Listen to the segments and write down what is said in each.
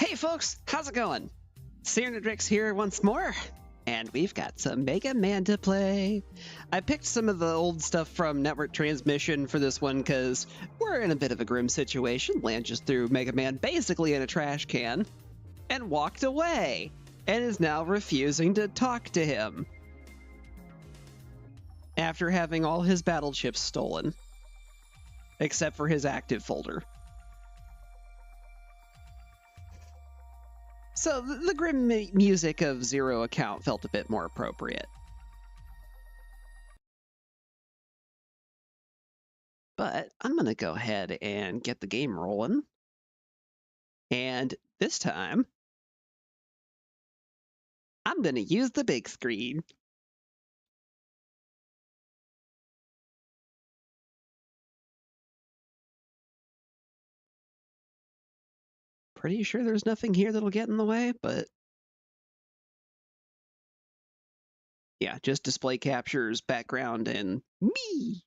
Hey folks, how's it going? Searnadrix here once more, and we've got some Mega Man to play. I picked some of the old stuff from Network Transmission for this one because we're in a bit of a grim situation. Land just threw Mega Man basically in a trash can and walked away, and is now refusing to talk to him after having all his battle chips stolen, except for his active folder. So the grim music of Zero Account felt a bit more appropriate. But I'm going to go ahead and get the game rolling. And this time, I'm going to use the big screen. Pretty sure there's nothing here that'll get in the way, but yeah, just display captures, background, and me.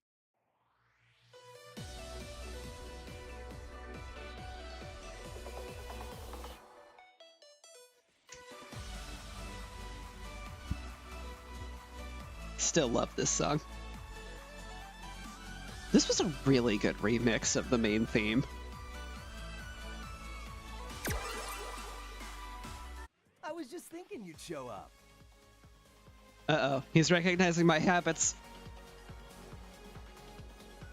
Still love this song. This was a really good remix of the main theme. I was just thinking you'd show up. Uh-oh, he's recognizing my habits.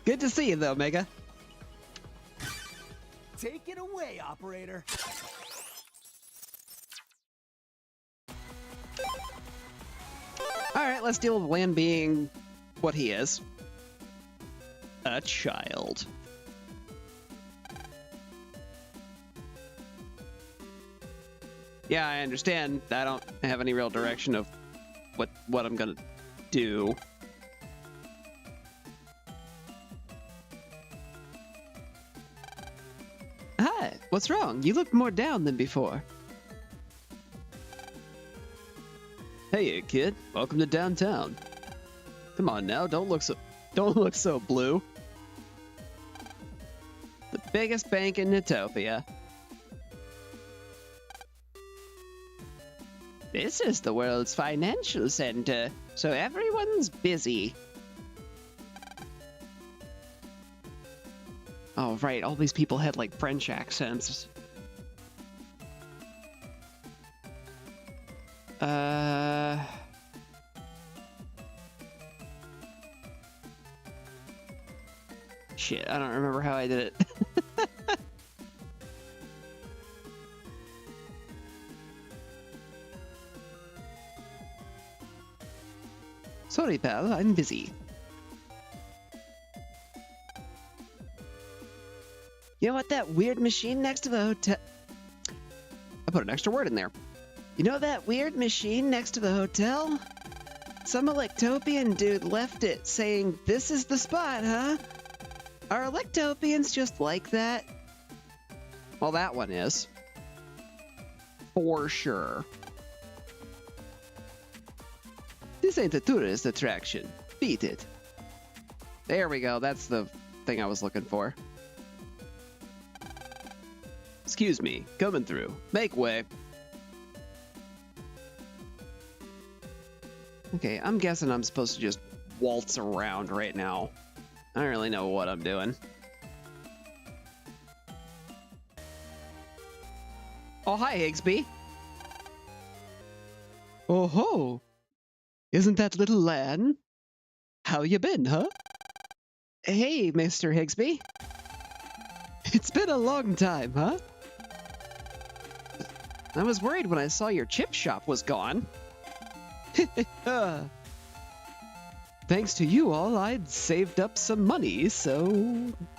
Good to see you, though, Mega. Take it away, operator. Alright, let's deal with Lan being what he is. A child. Yeah, I understand. I don't have any real direction of what I'm gonna do. Hi, what's wrong? You look more down than before. Hey, kid. Welcome to downtown. Come on now, don't look so blue. The biggest bank in Utopia. This is the world's financial center, so everyone's busy. Oh, right, all these people had like French accents. Shit, I don't remember how I did it. Sorry, pal, I'm busy. You know what, that weird machine next to the hotel... I put an extra word in there. You know that weird machine next to the hotel? Some Electopian dude left it saying, "This is the spot, huh?" Are Electopians just like that? Well, that one is. For sure. This ain't a tourist attraction. Beat it. There we go. That's the thing I was looking for. Excuse me. Coming through. Make way. Okay, I'm guessing I'm supposed to just waltz around right now. I don't really know what I'm doing. Oh, hi, Higsby. Oh ho! Isn't that little Lan? How you been, huh? Hey, Mr. Higsby. It's been a long time, huh? I was worried when I saw your chip shop was gone. Thanks to you all, I'd saved up some money, so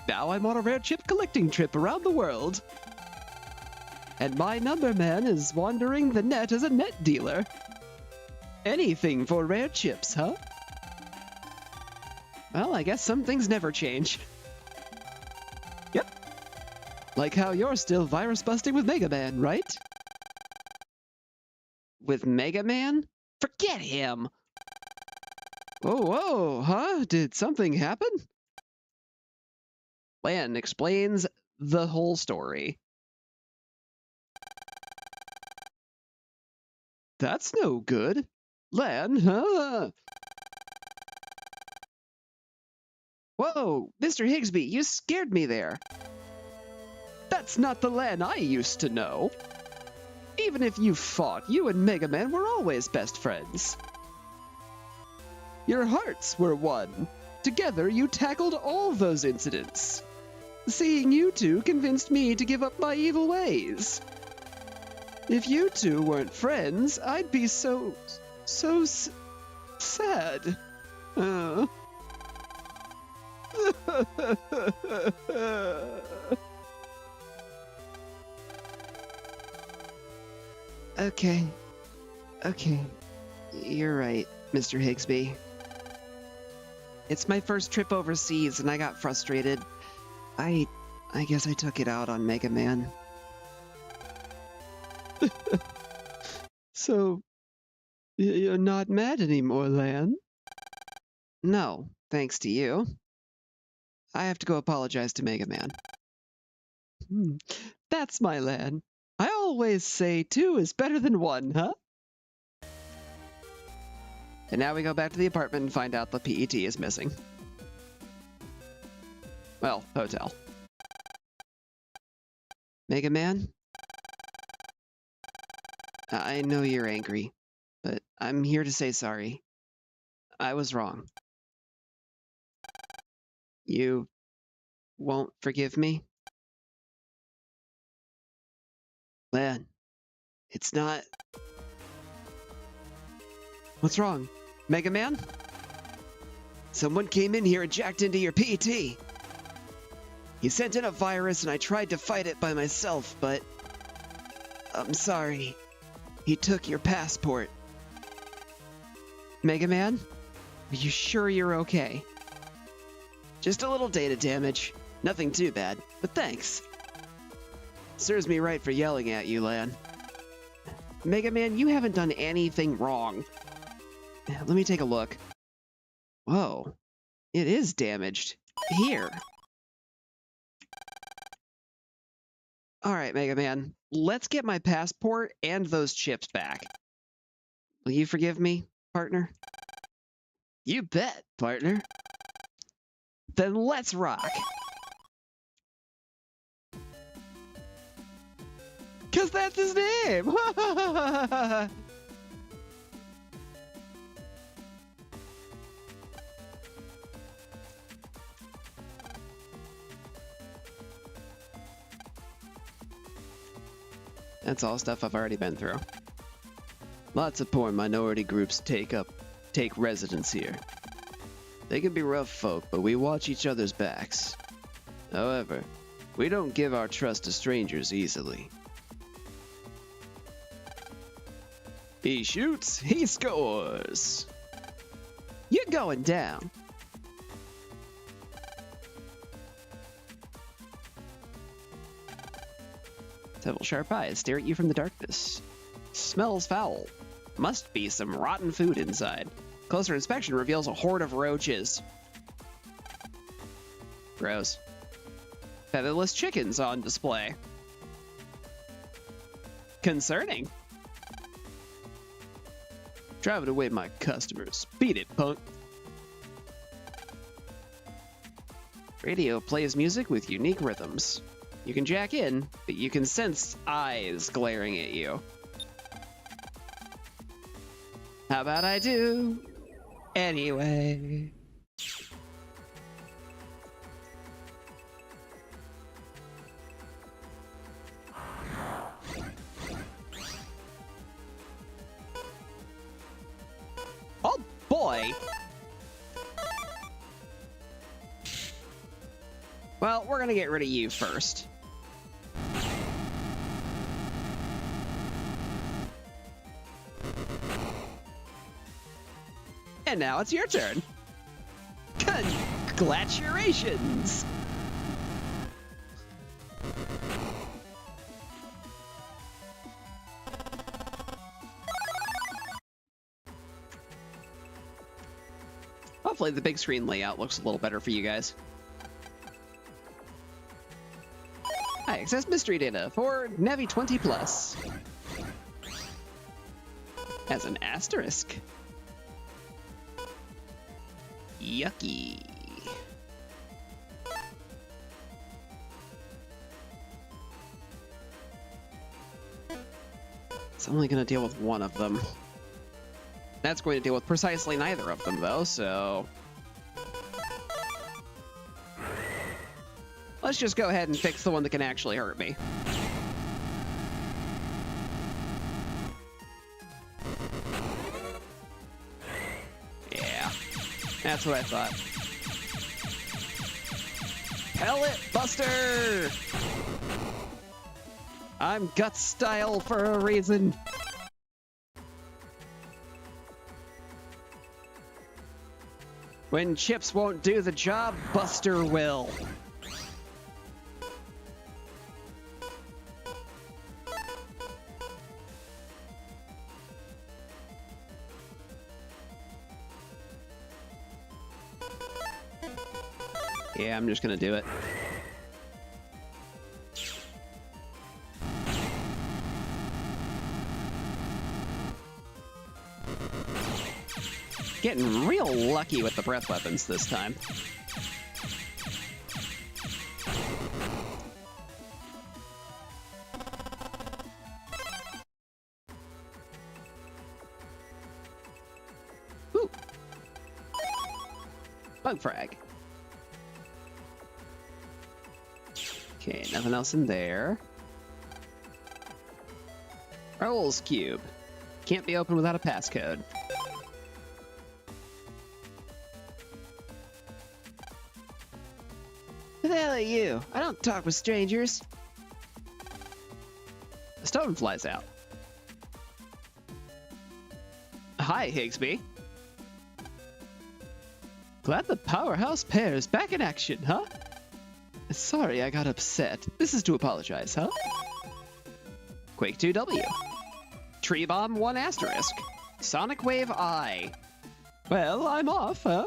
now I'm on a rare chip collecting trip around the world. And my number man is wandering the net as a net dealer. Anything for rare chips, huh? Well, I guess some things never change. Yep. Like how you're still virus busting with Mega Man, right? With Mega Man? Forget him! Whoa, whoa, huh? Did something happen? Lan explains the whole story. That's no good. Lan, huh? Whoa, Mr. Higsby, you scared me there. That's not the Lan I used to know. Even if you fought, you and Mega Man were always best friends. Your hearts were one. Together, you tackled all those incidents. Seeing you two convinced me to give up my evil ways. If you two weren't friends, I'd be so sad. Okay. You're right, Mr. Higsby. It's my first trip overseas and I got frustrated. I guess I took it out on Mega Man. So, you're not mad anymore, Lan? No, thanks to you. I have to go apologize to Mega Man. That's my Lan. I always say 2 is better than 1, huh? And now we go back to the apartment and find out the PET is missing. Well, hotel. Mega Man? I know you're angry, but I'm here to say sorry. I was wrong. You won't forgive me? Lan, it's not... What's wrong? Mega Man? Someone came in here and jacked into your PET. He sent in a virus and I tried to fight it by myself, but... I'm sorry. He took your passport. Mega Man? Are you sure you're okay? Just a little data damage. Nothing too bad, but thanks. Serves me right for yelling at you, Lan. Mega Man, you haven't done anything wrong. Let me take a look. Whoa. It is damaged. Here. Alright, Mega Man. Let's get my passport and those chips back. Will you forgive me, partner? You bet, partner. Then let's rock. 'Cause that's his name! That's all stuff I've already been through. Lots of poor minority groups take residence here. They can be rough folk, but we watch each other's backs. However, we don't give our trust to strangers easily. He shoots, he scores. You're going down. Several sharp eyes stare at you from the darkness. Smells foul. Must be some rotten food inside. Closer inspection reveals a horde of roaches. Gross. Featherless chickens on display. Concerning. Driving away my customers. Beat it, punk. Radio plays music with unique rhythms. You can jack in, but you can sense eyes glaring at you. How about I do? Anyway. Oh boy! Well, we're gonna get rid of you first. And now it's your turn. Congratulations! Hopefully the big screen layout looks a little better for you guys. High access mystery data for Navi 20 Plus. as an asterisk. Yucky. It's only going to deal with one of them. That's going to deal with precisely neither of them, though, so... let's just go ahead and fix the one that can actually hurt me. Yeah, that's what I thought. Pellet Buster! I'm gut style for a reason. When chips won't do the job, Buster will. Yeah, I'm just gonna do it. Getting real lucky with the breath weapons this time. Ooh. Bug frag. Okay, nothing else in there. Raoul's cube. Can't be opened without a passcode. Who the hell are you? I don't talk with strangers. The stone flies out. Hi, Higsby. Glad the powerhouse pair is back in action, huh? Sorry, I got upset. This is to apologize, huh? Quake 2W. Tree Bomb 1 asterisk. Sonic Wave I. Well, I'm off, huh?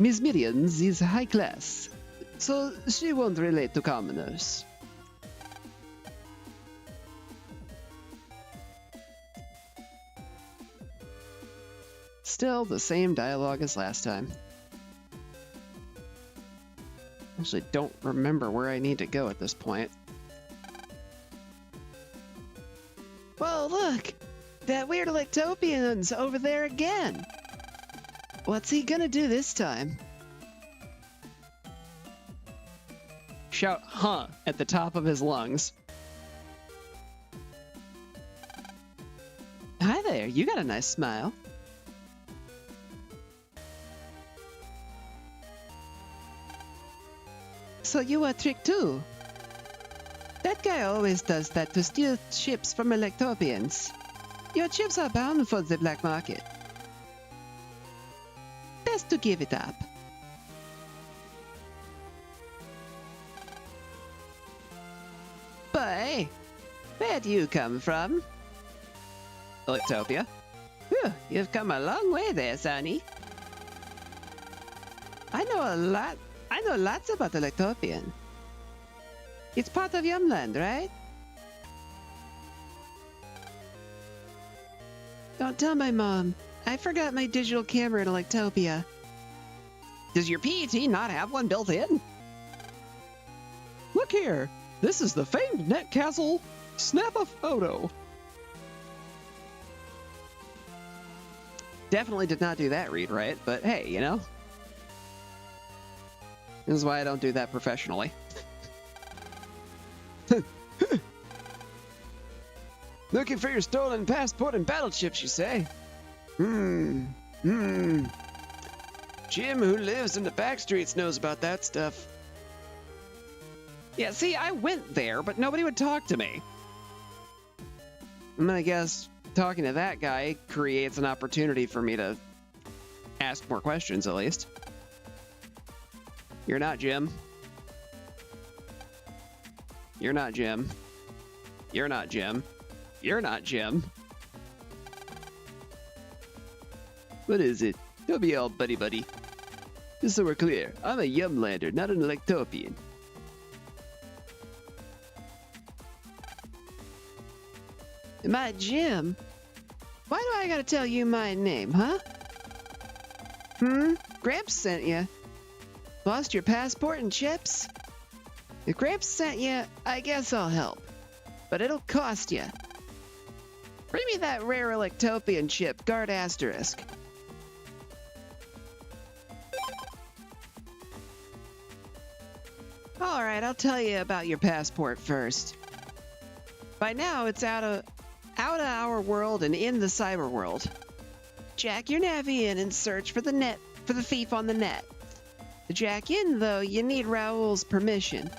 Miss Miriam's is high class, so she won't relate to commoners. Still the same dialogue as last time. Actually, don't remember where I need to go at this point. Whoa, look! That weird Electopian's over there again! What's he gonna do this time? Shout "huh" at the top of his lungs. Hi there, you got a nice smile. So you are Trick too? That guy always does that to steal chips from Electopians. Your chips are bound for the black market. Best to give it up. Boy, where do you come from? Electopia. Whew, you've come a long way there, Sonny. I know lots about Electopian. It's part of Yumland, right? Don't tell my mom. I forgot my digital camera in Electopia. Does your PET not have one built in? Look here. This is the famed Netcastle. Snap a photo. Definitely did not do that read right, but hey, you know. This is why I don't do that professionally. Looking for your stolen passport and battle chips, you say? Jim, who lives in the back streets, knows about that stuff. Yeah, see, I went there, but nobody would talk to me. I guess talking to that guy creates an opportunity for me to ask more questions, at least. You're not Jim. You're not Jim. You're not Jim. You're not Jim. What is it? Don't be all buddy-buddy. Just so we're clear, I'm a Yumlander, not an Electopian. My Jim? Why do I gotta tell you my name, huh? Gramps sent you. Lost your passport and chips? If Gramps sent you, I guess I'll help. But it'll cost you. Bring me that rare Electopian chip, guard asterisk. Alright, I'll tell you about your passport first. By now, it's out of our world and in the cyber world. Jack your navy in and search for the thief on the net. To jack in, though, you need Raoul's permission.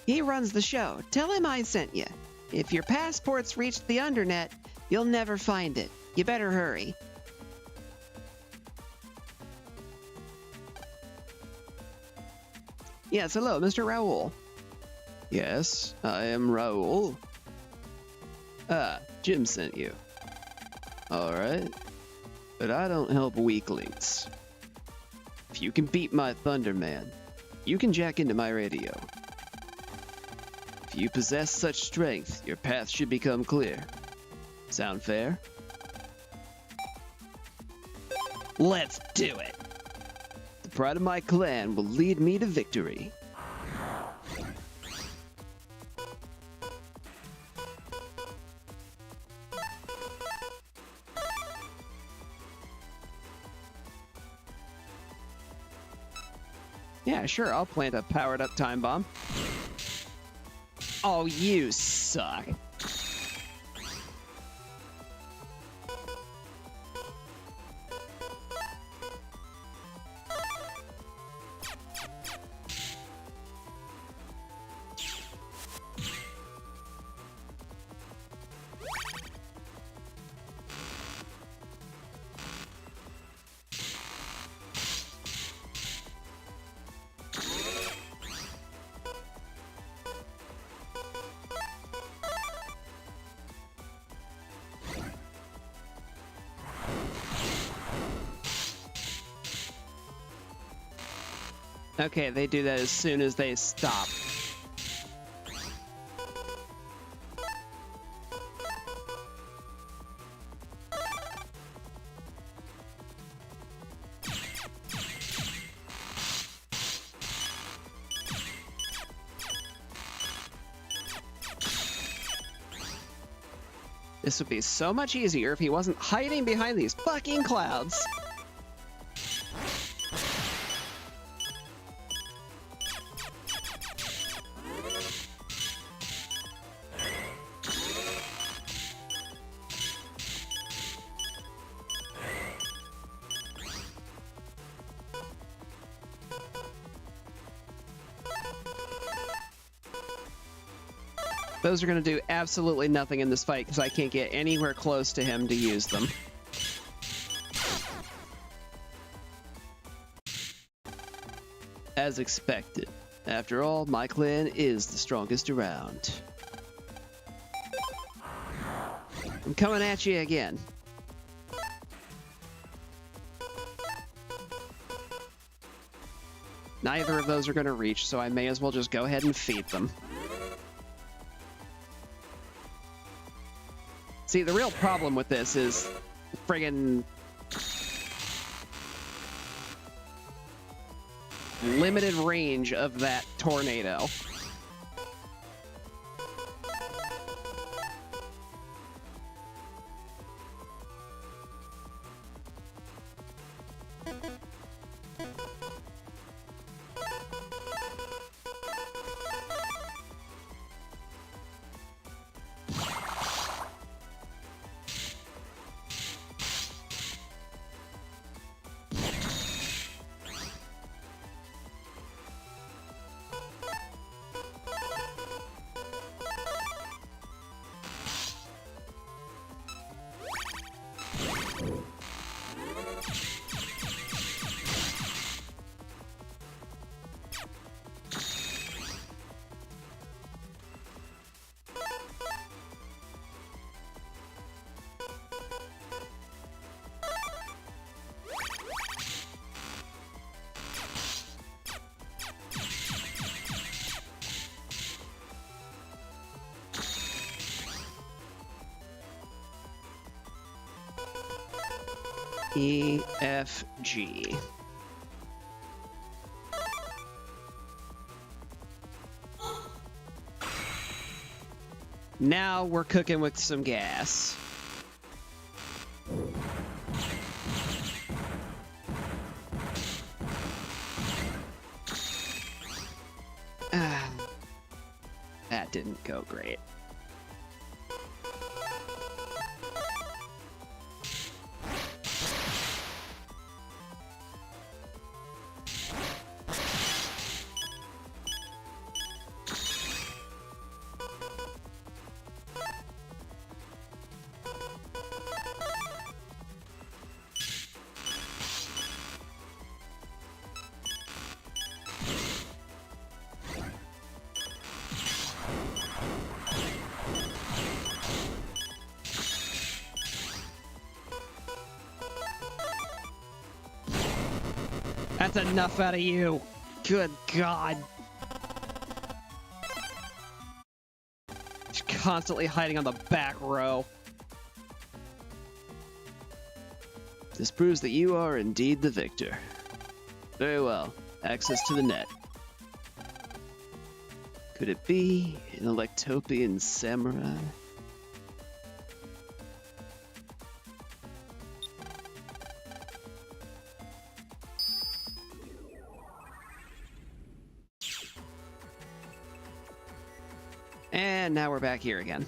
He runs the show. Tell him I sent you. If your passport's reached the undernet, you'll never find it. You better hurry. Yes, hello, Mr. Raoul. Yes, I am Raoul. Ah, Jim sent you. Alright. But I don't help weaklings. If you can beat my Thunderman, you can jack into my radio. If you possess such strength, your path should become clear. Sound fair? Let's do it! The pride of my clan will lead me to victory. Yeah, sure, I'll plant a powered-up time bomb. Oh, you suck. Okay, they do that as soon as they stop. This would be so much easier if he wasn't hiding behind these fucking clouds. Those are going to do absolutely nothing in this fight because I can't get anywhere close to him to use them. As expected. After all, my clan is the strongest around. I'm coming at you again. Neither of those are going to reach, so I may as well just go ahead and feed them. See, the real problem with this is friggin' limited range of that tornado. E, F, G. Now we're cooking with some gas. That didn't go great. That's enough out of you. Good God. Just constantly hiding on the back row. This proves that you are indeed the victor. Very well. Access to the net. Could it be an Electopian samurai? And now we're back here again.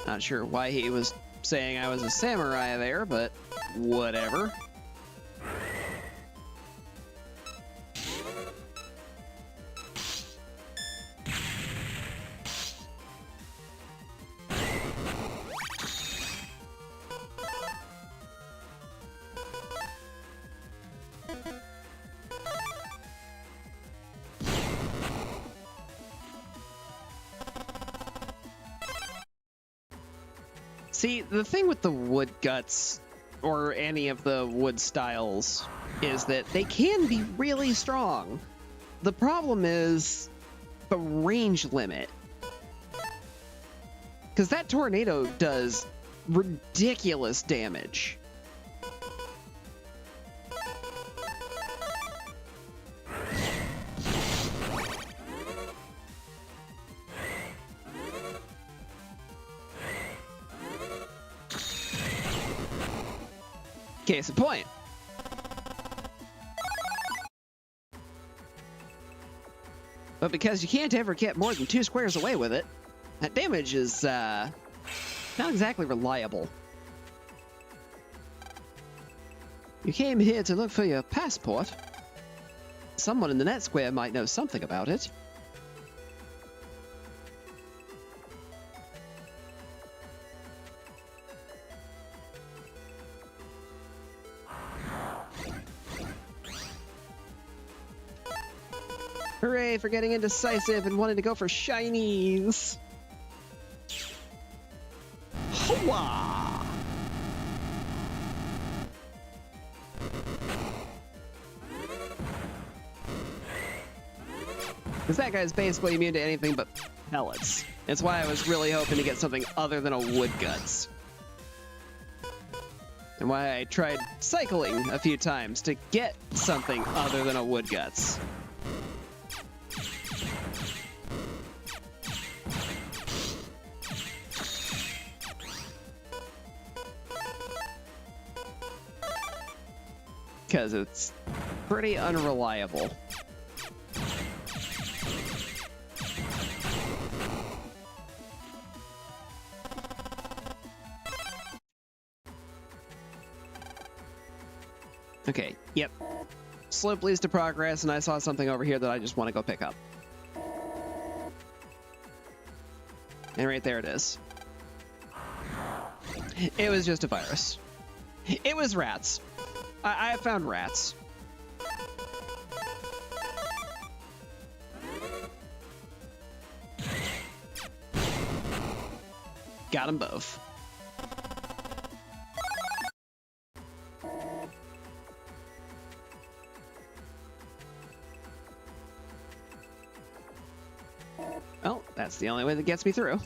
Not sure why he was saying I was a samurai there, but whatever. See, the thing with the wood guts, or any of the wood styles, is that they can be really strong. The problem is the range limit. Because that tornado does ridiculous damage. Case in point. But because you can't ever get more than 2 squares away with it, that damage is not exactly reliable. You came here to look for your passport. Someone in the net square might know something about it. Hooray for getting indecisive and wanting to go for shinies! Hooah! Because that guy's basically immune to anything but pellets. That's why I was really hoping to get something other than a wood guts. And why I tried cycling a few times to get something other than a wood guts. Because it's pretty unreliable. Okay, yep. Slope leads to progress, and I saw something over here that I just want to go pick up. And right there it is. It was just a virus. It was rats. I have found rats. Got them both. Well, That's the only way that gets me through.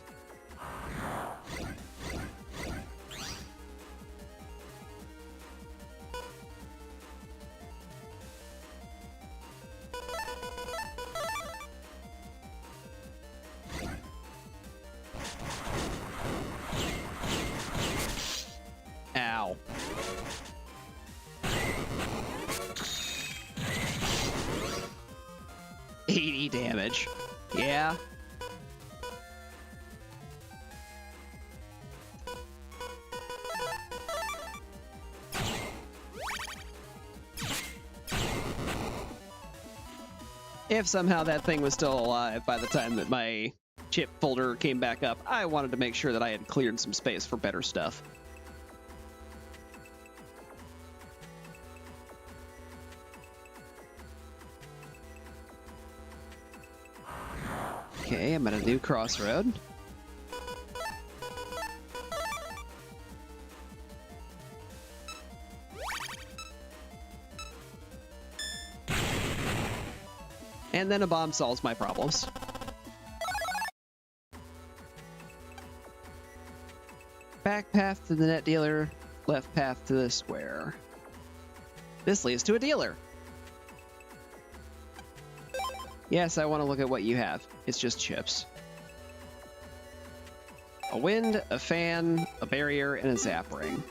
Ow. $80 damage. Yeah. If somehow that thing was still alive by the time that my chip folder came back up, I wanted to make sure that I had cleared some space for better stuff. Okay, I'm at a new crossroad. And then a bomb solves my problems. Back path to the net dealer, left path to the square. This leads to a dealer. Yes, I want to look at what you have. It's just chips. A wind, a fan, a barrier, and a zap ring.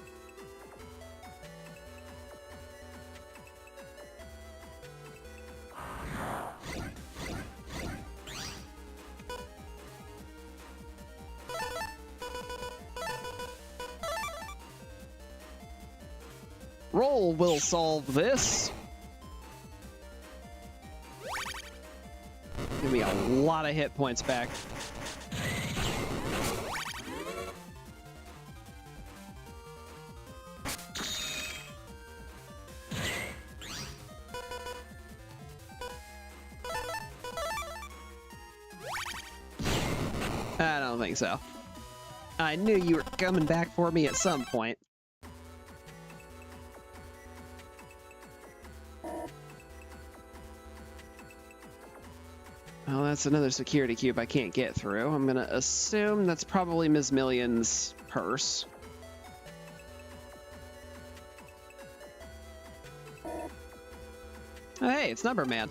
Roll will solve this. Give me a lot of hit points back. I don't think so. I knew you were coming back for me at some point. Well, that's another security cube I can't get through. I'm gonna assume that's probably Ms. Million's purse. Oh, hey, it's Number Man.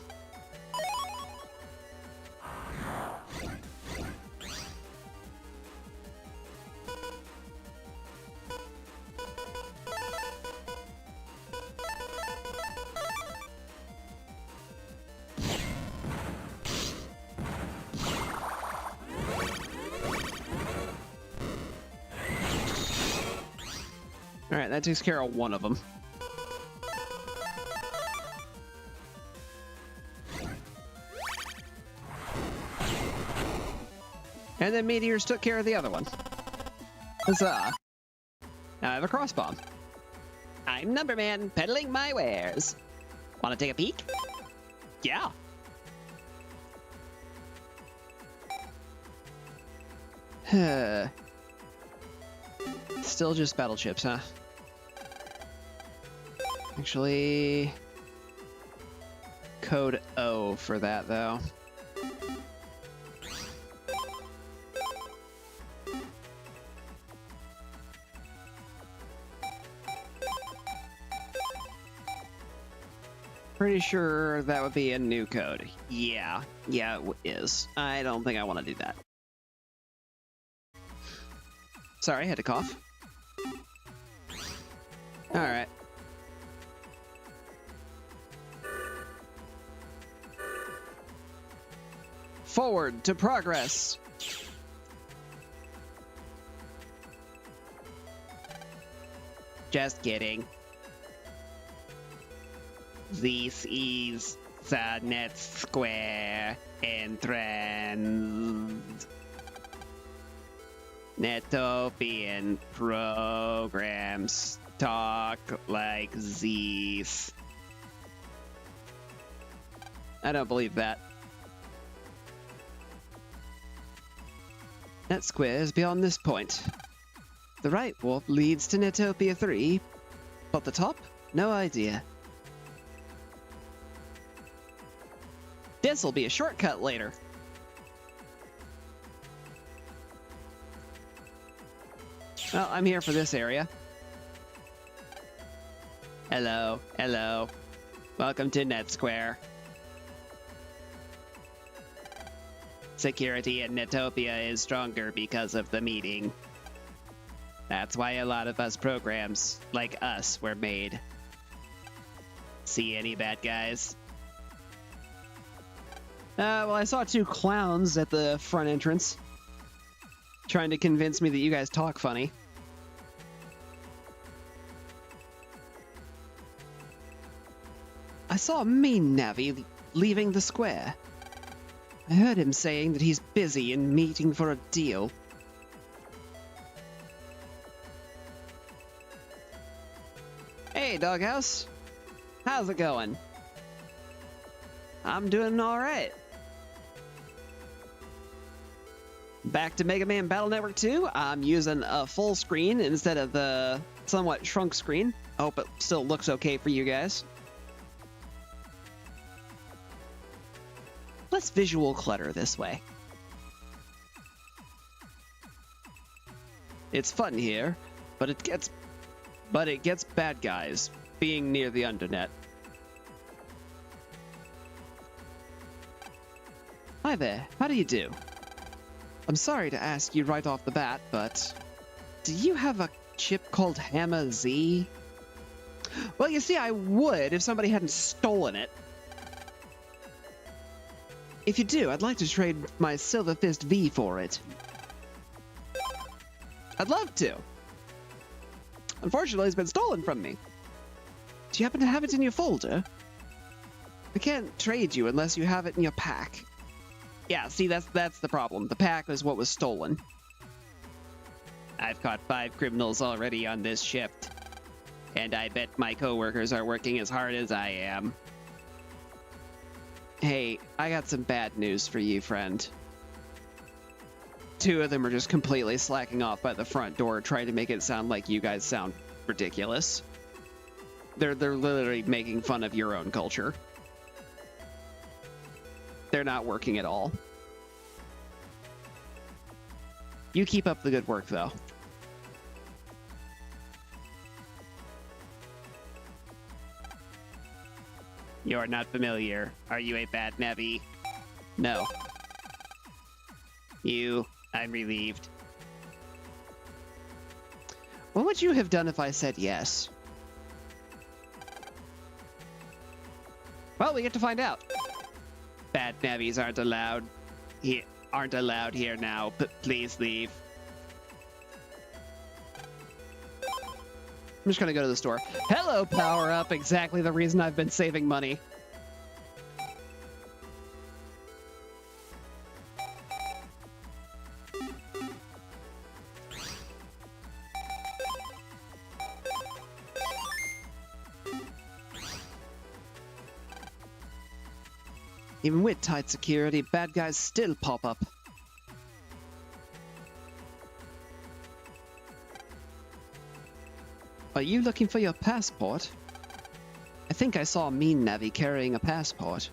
Alright, that takes care of one of them. And then meteors took care of the other one. Huzzah! Now I have a cross bomb. I'm Number Man, peddling my wares. Wanna take a peek? Yeah! Still just battle chips, huh? Actually, code O for that, though. Pretty sure that would be a new code. Yeah, it is. I don't think I want to do that. Sorry, I had to cough. All right. Forward to progress. Just kidding. This is the Net Square entrance. Netopian programs talk like these. I don't believe that. Net Square is beyond this point. The right warp leads to Netopia 3, but the top? No idea. This'll be a shortcut later. Well, I'm here for this area. Hello, hello. Welcome to Net Square. Security in Netopia is stronger because of the meeting. That's why a lot of us programs, like us, were made. See any bad guys? Well, I saw 2 clowns at the front entrance, trying to convince me that you guys talk funny. I saw a mean Navi leaving the square. I heard him saying that he's busy and meeting for a deal. Hey, Doghouse. How's it going? I'm doing alright. Back to Mega Man Battle Network 2. I'm using a full screen instead of the somewhat shrunk screen. I hope it still looks okay for you guys. Less visual clutter this way. It's fun here, but it gets bad guys being near the Undernet. Hi there, how do you do? I'm sorry to ask you right off the bat, but do you have a chip called Hammer Z? Well, you see, I would if somebody hadn't stolen it. If you do, I'd like to trade my Silver Fist V for it. I'd love to. Unfortunately, it's been stolen from me. Do you happen to have it in your folder? I can't trade you unless you have it in your pack. Yeah, see, that's the problem. The pack is what was stolen. I've caught 5 criminals already on this shift, and I bet my coworkers are working as hard as I am. Hey, I got some bad news for you, friend. 2 of them are just completely slacking off by the front door, trying to make it sound like you guys sound ridiculous. They're literally making fun of your own culture. They're not working at all. You keep up the good work, though. You're not familiar. Are you a bad Navi? No. I'm relieved. What would you have done if I said yes? Well, we get to find out. Bad Navis aren't allowed here now, but please leave. I'm just gonna go to the store. Hello, Power Up. Exactly the reason I've been saving money. Even with tight security, bad guys still pop up. Are you looking for your passport? I think I saw a mean Navi carrying a passport.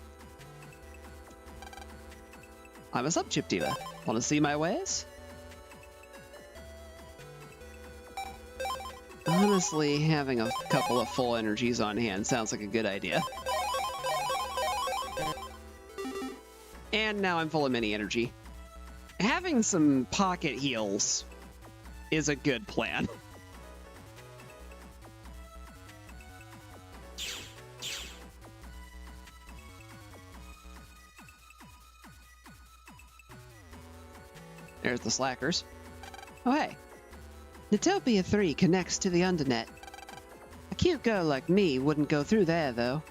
I'm a sub-chip dealer. Want to see my wares? Honestly, having a couple of full energies on hand sounds like a good idea. And now I'm full of mini energy. Having some pocket heals is a good plan. There's the slackers. Oh, hey. Netopia 3 connects to the Undernet. A cute girl like me wouldn't go through there, though.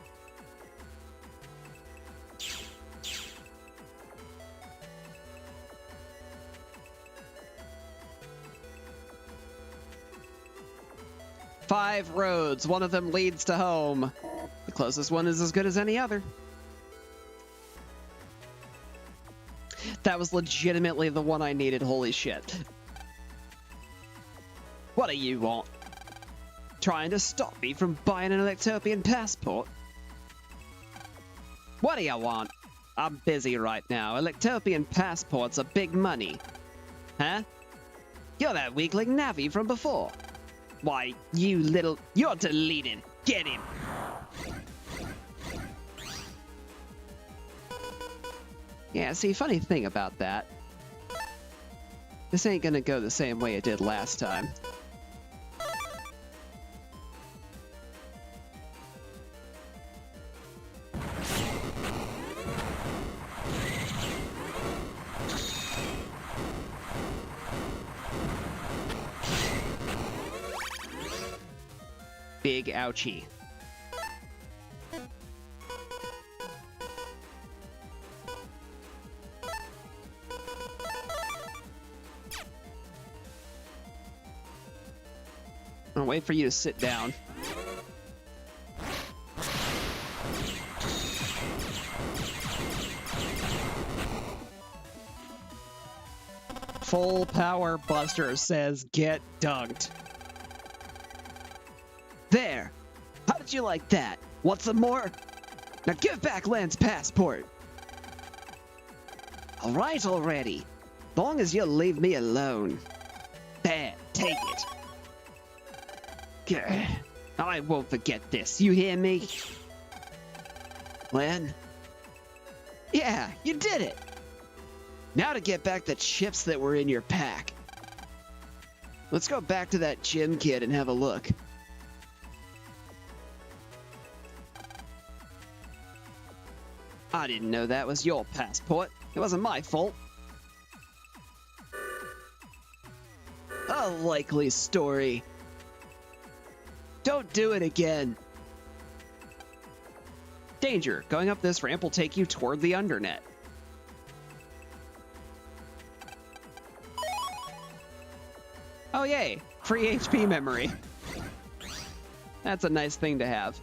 Five roads, one of them leads to home. The closest one is as good as any other. That was legitimately the one I needed, holy shit. What do you want? Trying to stop me from buying an Electopian passport? What do you want? I'm busy right now. Electopian passports are big money. Huh? You're that weakling Navi from before. Why, you're deleted. Get him. Yeah, see, funny thing about that. This ain't gonna go the same way it did last time. Big ouchie. I'll wait for you to sit down. Full Power Buster says get dunked. There! How did you like that? Want some more? Now give back Lan's passport! Alright already. Long as you'll leave me alone. There, take it. Gah. I won't forget this, you hear me? Lan? Yeah, you did it! Now to get back the chips that were in your pack. Let's go back to that gym kid and have a look. I didn't know that was your passport. It wasn't my fault. A likely story. Don't do it again. Danger. Going up this ramp will take you toward the undernet. Oh yay, free HP memory. That's a nice thing to have.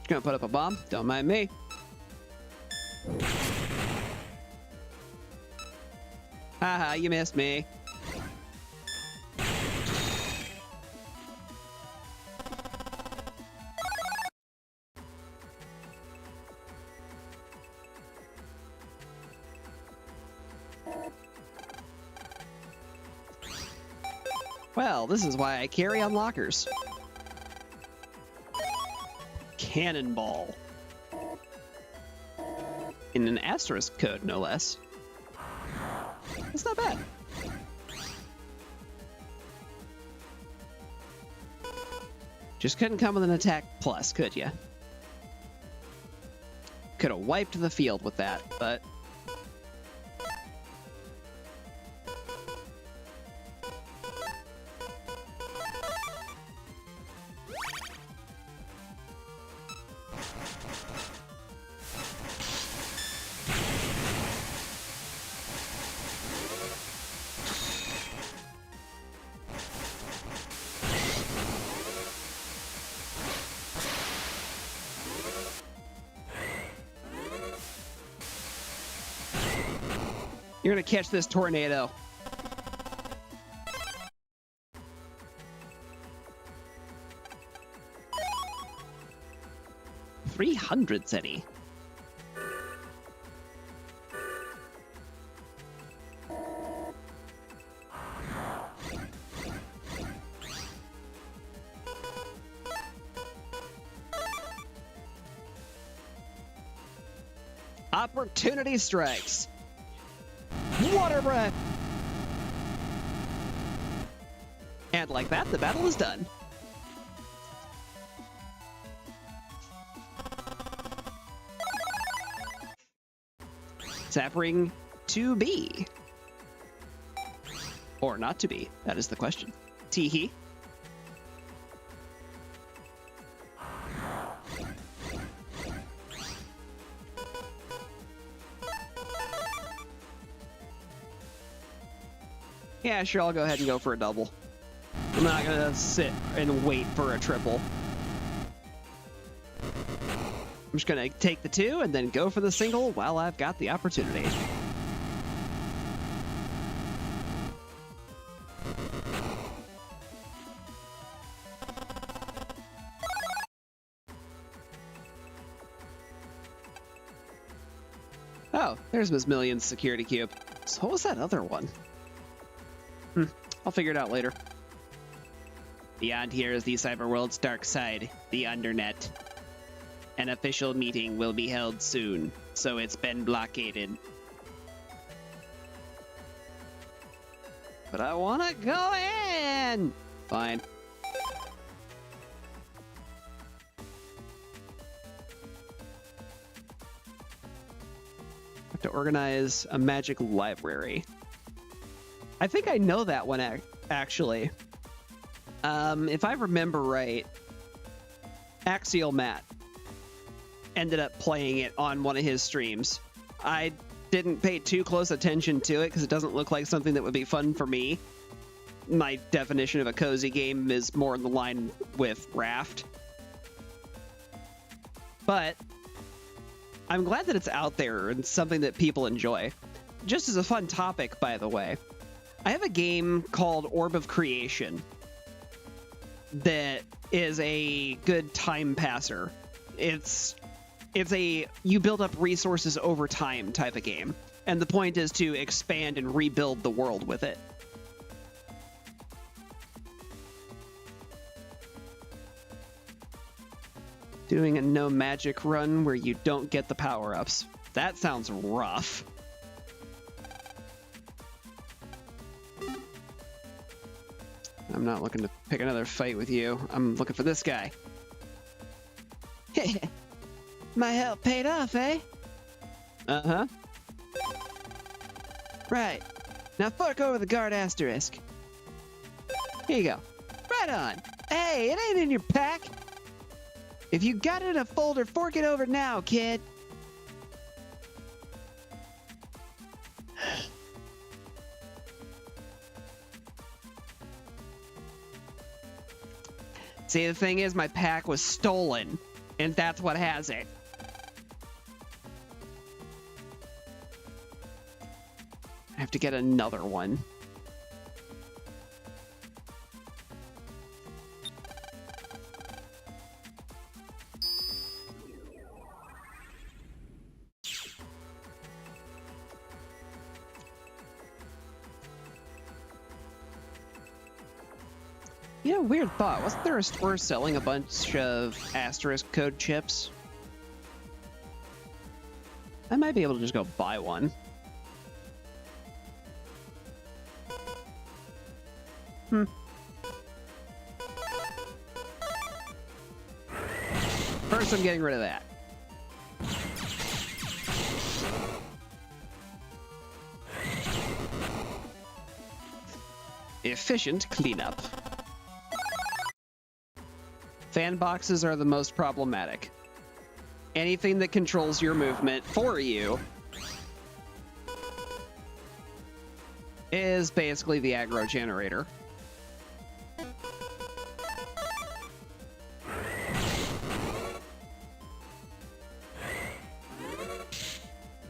Gonna put up a bomb, don't mind me. Haha, you missed me. Well, this is why I carry unlockers. Cannonball. In an asterisk code, no less. That's not bad. Just couldn't come with an attack plus, could ya? Could have wiped the field with that, but... You're gonna catch this tornado. $300, said he. Opportunity strikes. Water breath! And like that, the battle is done. Zappering to be. Or not to be, that is the question. Teehee. Yeah, sure, I'll go ahead and go for a double. I'm not gonna sit and wait for a triple. I'm just gonna take the 2 and then go for the single while I've got the opportunity. Oh, there's Miss Million's security cube. So what was that other one? I'll figure it out later. Beyond here is the cyberworld's dark side, the Undernet. An official meeting will be held soon, so it's been blockaded. But I want to go in! Fine. Have to organize a magic library. I think I know that one, actually. If I remember right, Axial Matt ended up playing it on one of his streams. I didn't pay too close attention to it because it doesn't look like something that would be fun for me. My definition of a cozy game is more in the line with Raft. But I'm glad that it's out there and something that people enjoy. Just as a fun topic, by the way, I have a game called Orb of Creation that is a good time passer. It's a you build up resources over time type of game, and the point is to expand and rebuild the world with it. Doing a no magic run where you don't get the power-ups. That sounds rough. I'm not looking to pick another fight with you. I'm looking for this guy. My help paid off, eh? Uh-huh. Right. Now fork over the guard asterisk. Here you go. Right on. Hey, it ain't in your pack. If you got it in a folder, fork it over now, kid. See, the thing is, my pack was stolen, and that's what has it. I have to get another one. You know, weird thought. Wasn't there a store selling a bunch of asterisk code chips? I might be able to just go buy one. First, I'm getting rid of that. Efficient cleanup. Fan boxes are the most problematic. Anything that controls your movement for you is basically the aggro generator.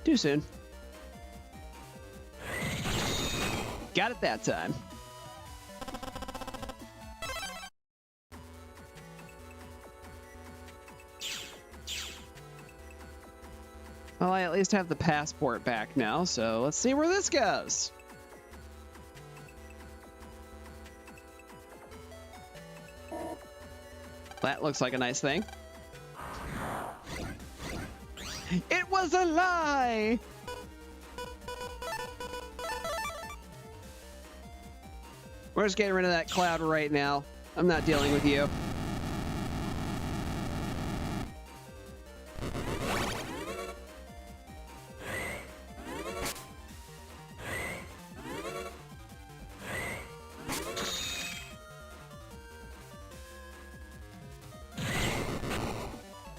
Too soon. Got it that time. Well, I at least have the passport back now, so let's see where this goes. That looks like a nice thing. It was a lie! We're just getting rid of that cloud right now. I'm not dealing with you.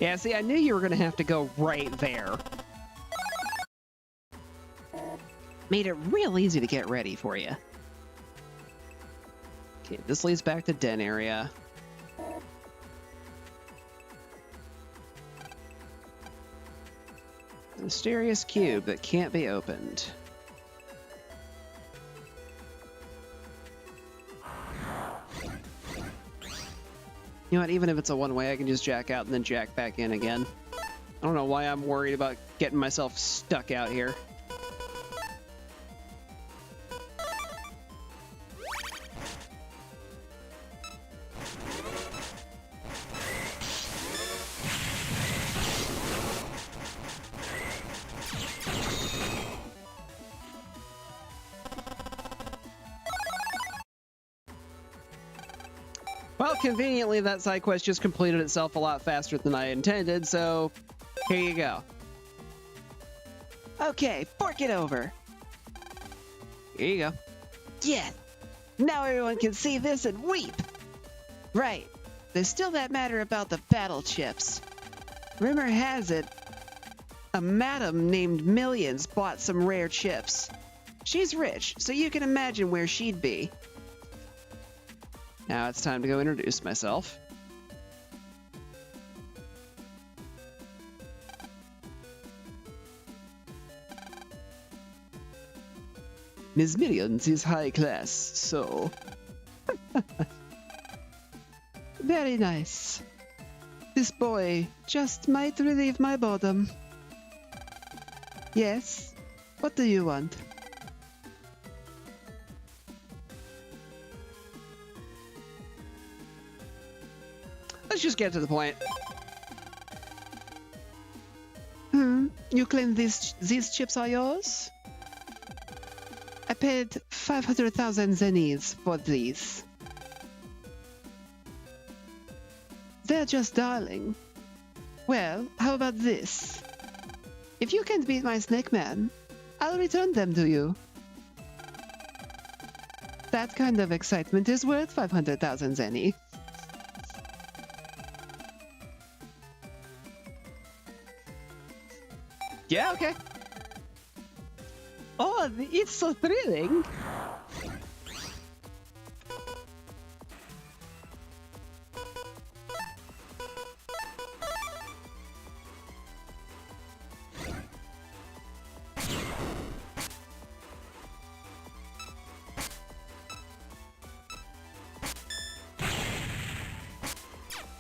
Yeah, see, I knew you were going to have to go right there. Made it real easy to get ready for you. Okay, this leads back to den area. Mysterious cube that can't be opened. You know what, even if it's a one-way, I can just jack out and then jack back in again. I don't know why I'm worried about getting myself stuck out here. Well, conveniently, that side quest just completed itself a lot faster than I intended, so here you go. Okay, fork it over. Here you go. Yeah, now everyone can see this and weep. Right, there's still that matter about the battle chips. Rumor has it, a madam named Millions bought some rare chips. She's rich, so you can imagine where she'd be. Now it's time to go introduce myself. Ms. Millions is high class, so... Very nice. This boy just might relieve my boredom. Yes? What do you want? Let's just get to the point. You claim these chips are yours? I paid 500,000 zennies for these. They're just darling. Well, how about this? If you can't beat my snake man, I'll return them to you. That kind of excitement is worth 500,000 zenny. Yeah, okay. Oh, it's so thrilling.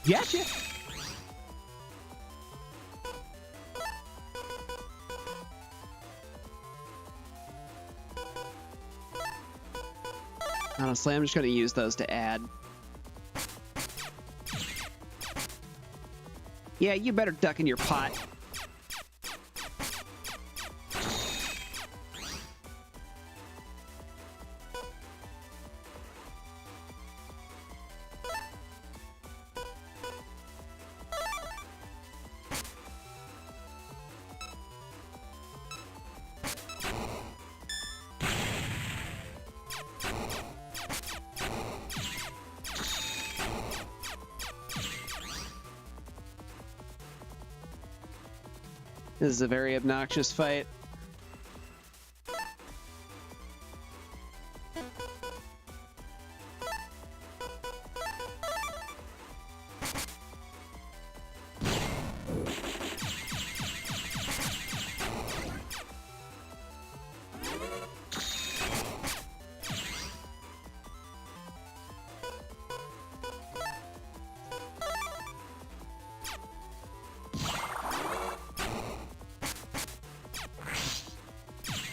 Gotcha. Honestly, I'm just going to use those to add. Yeah, you better duck in your pot. This is a very obnoxious fight.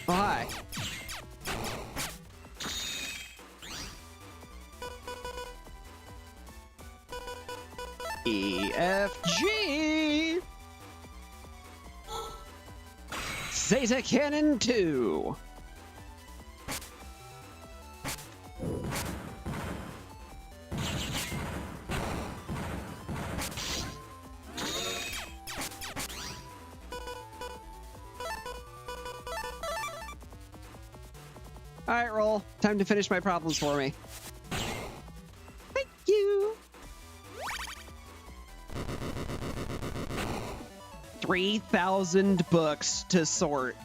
Oh, hi. E, F, G! Zeta Cannon 2! Alright, roll. Time to finish my problems for me. Thank you! 3,000 books to sort.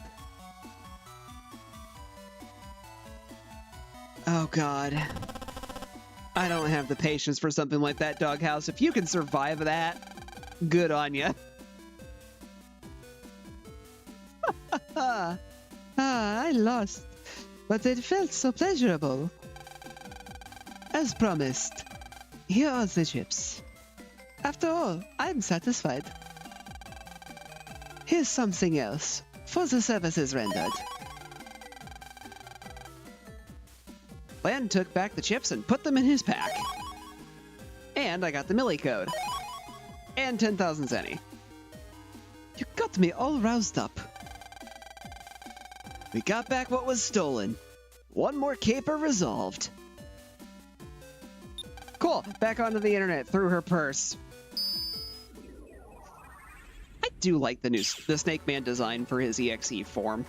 Oh god. I don't have the patience for something like that, Doghouse. If you can survive that, good on ya. I lost. But it felt so pleasurable. As promised, here are the chips. After all, I'm satisfied. Here's something else for the services rendered. Lan took back the chips and put them in his pack. And I got the Millie code. And 10,000 zenny. You got me all roused up. We got back what was stolen. One more caper resolved. Cool, back onto the internet through her purse. I do like the Snake Man design for his EXE form.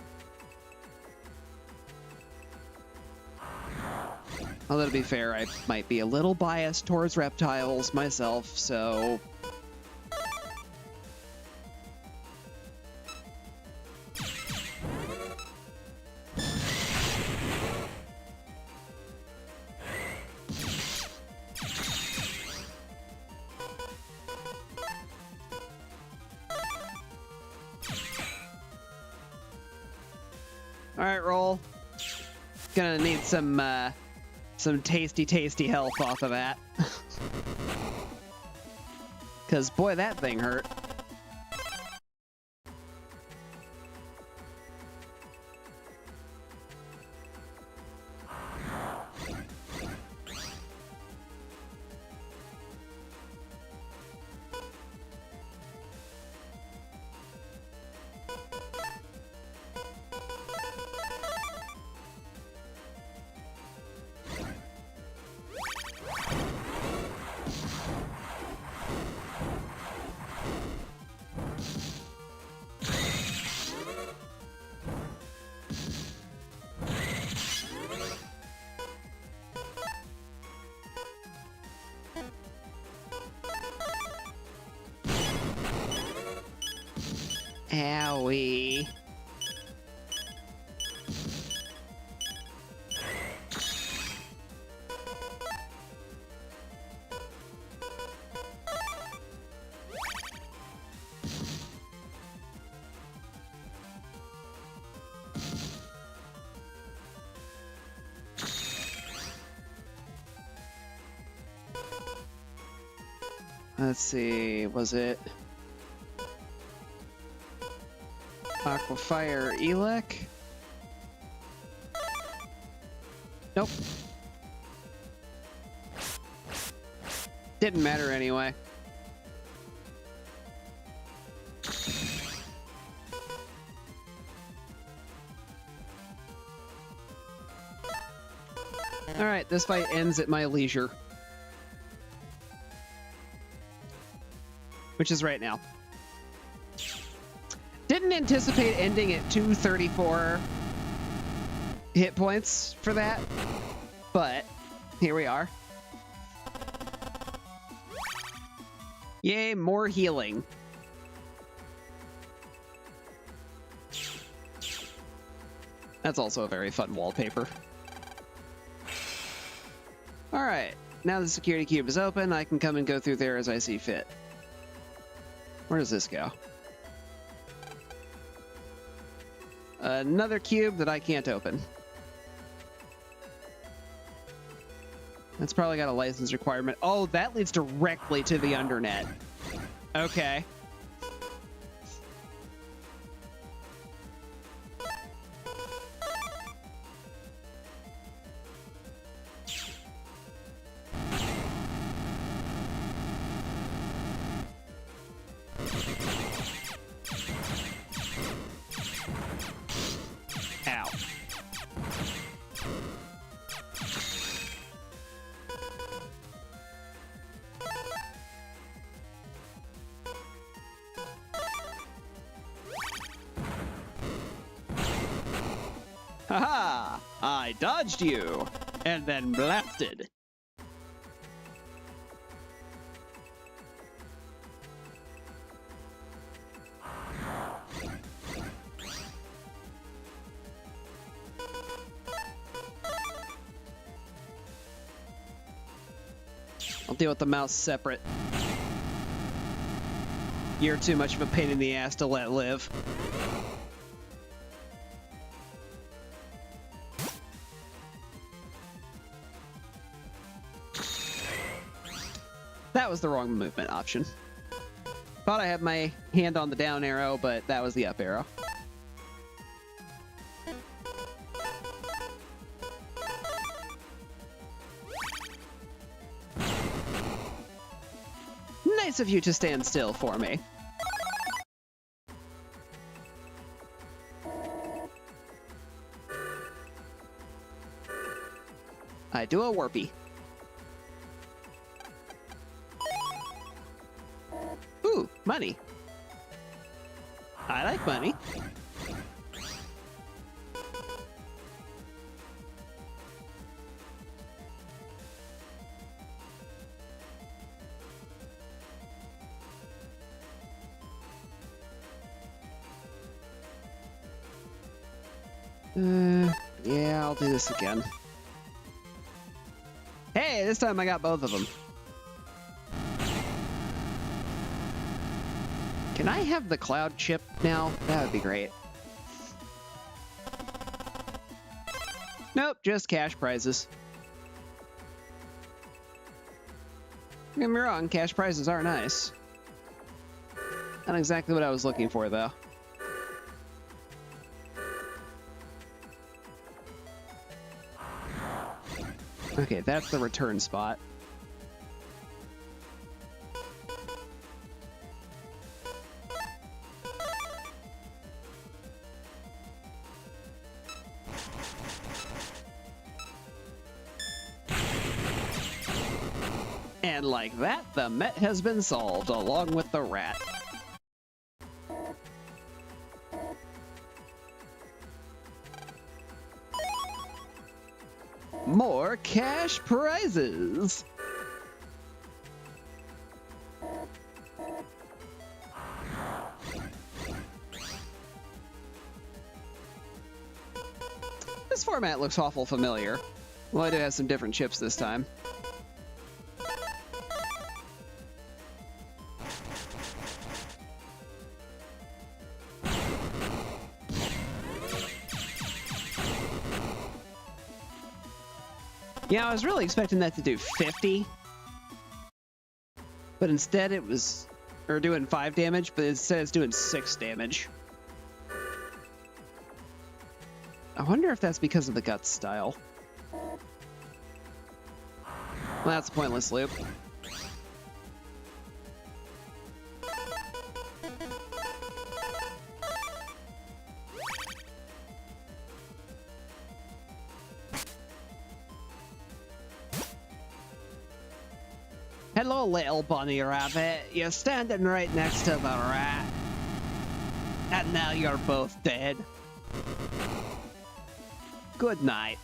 Although to be fair, I might be a little biased towards reptiles myself, so... Alright, roll. Gonna need some tasty health off of that. Cause boy, that thing hurt. Owie. Let's see, was it Aquafire Elec? Nope. Didn't matter anyway. Alright, this fight ends at my leisure. Which is right now. Didn't anticipate ending at 234 hit points for that, but here we are. Yay, more healing. That's also a very fun wallpaper. Alright, now the security cube is open, I can come and go through there as I see fit. Where does this go? Another cube that I can't open. That's probably got a license requirement. Oh, that leads directly to the undernet. Okay. Ow. Haha! I dodged you, and then blasted. I'll deal with the mouse separate. You're too much of a pain in the ass to let live. That was the wrong movement option. Thought I had my hand on the down arrow, but that was the up arrow. Nice of you to stand still for me. I do a warpy. Ooh, money. I like money. Yeah, I'll do this again. Hey, this time I got both of them. Can I have the cloud chip now? That would be great. Nope, just cash prizes. Don't get me wrong, cash prizes are nice. Not exactly what I was looking for, though. Okay, that's the return spot. And like that, the Met has been solved, along with the rat. More cash prizes! This format looks awful familiar. Well, I do have some different chips this time. Yeah, I was really expecting that to do 50. But instead it was... or doing 5 damage, but instead it's doing 6 damage. I wonder if that's because of the guts style. Well, that's a pointless loop. Hello, little bunny rabbit. You're standing right next to the rat. And now you're both dead. Good night.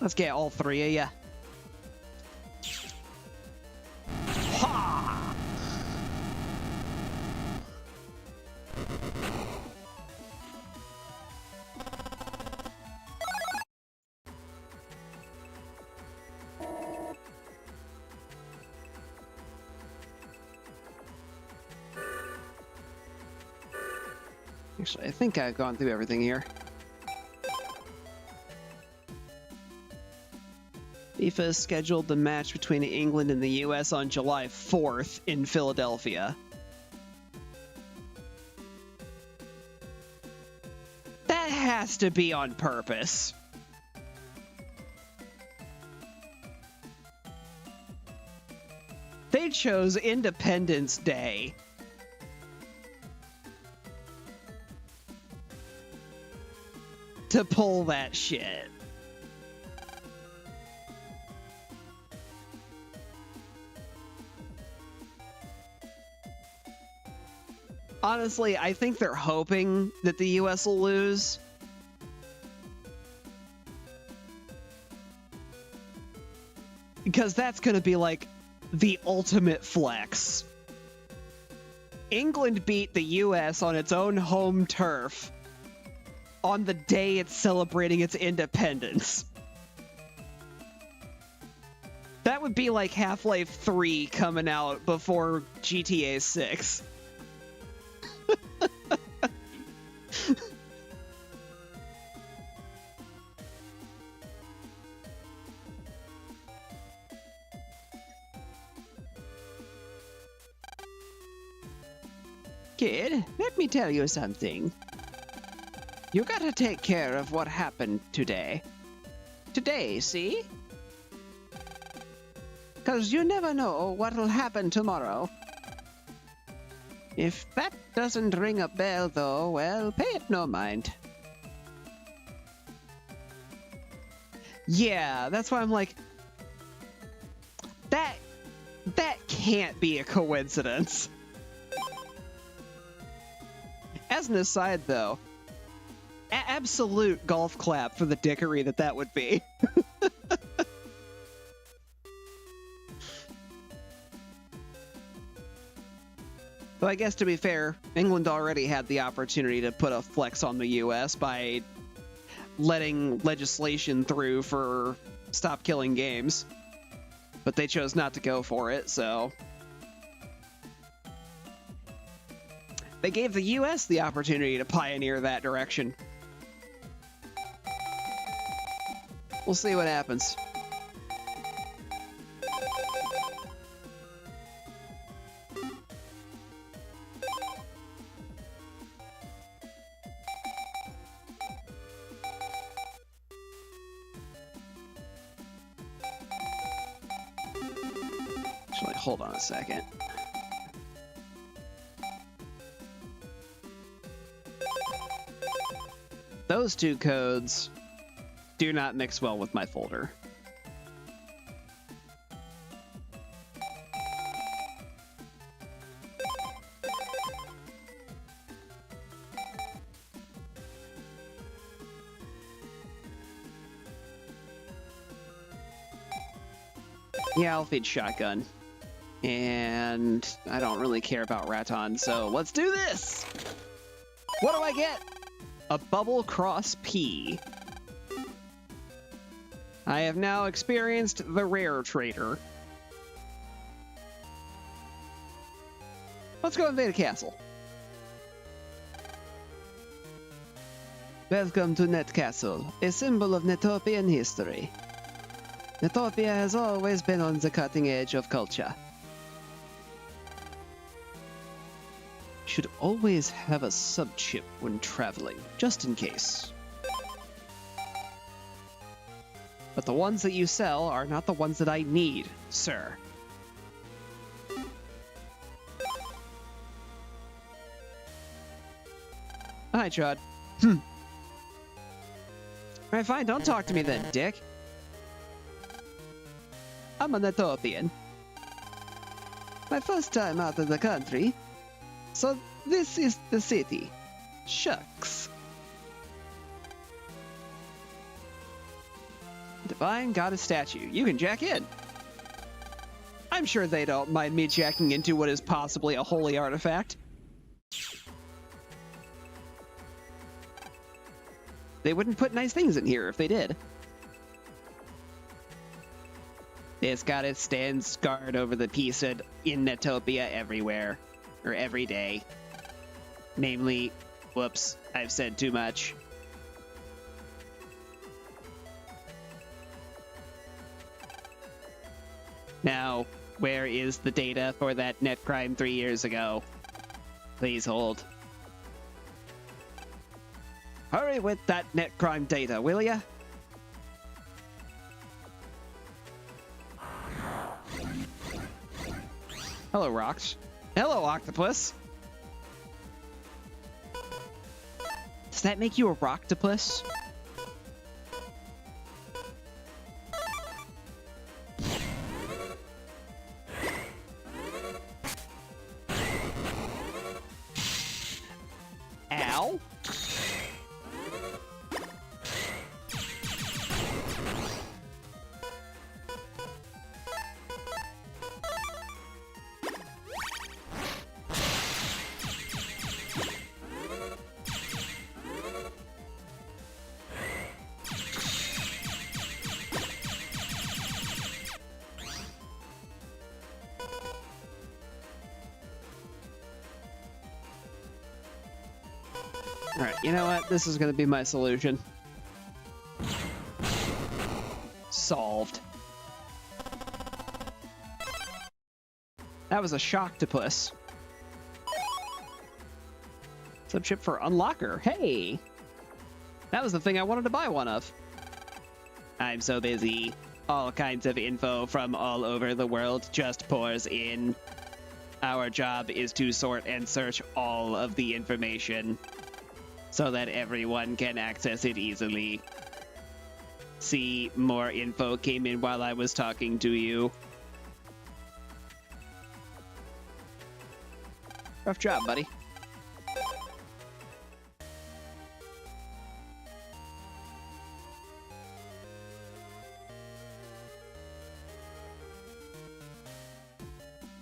Let's get all 3 of you. Ha! Actually, I think I've gone through everything here. FIFA has scheduled the match between England and the US on July 4th in Philadelphia. That has to be on purpose. They chose Independence Day. To pull that shit. Honestly, I think they're hoping that the US will lose. Because that's going to be like the ultimate flex. England beat the US on its own home turf on the day it's celebrating its independence. That would be like Half-Life 3 coming out before GTA 6. Kid, let me tell you something. You gotta take care of what happened today. Today, see? 'Cause you never know what'll happen tomorrow. If that doesn't ring a bell, though, well, pay it no mind. Yeah, that's why I'm like, that can't be a coincidence. As an aside, though, absolute golf clap for the dickery that would be. But I guess to be fair, England already had the opportunity to put a flex on the US by letting legislation through for stop killing games. But they chose not to go for it, so they gave the US the opportunity to pioneer that direction. We'll see what happens. Actually, hold on a second. Those two codes do not mix well with my folder. Yeah, I'll feed shotgun. And I don't really care about Raton, so let's do this! What do I get? A Bubble Cross P. I have now experienced the Rare Trader. Let's go invade a castle. Welcome to Net Castle, a symbol of Netopian history. Netopia has always been on the cutting edge of culture. Should always have a sub-chip when traveling, just in case. But the ones that you sell are not the ones that I need, sir. Hi, Chud. Alright, fine, don't talk to me then, dick. I'm a Netopian. My first time out of the country. So this is the city. Shucks. Divine Goddess statue. You can jack in. I'm sure they don't mind me jacking into what is possibly a holy artifact. They wouldn't put nice things in here if they did. This goddess stands guard over the peace in Netopia everywhere. Or every day. Namely, whoops, I've said too much. Now, where is the data for that net crime 3 years ago? Please hold. Hurry with that net crime data, will ya? Hello, Rocks. Hello, Octopus. Does that make you a Rocktopus? Ow. Alright, you know what? This is gonna be my solution. Solved. That was a shocktopus. Subchip for unlocker. Hey! That was the thing I wanted to buy one of. I'm so busy. All kinds of info from all over the world just pours in. Our job is to sort and search all of the information so that everyone can access it easily. See, more info came in while I was talking to you. Rough job, buddy.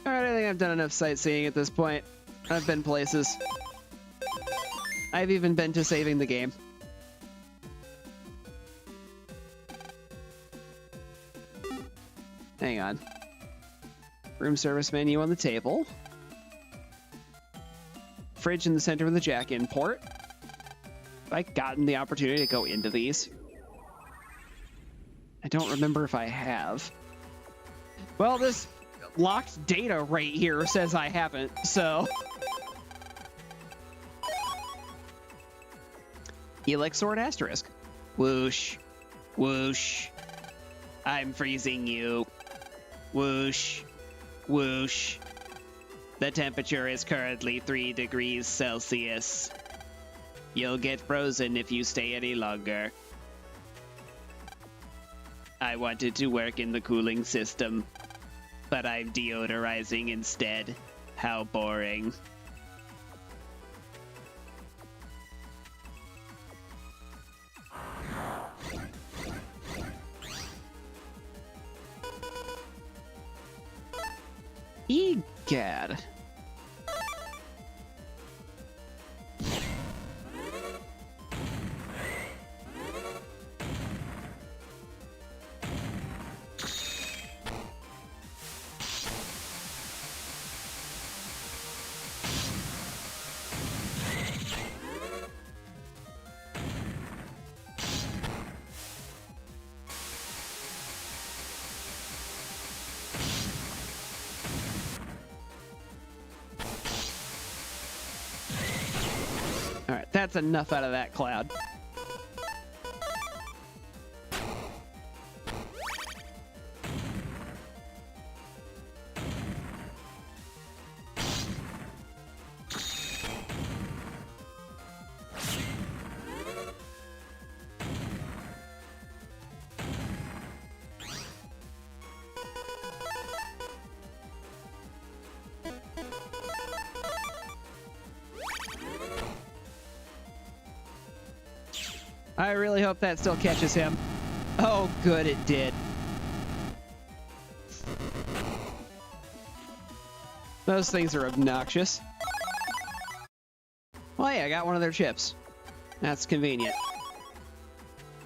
Alright, I think I've done enough sightseeing at this point. I've been places. I've even been to saving the game. Hang on. Room service menu on the table. Fridge in the center of the jack in port. Have I gotten the opportunity to go into these? I don't remember if I have. Well, this locked data right here says I haven't, so. Helix sword asterisk. Whoosh. Whoosh. I'm freezing you. Whoosh. Whoosh. The temperature is currently 3 degrees Celsius. You'll get frozen if you stay any longer. I wanted to work in the cooling system, but I'm deodorizing instead. How boring. Egad. Alright, that's enough out of that cloud. I really hope that still catches him. Oh, good, it did. Those things are obnoxious. Well, yeah, I got one of their chips. That's convenient.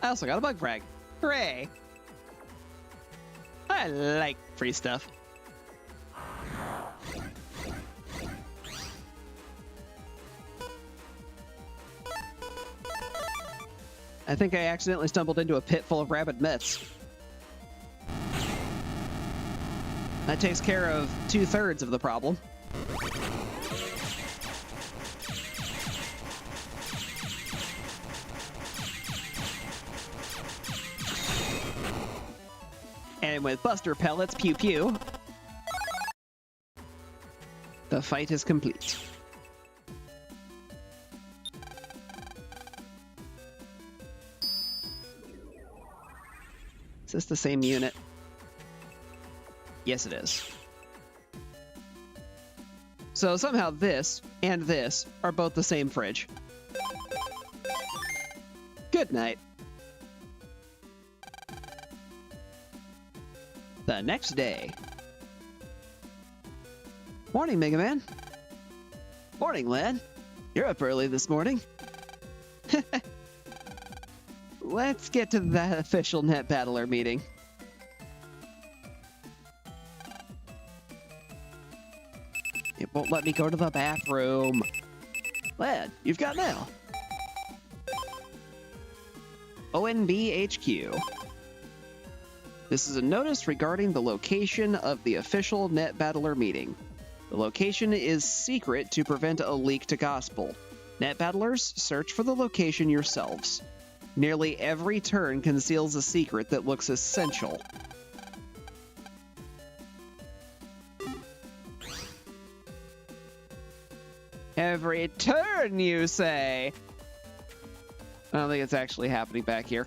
I also got a bug frag. Hooray! I like free stuff. I think I accidentally stumbled into a pit full of rabid myths. That takes care of 2/3 of the problem. And with Buster Pellets, pew pew, the fight is complete. Is this the same unit? Yes, it is. So somehow this and this are both the same fridge. Good night. The next day. Morning, Mega Man. Morning, lad. You're up early this morning. Let's get to the official Net Battler meeting. It won't let me go to the bathroom. Lad, you've got mail. ONB HQ. This is a notice regarding the location of the official Net Battler meeting. The location is secret to prevent a leak to Gospel. Net Battlers, search for the location yourselves. Nearly every turn conceals a secret that looks essential. Every turn, you say? I don't think it's actually happening back here.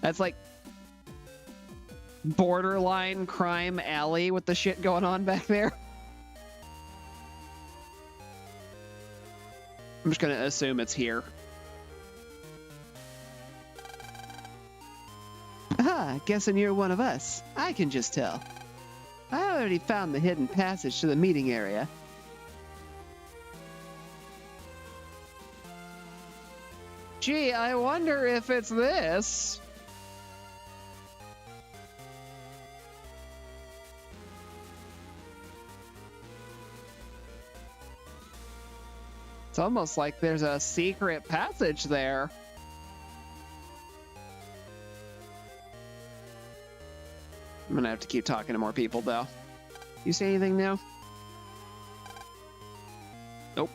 That's like borderline crime alley with the shit going on back there. I'm just gonna assume it's here. Ah, guessing you're one of us. I can just tell. I already found the hidden passage to the meeting area. Gee, I wonder if it's this. It's almost like there's a secret passage there. I'm gonna have to keep talking to more people, though. You see anything new? Nope.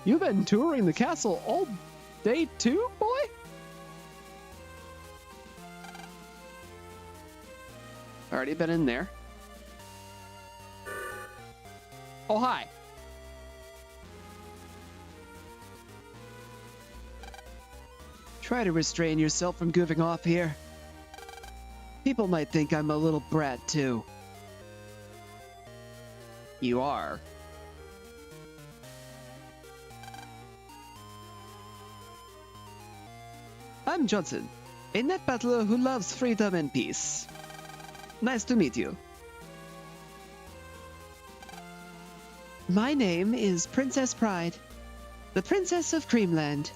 You've been touring the castle all day too, boy? Already been in there. Oh, hi. Try to restrain yourself from goofing off here. People might think I'm a little brat, too. You are. I'm Johnson, a net battler who loves freedom and peace. Nice to meet you. My name is Princess Pride, the Princess of Creamland.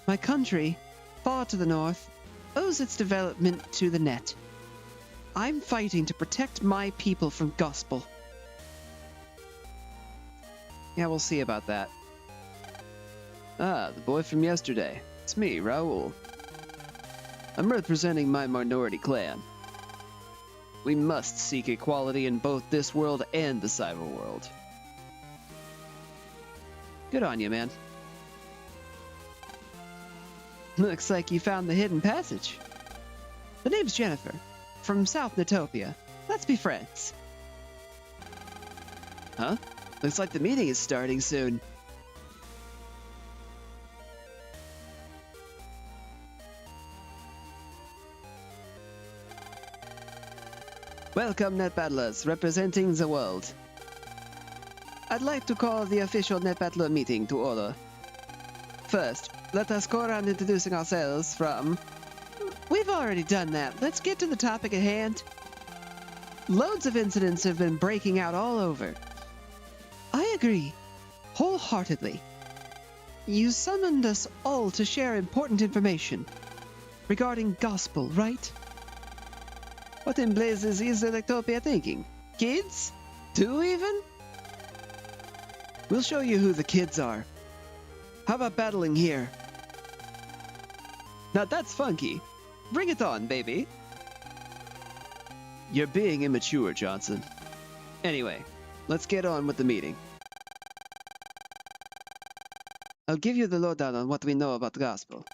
My country, far to the north, owes its development to the net. I'm fighting to protect my people from Gospel. Yeah, we'll see about that. Ah, the boy from yesterday. It's me, Raoul. I'm representing my minority clan. We must seek equality in both this world and the cyber world. Good on you, man. Looks like you found the hidden passage. The name's Jennifer, from South Netopia. Let's be friends. Huh? Looks like the meeting is starting soon. Welcome, Net Battlers, representing the world. I'd like to call the official Net Battler meeting to order. First, let us go around introducing ourselves from... We've already done that. Let's get to the topic at hand. Loads of incidents have been breaking out all over. I agree, wholeheartedly. You summoned us all to share important information regarding Gospel, right? What in blazes is Electopia thinking? Kids? 2 even? We'll show you who the kids are. How about battling here? Now that's funky. Bring it on, baby. You're being immature, Johnson. Anyway, let's get on with the meeting. I'll give you the lowdown on what we know about Gospel.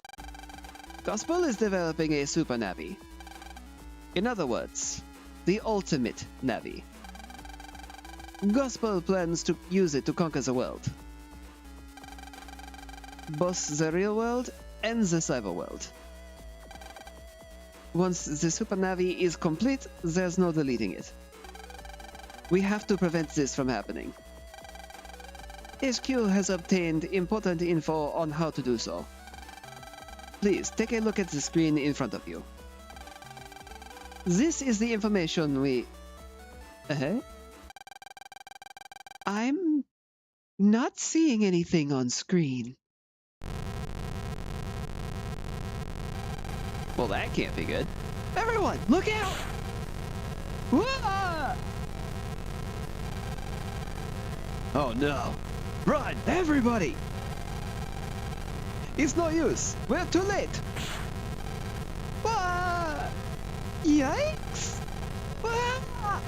Gospel is developing a super Navi. In other words, the ultimate Navi. Gospel plans to use it to conquer the world. Both the real world and the cyber world. Once the super Navi is complete, there's no deleting it. We have to prevent this from happening. HQ has obtained important info on how to do so. Please take a look at the screen in front of you. This is the information we... I'm not seeing anything on screen. Well, that can't be good. Everyone, look out! Whoa! Oh no. Run, everybody! It's no use. We're too late. Ah! Yikes! Ah!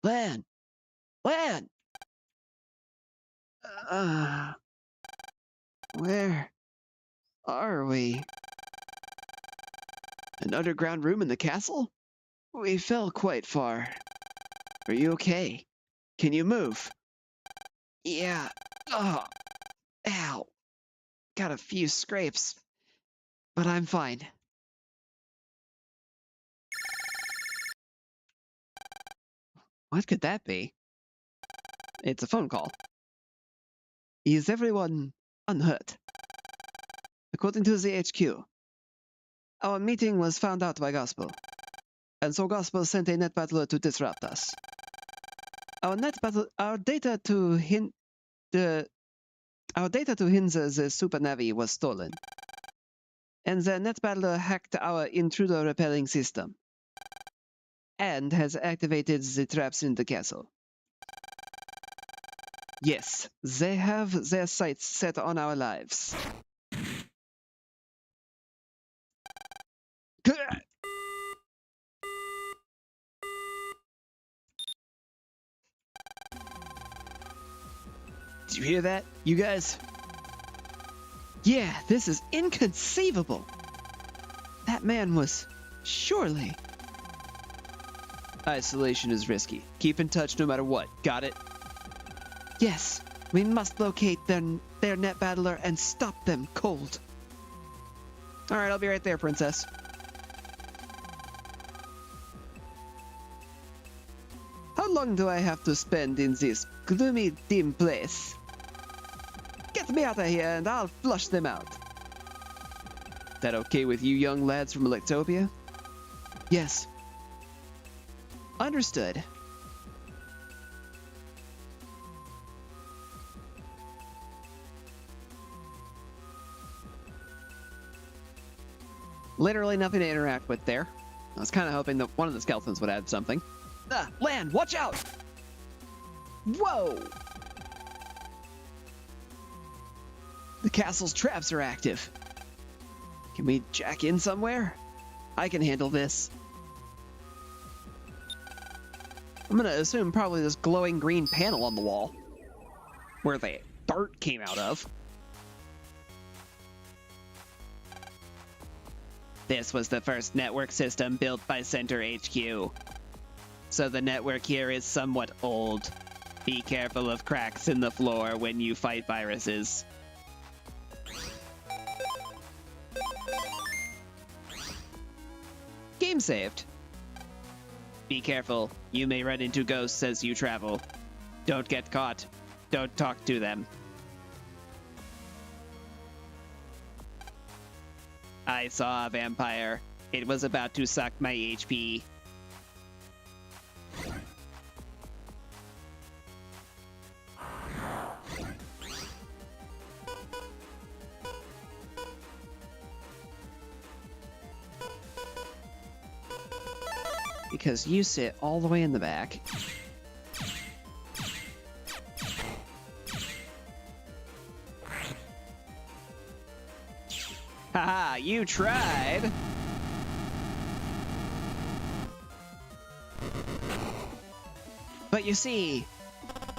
Lan! Lan! Uh, where are we? An underground room in the castle? We fell quite far. Are you okay? Can you move? Yeah. Oh, ow. Got a few scrapes, but I'm fine. What could that be? It's a phone call. Is everyone unhurt? According to the HQ, our meeting was found out by Gospel, and so Gospel sent a net battler to disrupt us. Our data to hint the Super Navi was stolen, and the net battler hacked our intruder repelling system, and has activated the traps in the castle. Yes, they have their sights set on our lives. Did you hear that, you guys? Yeah, this is inconceivable. That man was surely... Isolation is risky. Keep in touch no matter what. Got it? Yes, we must locate their net battler and stop them cold. Alright, I'll be right there, princess. How long do I have to spend in this gloomy, dim place? Get me out of here and I'll flush them out. That okay with you young lads from Electopia? Yes. Understood. Literally nothing to interact with there. I was kind of hoping that one of the skeletons would add something. Land, watch out! Whoa! The castle's traps are active. Can we jack in somewhere? I can handle this. I'm gonna assume probably this glowing green panel on the wall, where the dart came out of. This was the first network system built by Center HQ. So the network here is somewhat old. Be careful of cracks in the floor when you fight viruses. Game saved. Be careful, you may run into ghosts as you travel. Don't get caught. Don't talk to them. I saw a vampire. It was about to suck my HP. Because you sit all the way in the back. Haha, you tried! But you see,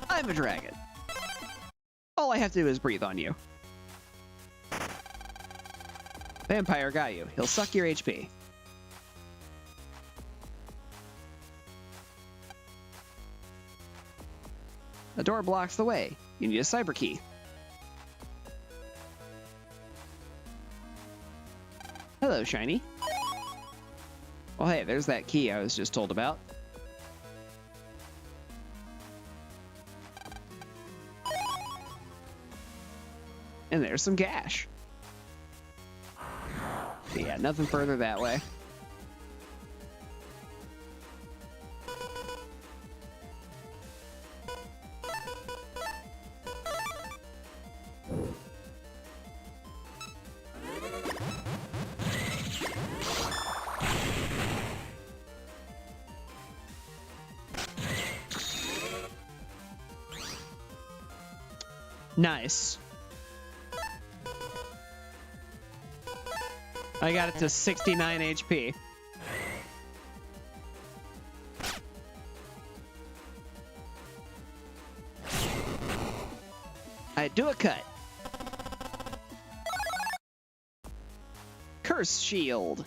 I'm a dragon. All I have to do is breathe on you. Vampire got you. He'll suck your HP. The door blocks the way. You need a cyber key. Hello, Shiny. Well, hey, there's that key I was just told about. And there's some gash. But yeah, nothing further that way. Nice. I got it to 69 HP. I do a cut. Curse shield.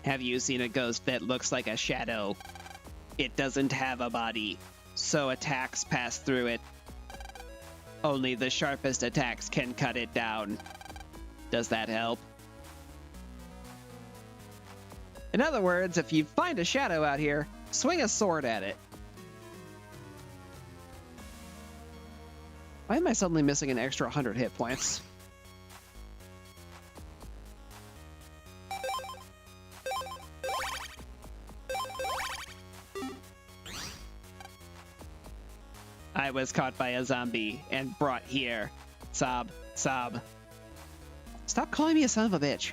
Have you seen a ghost that looks like a shadow? It doesn't have a body, so attacks pass through it. Only the sharpest attacks can cut it down. Does that help? In other words, if you find a shadow out here, swing a sword at it. Why am I suddenly missing an extra 100 hit points? I was caught by a zombie and brought here. Sob, sob. Stop calling me a son of a bitch.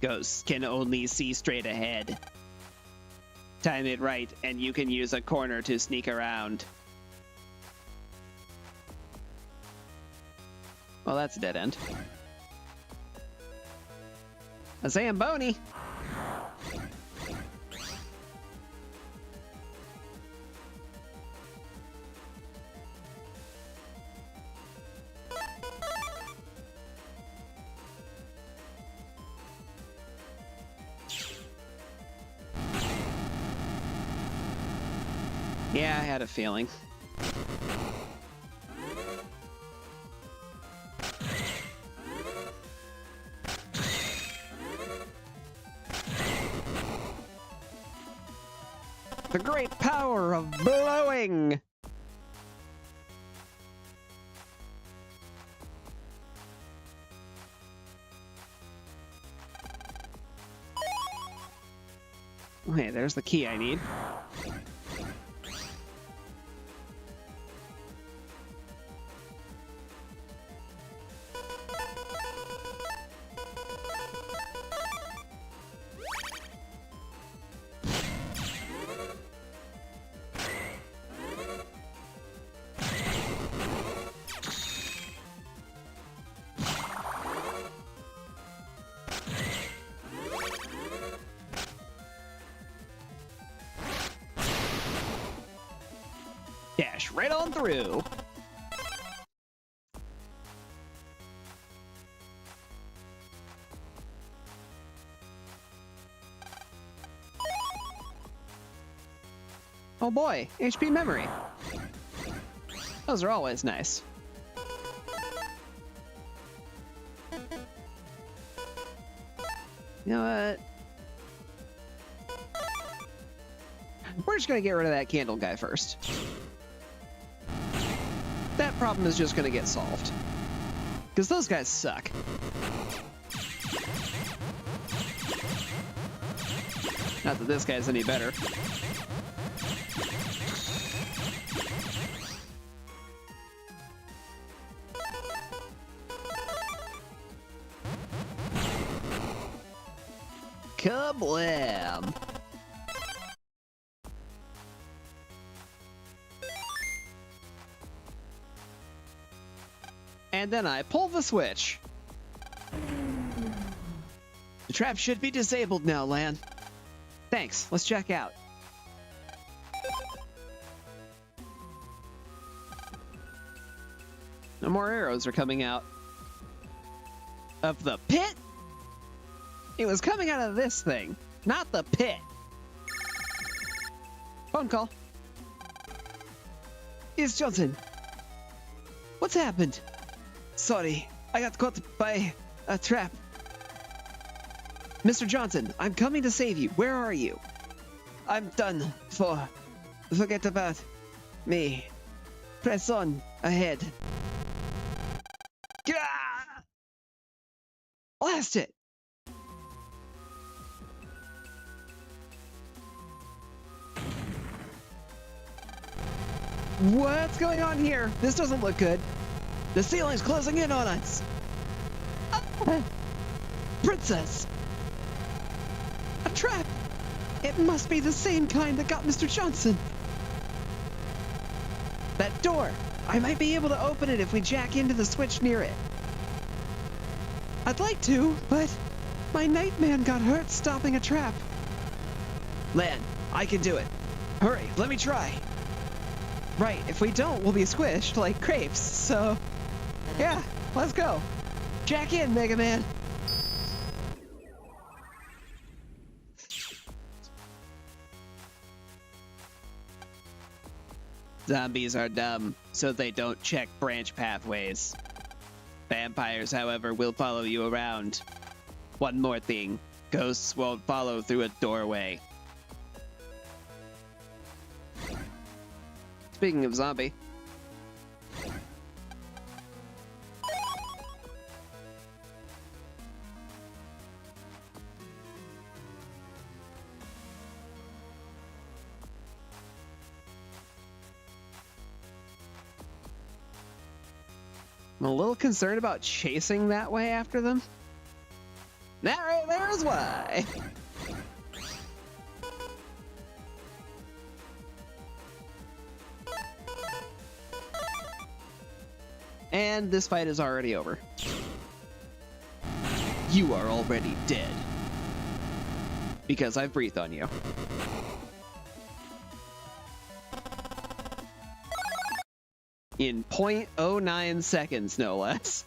Ghosts can only see straight ahead. Time it right, and you can use a corner to sneak around. Well, that's a dead end. A Zamboni! Yeah, I had a feeling. The great power of blowing! Okay, there's the key I need. Dash right on through. Oh boy, HP memory. Those are always nice. You know what? We're just gonna get rid of that candle guy first. That problem is just gonna get solved. Because those guys suck. Not that this guy's any better. Kablam! And then I pull the switch. The trap should be disabled now, Lan. Thanks, let's check out. No more arrows are coming out. Of the pit? It was coming out of this thing, not the pit. Phone call. It's Johnson. What's happened? Sorry, I got caught by a trap. Mr. Johnson, I'm coming to save you. Where are you? I'm done forget about me. Press on ahead. Blast it! What's going on here? This doesn't look good. The ceiling's closing in on us. Princess! A trap! It must be the same kind that got Mr. Johnson. That door! I might be able to open it if we jack into the switch near it. I'd like to, but my Nightman got hurt stopping a trap. Lan, I can do it. Hurry, let me try. Right, if we don't, we'll be squished like crepes, so... yeah, let's go. Jack in, Mega Man. Zombies are dumb, so they don't check branch pathways. Vampires, however, will follow you around. One more thing, ghosts won't follow through a doorway. Speaking of zombie. I'm a little concerned about chasing that way after them. That right there is why. And this fight is already over. You are already dead. Because I've breathed on you. In 0.09 seconds, no less.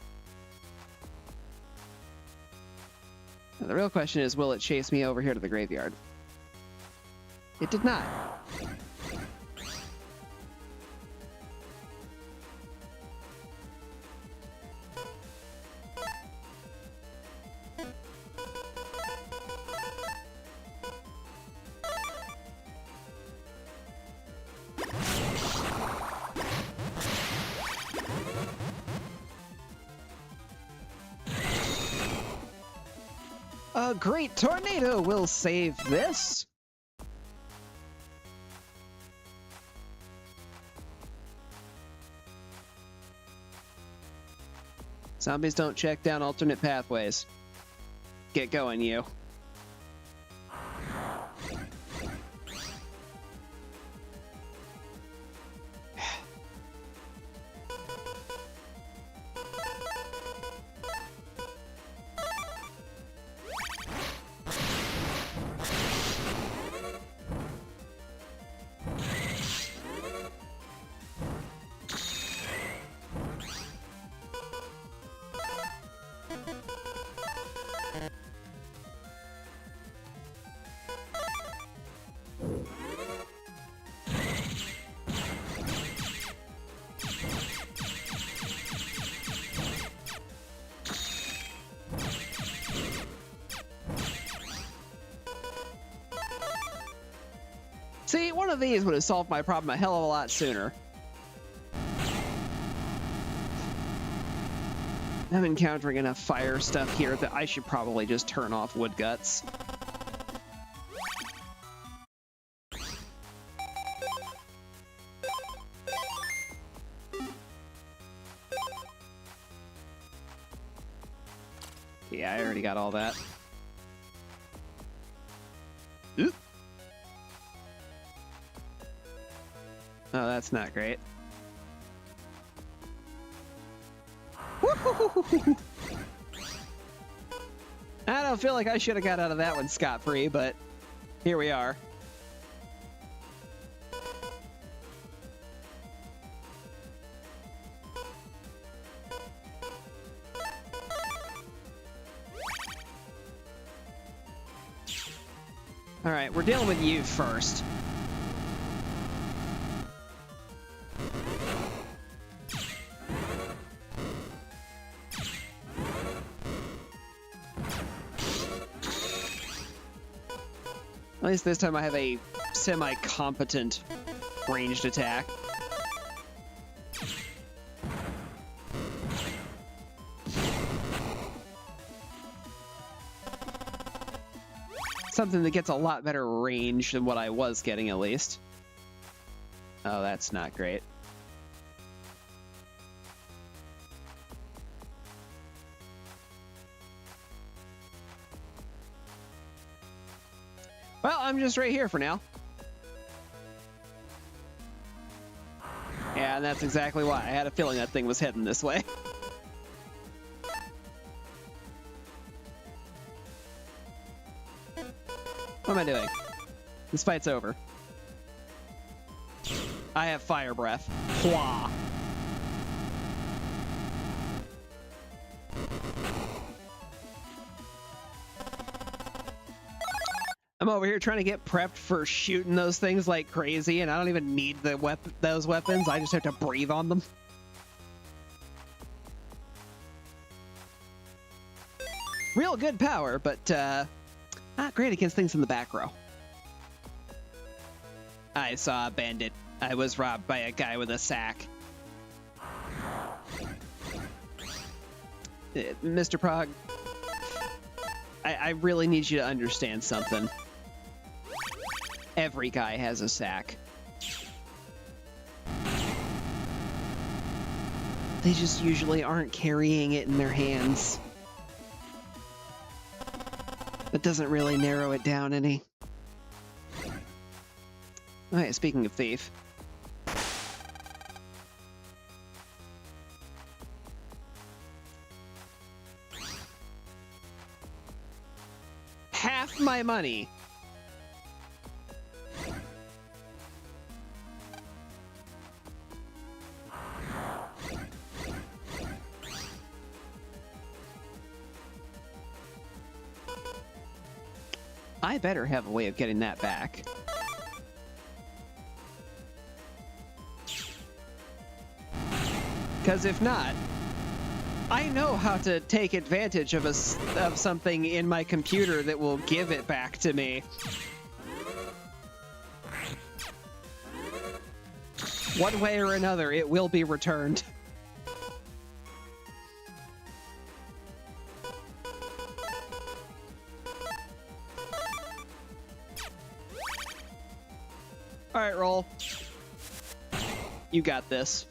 Now, the real question is, will it chase me over here to the graveyard? It did not. A great tornado will save this. Zombies don't check down alternate pathways. Get going, you. See, one of these would have solved my problem a hell of a lot sooner. I'm encountering enough fire stuff here that I should probably just turn off wood guts. Yeah, I already got all that. Oop. Oh, that's not great. I don't feel like I should have got out of that one scot-free, but here we are. All right, we're dealing with you first. At least this time I have a semi-competent ranged attack. Something that gets a lot better range than what I was getting, at least. Oh, that's not great. Well, I'm just right here for now. Yeah, and that's exactly why. I had a feeling that thing was heading this way. What am I doing? This fight's over. I have fire breath. Hua. I'm over here trying to get prepped for shooting those things like crazy, and I don't even need those weapons. I just have to breathe on them. Real good power, but not great against things in the back row. I saw a bandit. I was robbed by a guy with a sack. Mr. Prague, I really need you to understand something. Every guy has a sack. They just usually aren't carrying it in their hands. That doesn't really narrow it down any. Okay, speaking of thief. Half my money. I better have a way of getting that back. Because if not, I know how to take advantage of something in my computer that will give it back to me. One way or another, it will be returned. All right, roll. You got this.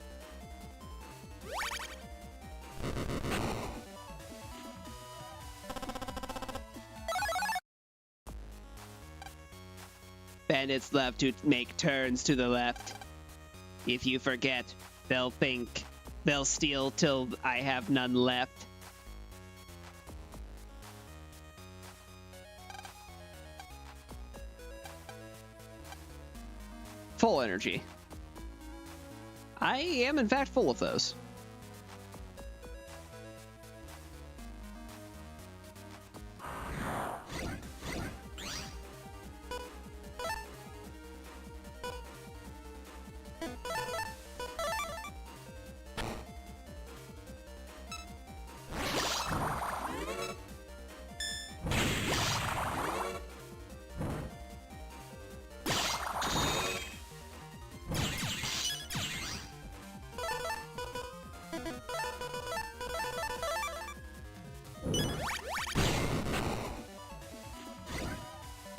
Bandits love to make turns to the left. If you forget, they'll think they'll steal till I have none left. Full energy. I am, in fact, full of those.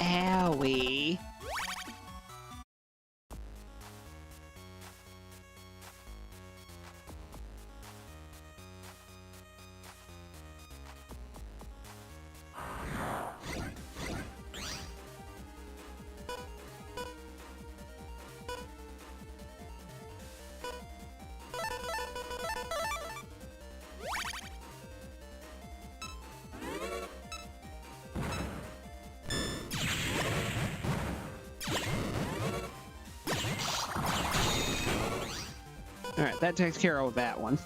Owie. Alright, that takes care of that one.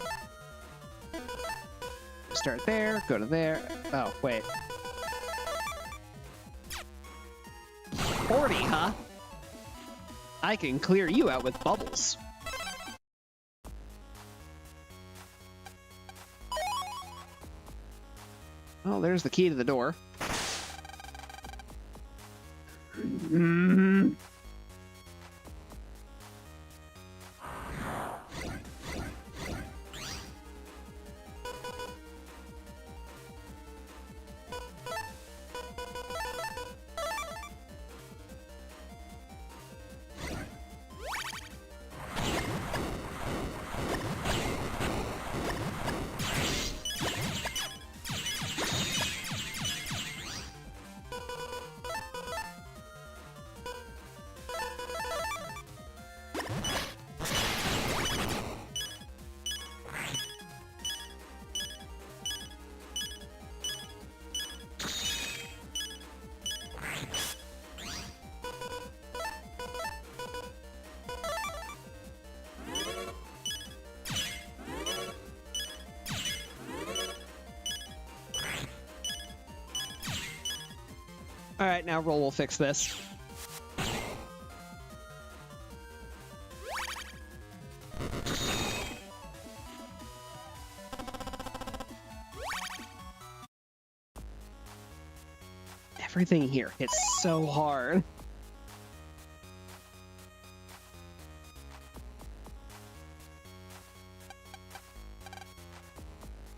Start there, go to there. Oh, wait. 40, huh? I can clear you out with bubbles. Oh, there's the key to the door. All right, now roll will fix this. Everything here hits so hard.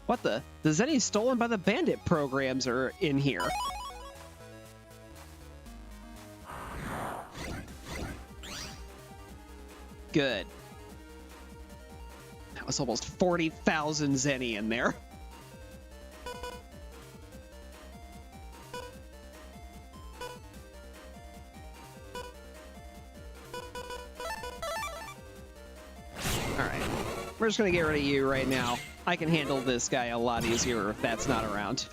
What the? The Zenny stolen by the bandit programs are in here. Good. That was almost 40,000 Zenny in there. Alright. We're just gonna get rid of you right now. I can handle this guy a lot easier if that's not around.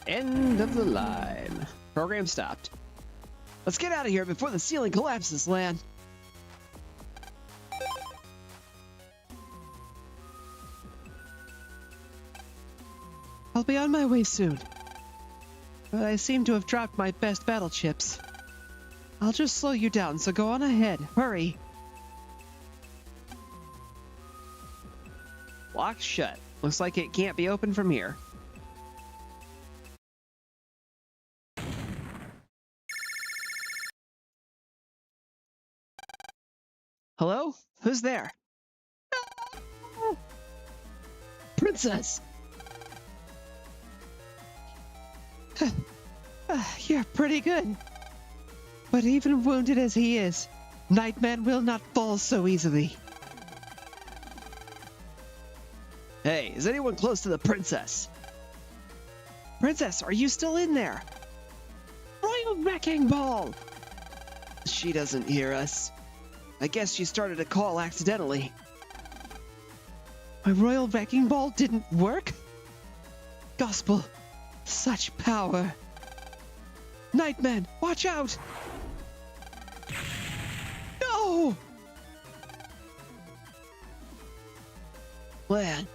End of the line. Program stopped. Let's get out of here before the ceiling collapses, Lan. I'll be on my way soon. But I seem to have dropped my best battle chips. I'll just slow you down, so go on ahead. Hurry. Locked shut. Looks like it can't be opened from here. Hello? Who's there? Princess! You're pretty good. But even wounded as he is, Nightman will not fall so easily. Hey, is anyone close to the princess? Princess, are you still in there? Royal Wrecking Ball! She doesn't hear us. I guess she started a call accidentally. My Royal Wrecking Ball didn't work? Gospel, such power. Nightman, watch out! No! Lan.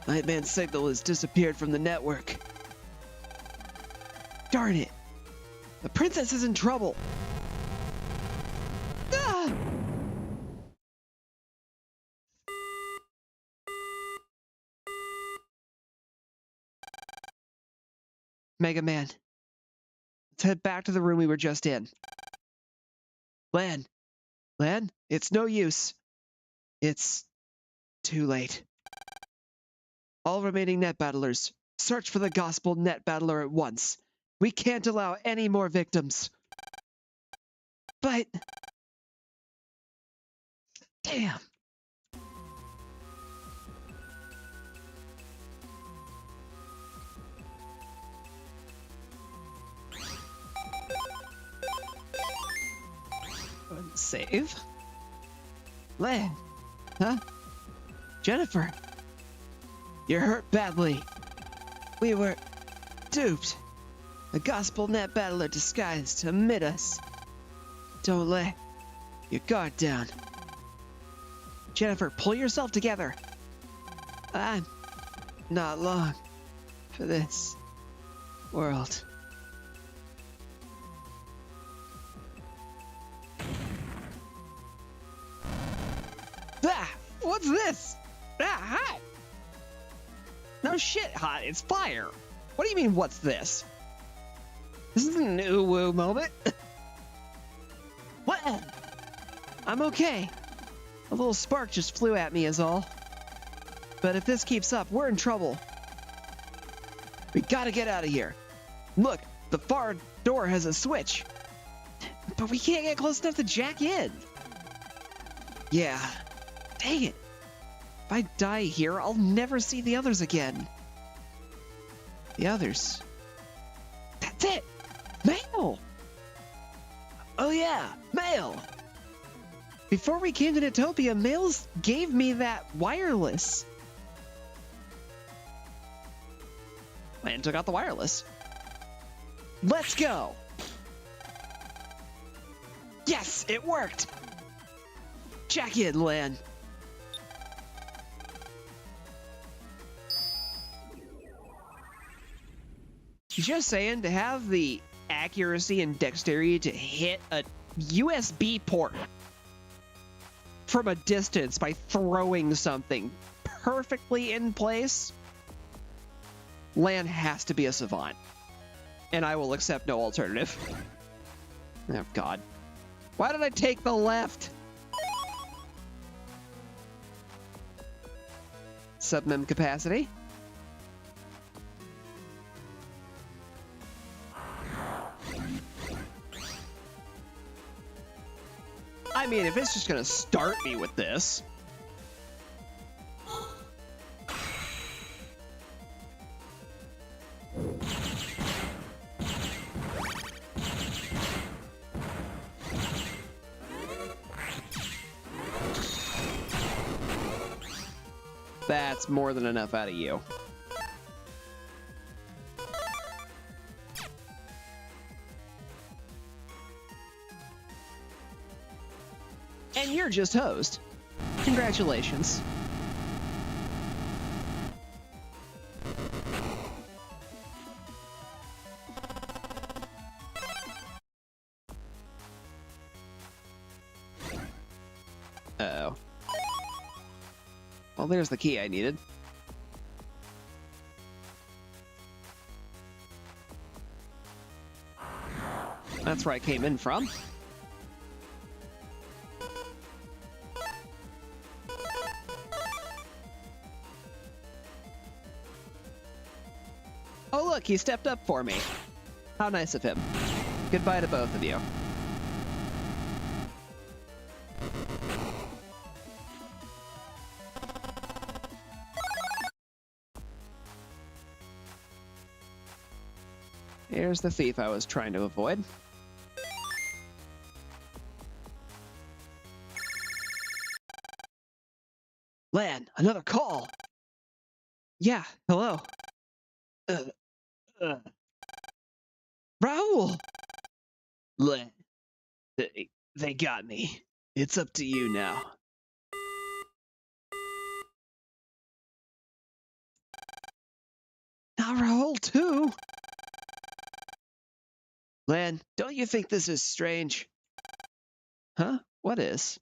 Nightman's signal has disappeared from the network. Darn it. The princess is in trouble. Ah! Mega Man. Let's head back to the room we were just in. Lan. Lan, it's no use. It's too late. All remaining net battlers, search for the Gospel net battler at once. We can't allow any more victims. But... damn. Save? Lan? Huh? Jennifer? You're hurt badly. We were duped. A Gospel net battler disguised amid us. Don't let your guard down. Jennifer, pull yourself together. I'm not long for this world. Ah! What's this? Ah, hot! No shit, hot. It's fire. What do you mean, what's this? This is an ooh-woo moment. What? I'm okay. A little spark just flew at me is all. But if this keeps up, we're in trouble. We gotta get out of here. Look, the far door has a switch. But we can't get close enough to jack in. Yeah. Dang it. If I die here, I'll never see the others again. The others. That's it! Mail! Oh yeah, mail! Before we came to Natopia, Mails gave me that wireless. And took out the wireless. Let's go. Yes, it worked. Check in, Lan. Just saying, to have the accuracy and dexterity to hit a USB port from a distance by throwing something perfectly in place, Lan has to be a savant. And I will accept no alternative. Oh, God. Why did I take the left? Submem capacity. I mean, if it's just gonna start me with this. That's more than enough out of you. And you're just hosed. Congratulations. Uh-oh. Well, there's the key I needed. That's where I came in from. Oh, look, he stepped up for me. How nice of him. Goodbye to both of you. Here's the thief I was trying to avoid. Lan, another call. Yeah, hello. Raul! Lan, they got me. It's up to you now. Not Raul, too. Lan, don't you think this is strange? Huh? What is?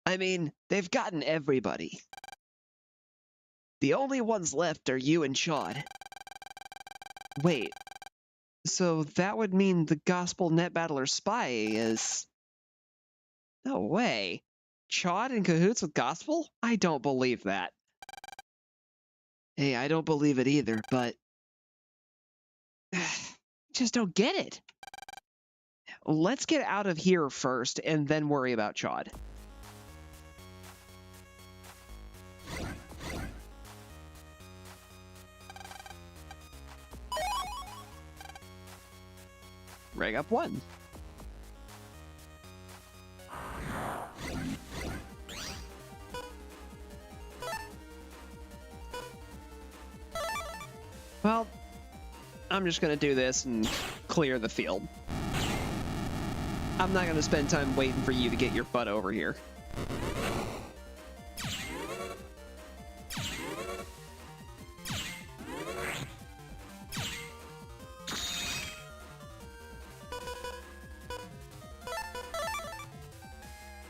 I mean, they've gotten everybody. The only ones left are you and Chad. Wait, so that would mean the Gospel Net Battler spy is... No way. Chad in cahoots with Gospel? I don't believe that. Hey, I don't believe it either, but... just don't get it. Let's get out of here first, and then worry about Chad. Rang up 1. Well, I'm just gonna do this and clear the field. I'm not gonna spend time waiting for you to get your butt over here.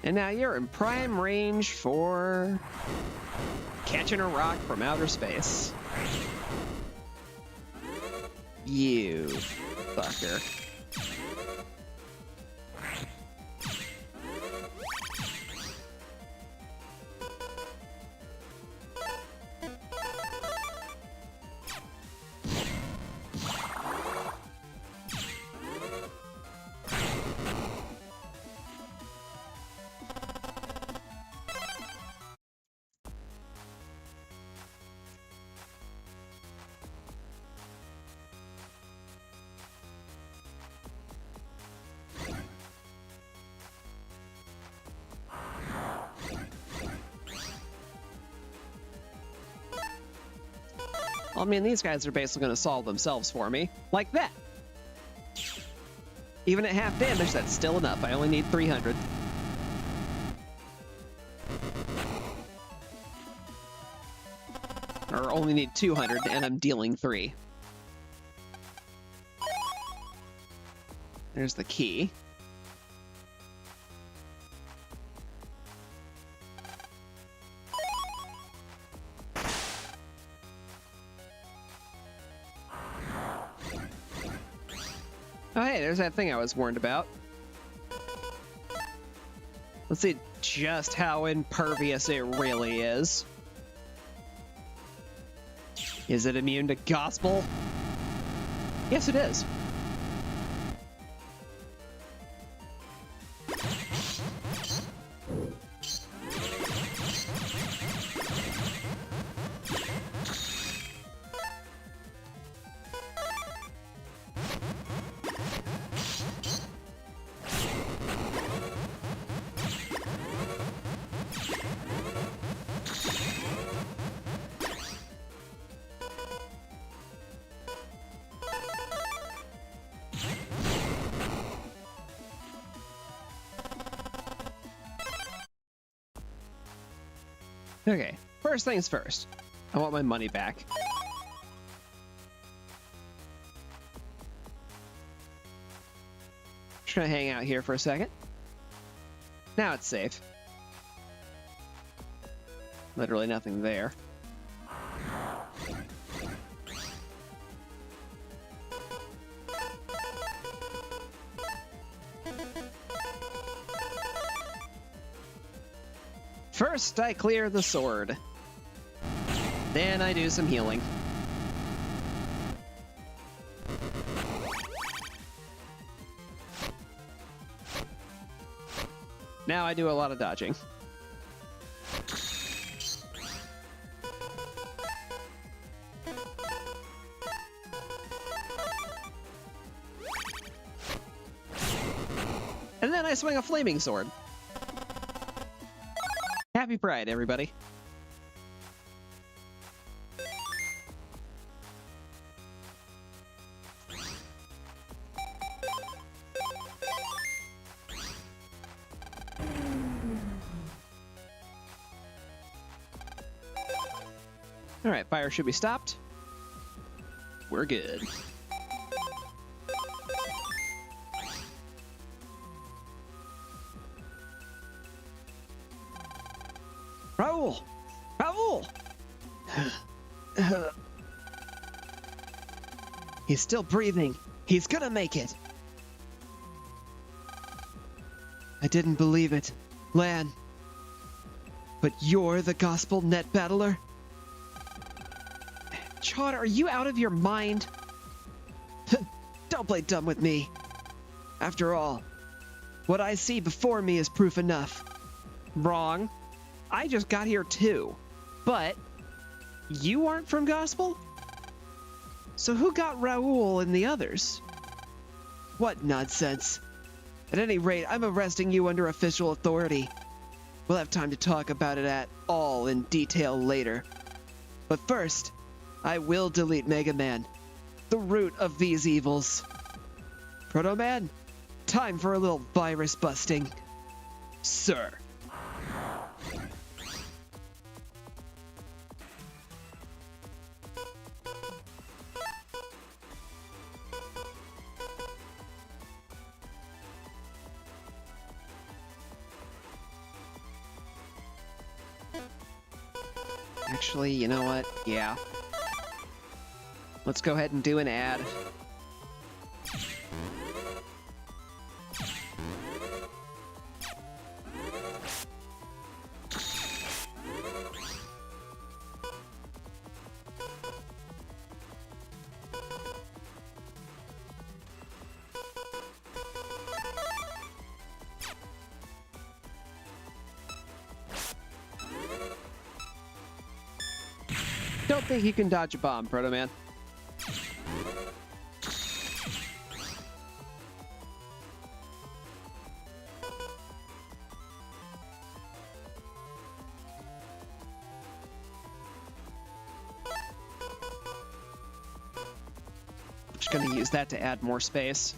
And now you're in prime range for catching a rock from outer space. You fucker. I mean, these guys are basically going to solve themselves for me. Like that. Even at half damage, that's still enough. I only need 300. Or only need 200, and I'm dealing 3. There's the key. Oh, hey, there's that thing I was warned about. Let's see just how impervious it really is. Is it immune to gospel? Yes, it is. Okay, first things first. I want my money back. Just gonna hang out here for a second. Now it's safe. Literally nothing there. First, I clear the sword. Then I do some healing. Now I do a lot of dodging. And then I swing a flaming sword. Happy Pride, everybody. All right, fire should be stopped. We're good. Raoul! Raoul! He's still breathing. He's gonna make it. I didn't believe it, Lan. But you're the gospel net battler? Chad, are you out of your mind? Don't play dumb with me. After all, what I see before me is proof enough. Wrong. I just got here too. But you aren't from Gospel? So who got Raoul and the others? What nonsense. At any rate, I'm arresting you under official authority. We'll have time to talk about it at all in detail later. But first, I will delete Mega Man, the root of these evils. Proto Man, time for a little virus busting. Sir. Actually, you know what? Yeah. Let's go ahead and do an ad. Don't think you can dodge a bomb, Proto Man. Just gonna use that to add more space.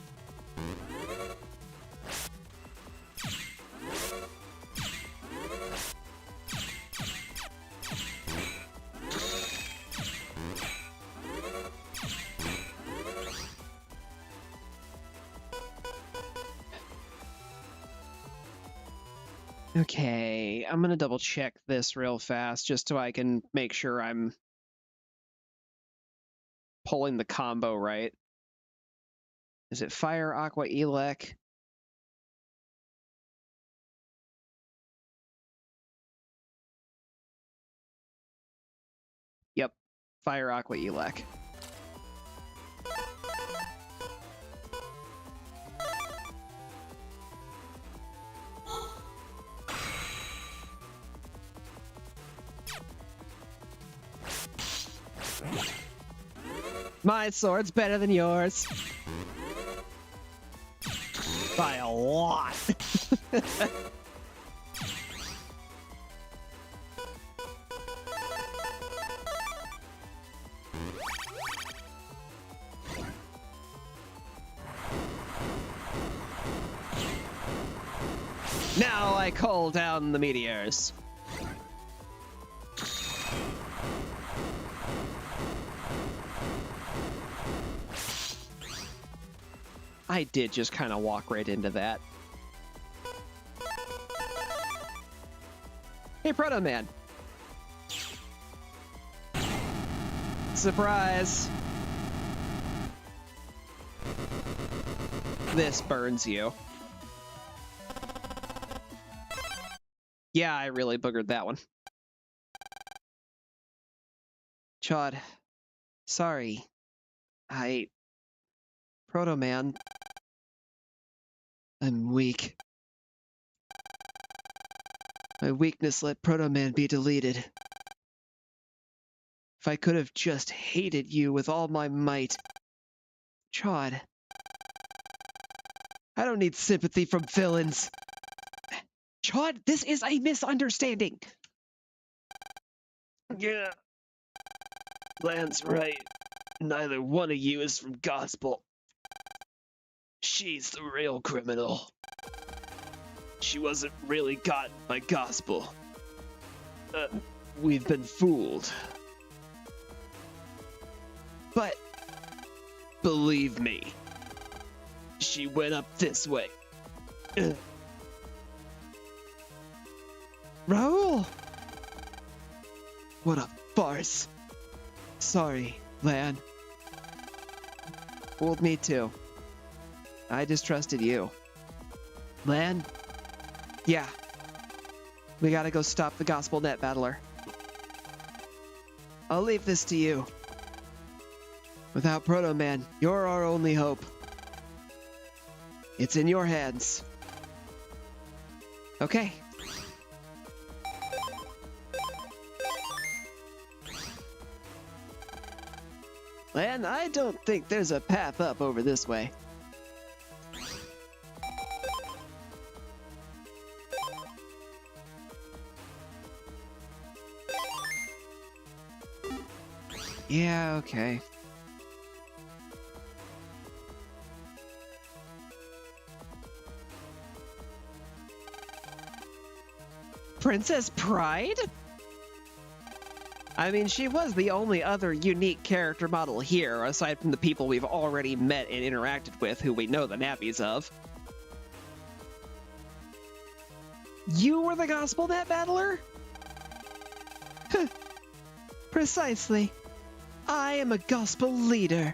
Okay, I'm gonna double check this real fast just so I can make sure I'm pulling the combo right. Is it Fire, Aqua, Elec? Yep, Fire, Aqua, Elec. My sword's better than yours. By a lot. Now I call down the meteors. I did just kind of walk right into that. Hey, Proto Man. Surprise. This burns you. Yeah, I really boogered that one. Chod. Sorry. Proto Man. I'm weak. My weakness let Proto Man be deleted. If I could have just hated you with all my might. Chod. I don't need sympathy from villains. Chod, this is a misunderstanding. Yeah. Lan's right. Neither one of you is from Gospel. She's the real criminal. She wasn't really gotten by Gospel. We've been fooled. But, believe me, she went up this way. Raoul! What a farce. Sorry, Lan. Fooled me too. I distrusted you. Lan? Yeah. We gotta go stop the Gospel Net Battler. I'll leave this to you. Without Proto Man, you're our only hope. It's in your hands. Okay. Lan, I don't think there's a path up over this way. Yeah, okay. Princess Pride? I mean, she was the only other unique character model here, aside from the people we've already met and interacted with, who we know the nappies of. You were the Gospel Net Battler? Precisely. I am a gospel leader.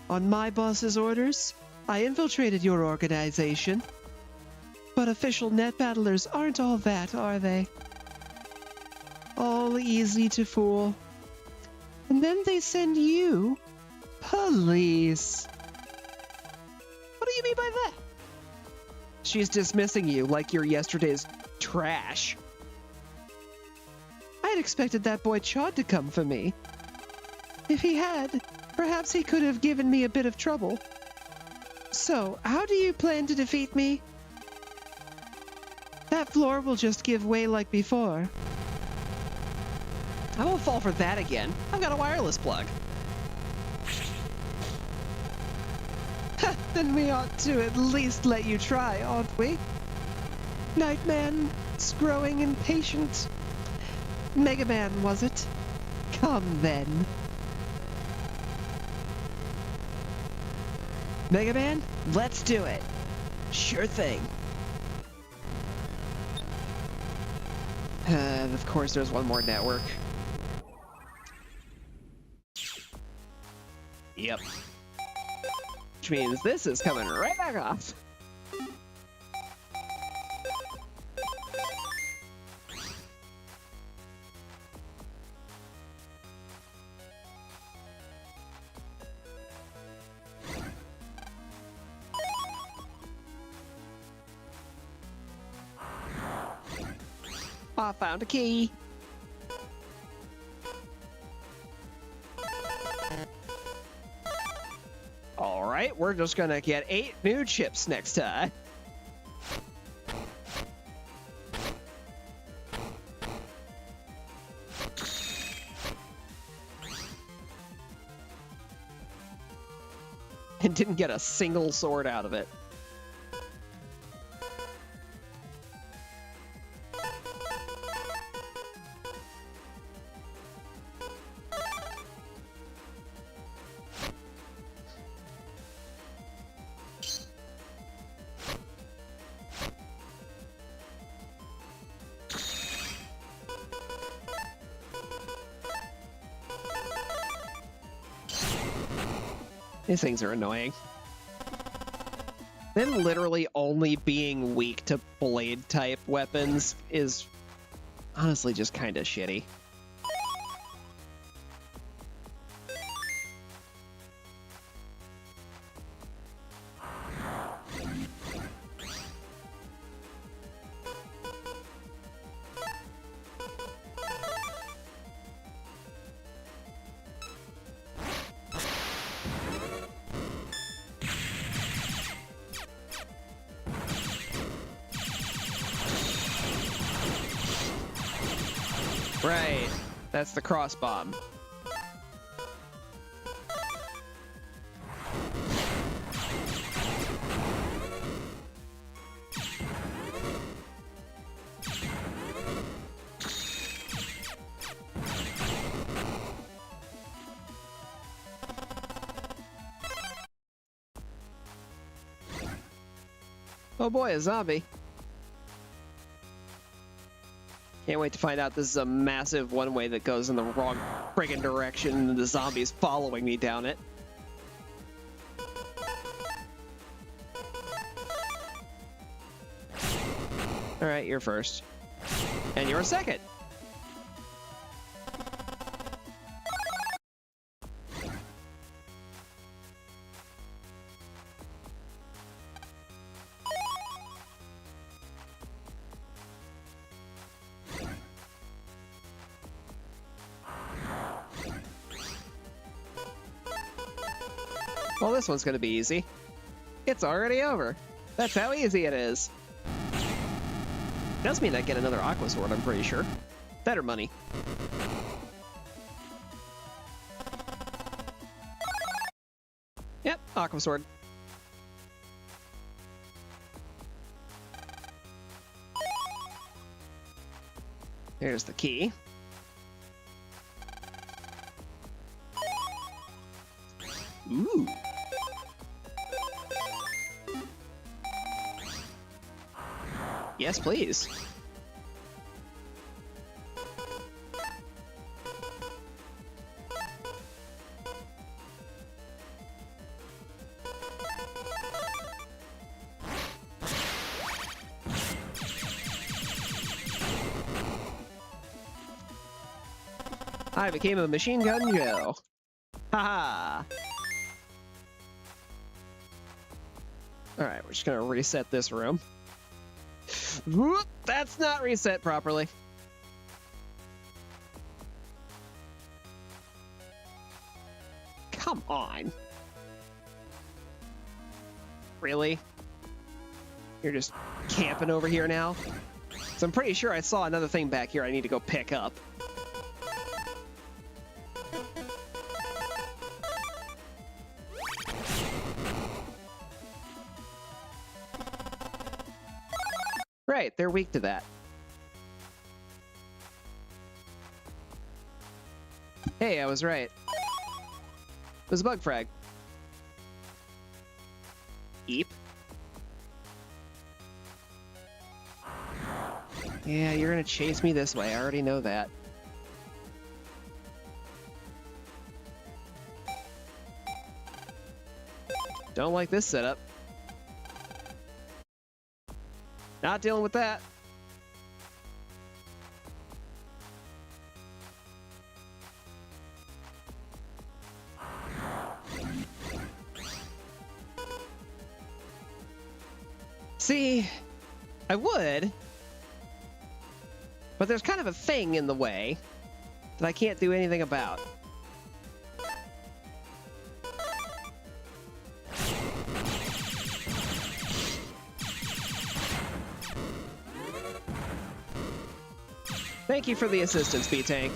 On my boss's orders, I infiltrated your organization. But official net battlers aren't all that, are they? All easy to fool. And then they send you police. What do you mean by that? She's dismissing you like you're yesterday's trash. I had expected that boy Chod to come for me. If he had, perhaps he could have given me a bit of trouble. So, how do you plan to defeat me? That floor will just give way like before. I won't fall for that again. I've got a wireless plug. Then we ought to at least let you try, aren't we? Nightman's growing impatient. Mega Man, was it? Come then. Mega Man, let's do it. Sure thing. Of course, there's one more network. Yep. Which means this is coming right back off. I found a key. All right, we're just gonna get 8 new chips next time. And didn't get a single sword out of it. These things are annoying. Them literally only being weak to blade type weapons is honestly just kind of shitty. Right, that's the cross bomb. Oh boy, a zombie. Can't wait to find out this is a massive one-way that goes in the wrong friggin' direction and the zombie's following me down it. Alright, you're first. And you're second. Well, this one's gonna be easy. It's already over. That's how easy it is. Does mean I get another Aqua Sword, I'm pretty sure. Better money. Yep, Aqua Sword. There's the key. Ooh. Yes, please. I became a machine gun Joe. Haha. Alright, we're just gonna reset this room. Whoop, that's not reset properly. Come on. Really? You're just camping over here now? So I'm pretty sure I saw another thing back here I need to go pick up. right, they're weak to that. Hey, I was right. It was a bug frag. Eep. Yeah, you're gonna chase me this way. I already know that. Don't like this setup. Not dealing with that. See, I would, but there's kind of a thing in the way that I can't do anything about. Thank you for the assistance, B-Tank.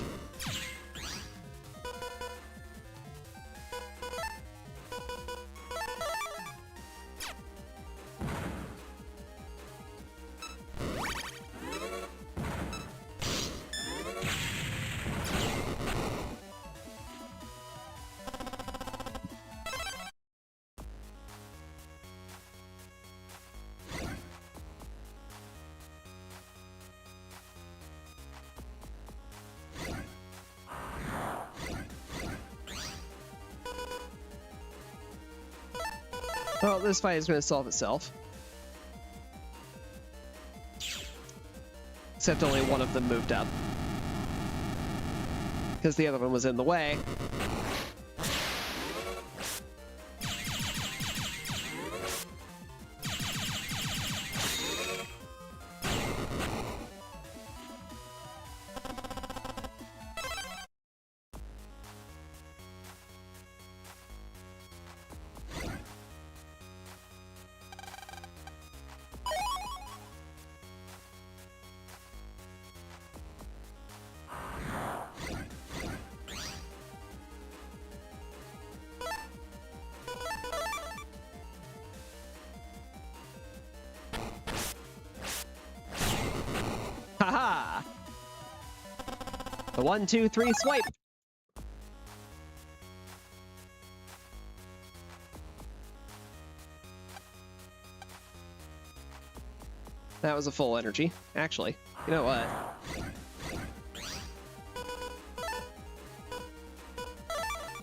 Well, this fight is going to solve itself. Except only one of them moved up. Because the other one was in the way. Haha! The 1, 2, 3 swipe! That was a full energy. Actually, you know what?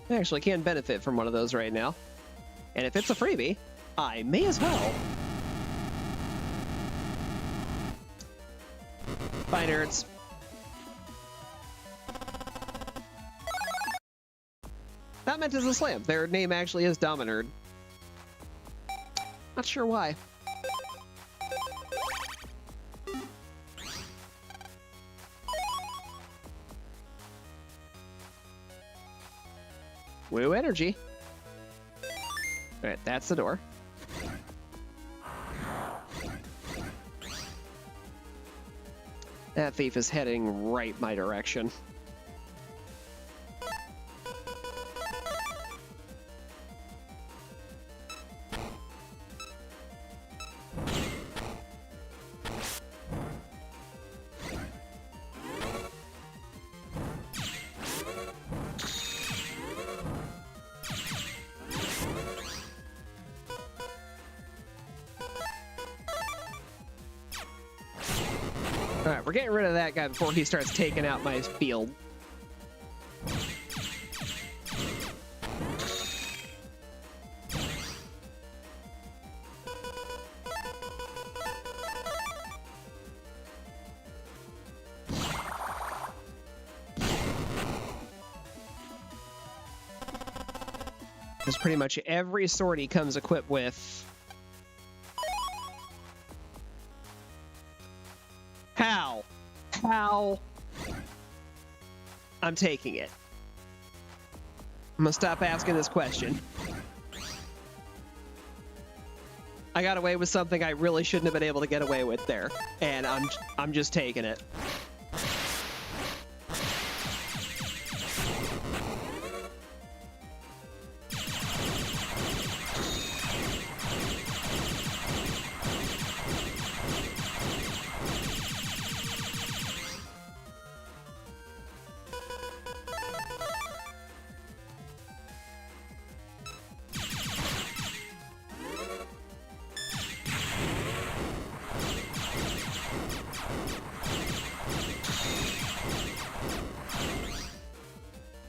I actually can benefit from one of those right now. And if it's a freebie, I may as well. Bye, nerds. That meant as a slam. Their name actually is Dominerd. Not sure why. Woo energy. Alright, that's the door. That thief is heading right my direction. Alright, we're getting rid of that guy before he starts taking out my field. Because pretty much every sortie comes equipped with... How? I'm taking it. I'm gonna stop asking this question. I got away with something I really shouldn't have been able to get away with there, and I'm just taking it.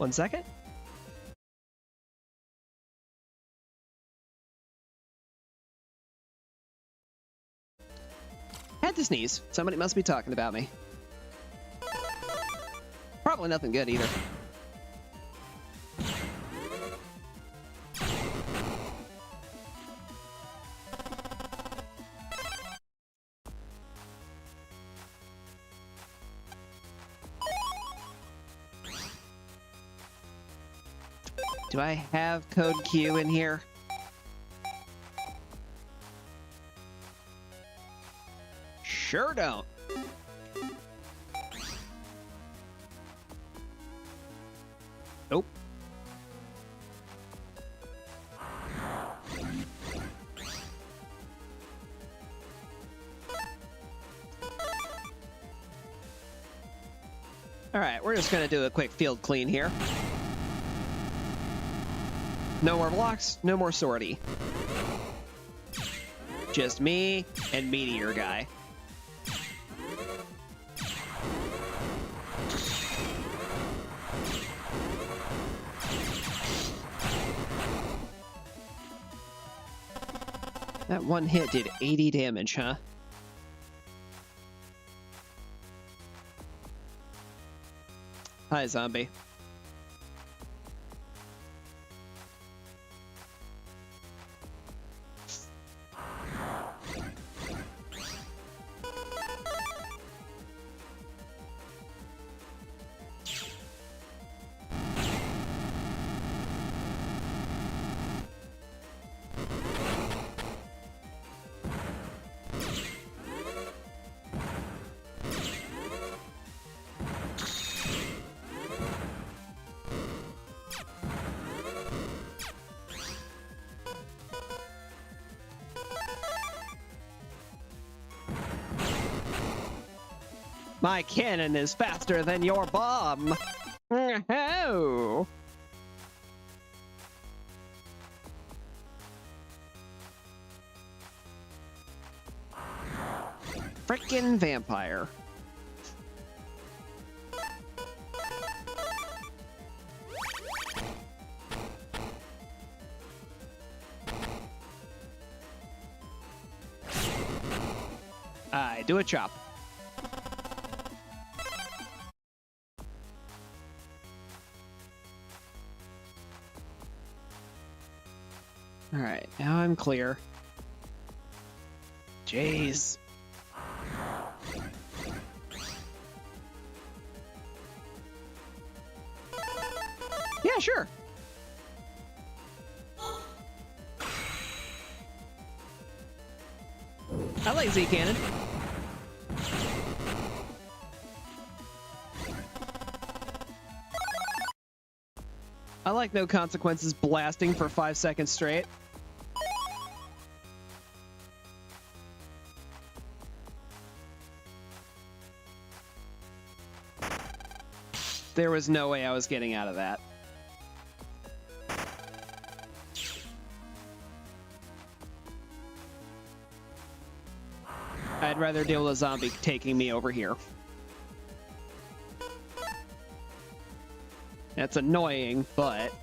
1 second. Had to sneeze. Somebody must be talking about me. Probably nothing good either. Do I have code Q in here? Sure don't. Nope. All right, we're just gonna do a quick field clean here. No more blocks, no more sortie. Just me and Meteor Guy. That one hit did 80 damage, huh? Hi, zombie. My cannon is faster than your bomb. Oh. Frickin' vampire. I do a chop. All right, now I'm clear. Jeez. Yeah, sure. I like Z cannon. I like no consequences blasting for 5 seconds straight. There was no way I was getting out of that. I'd rather deal with a zombie taking me over here. That's annoying, but...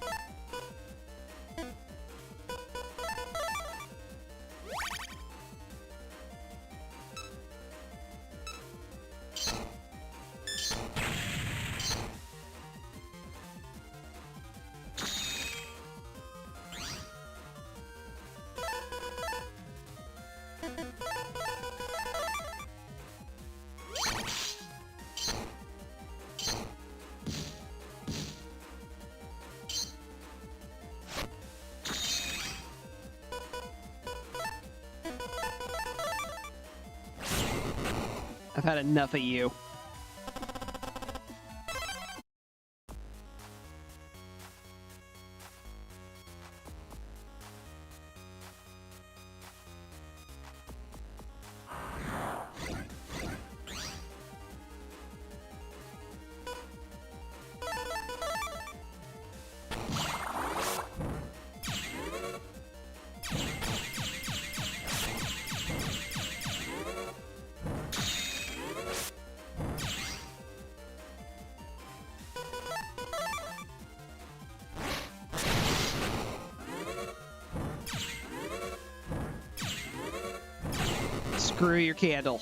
I've had enough of you. screw your candle.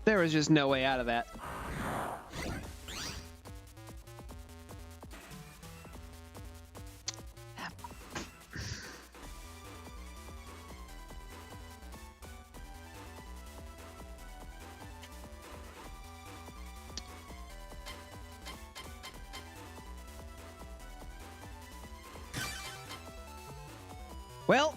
There was just no way out of that. Well,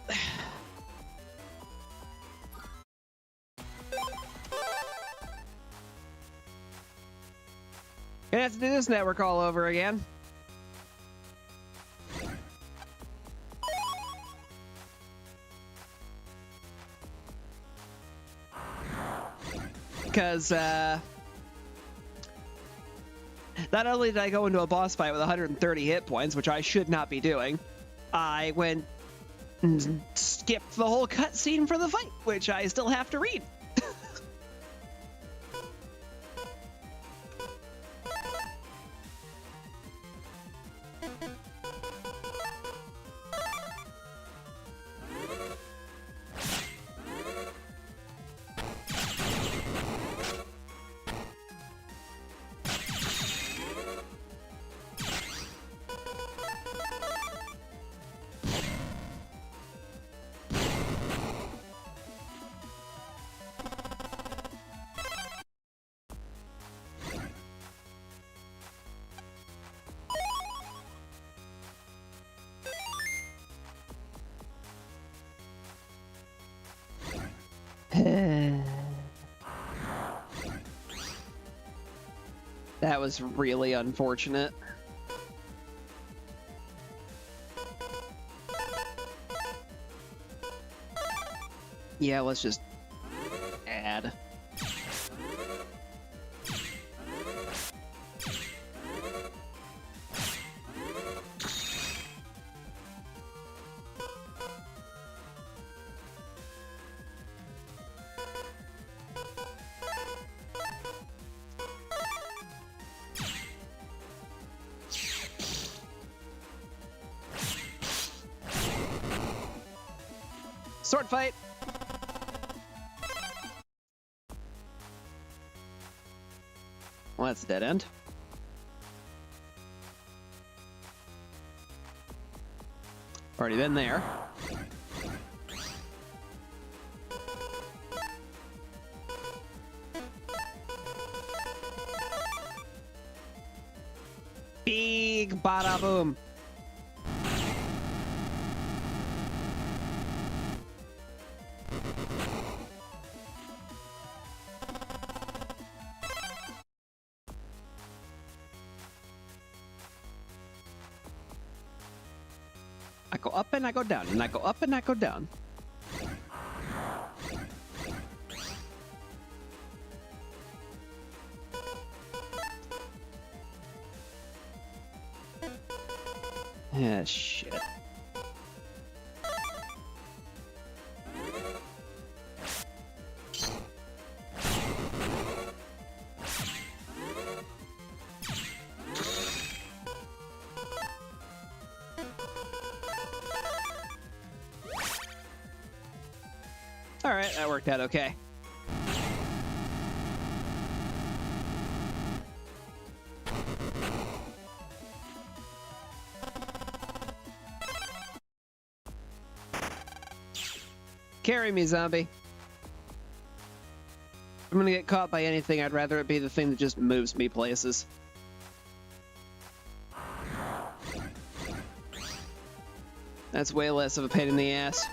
gonna have to do this network all over again. Because, not only did I go into a boss fight with 130 hit points, which I should not be doing, I went and skipped the whole cutscene for the fight, which I still have to read. That was really unfortunate. Yeah, let's just add. Sword fight! Well, that's a dead end. Already been there. Big bada boom. I go up and I go down, and I go up and I go down. Yeah, shit. All right, that worked out okay. Carry me, zombie. If I'm gonna get caught by anything, I'd rather it be the thing that just moves me places. That's way less of a pain in the ass.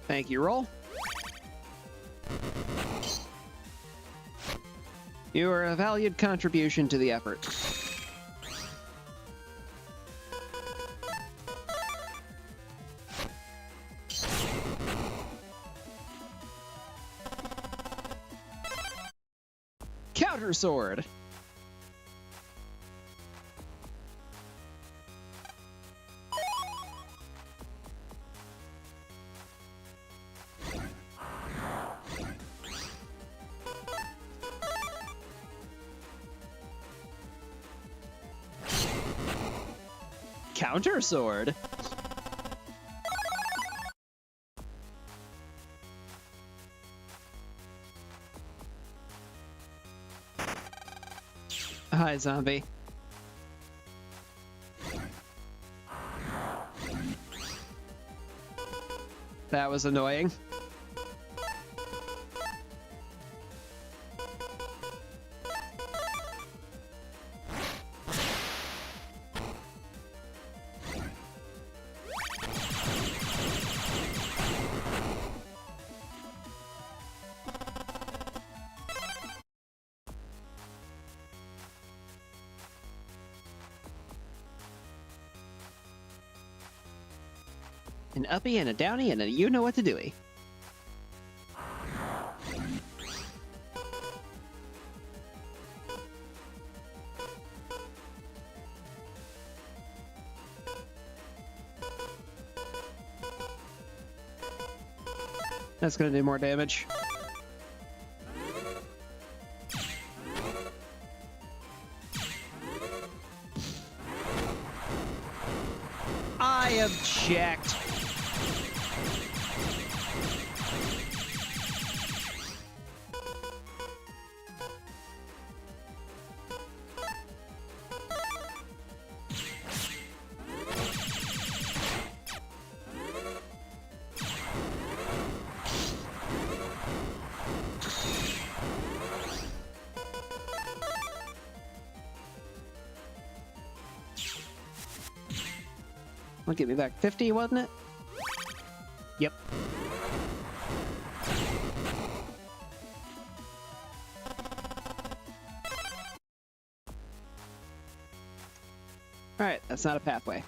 Thank you, roll. You are a valued contribution to the effort. Counter sword. counter sword. Hi, zombie. That was annoying. An uppy and a downy and a you know what to doy. That's gonna do more damage. I object. Will get me back 50, wasn't it? Yep. Alright, that's not a pathway.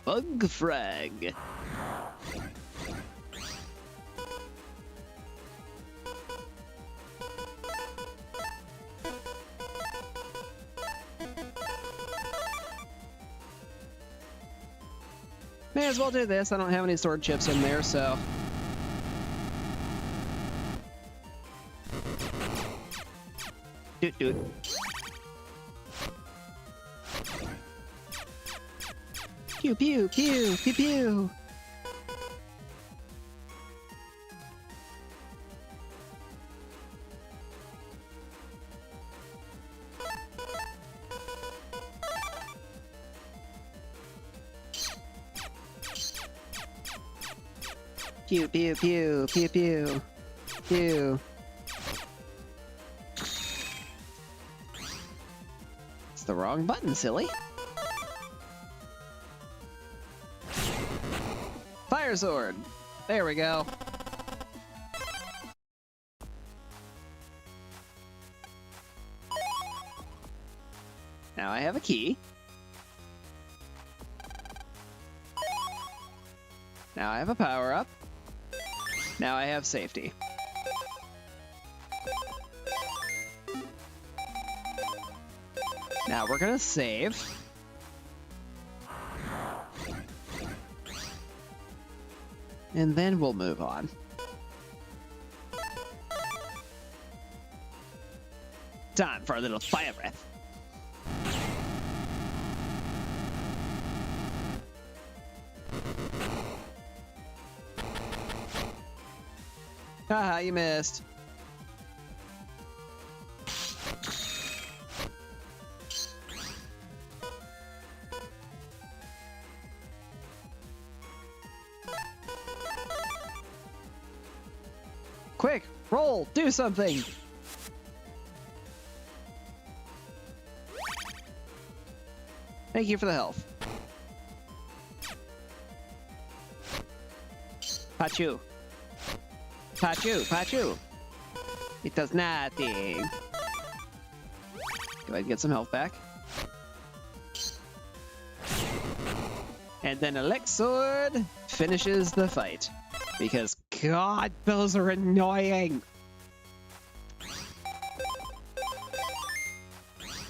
Bug frag. May as well do this. I don't have any sword chips in there, so. Doot doot. Pew pew pew pew pew. Pew pew pew pew pew pew. It's the wrong button, silly. Fire sword. There we go. Now I have a key. Now I have a power-up. Now I have safety. Now we're gonna save. And then we'll move on. Time for a little fire breath. Haha, you missed. Quick, roll, do something. Thank you for the health. Pachu. Pachu, Pachu. It does nothing. Go ahead and get some health back. And then Elect Sword finishes the fight. Because, God, those are annoying.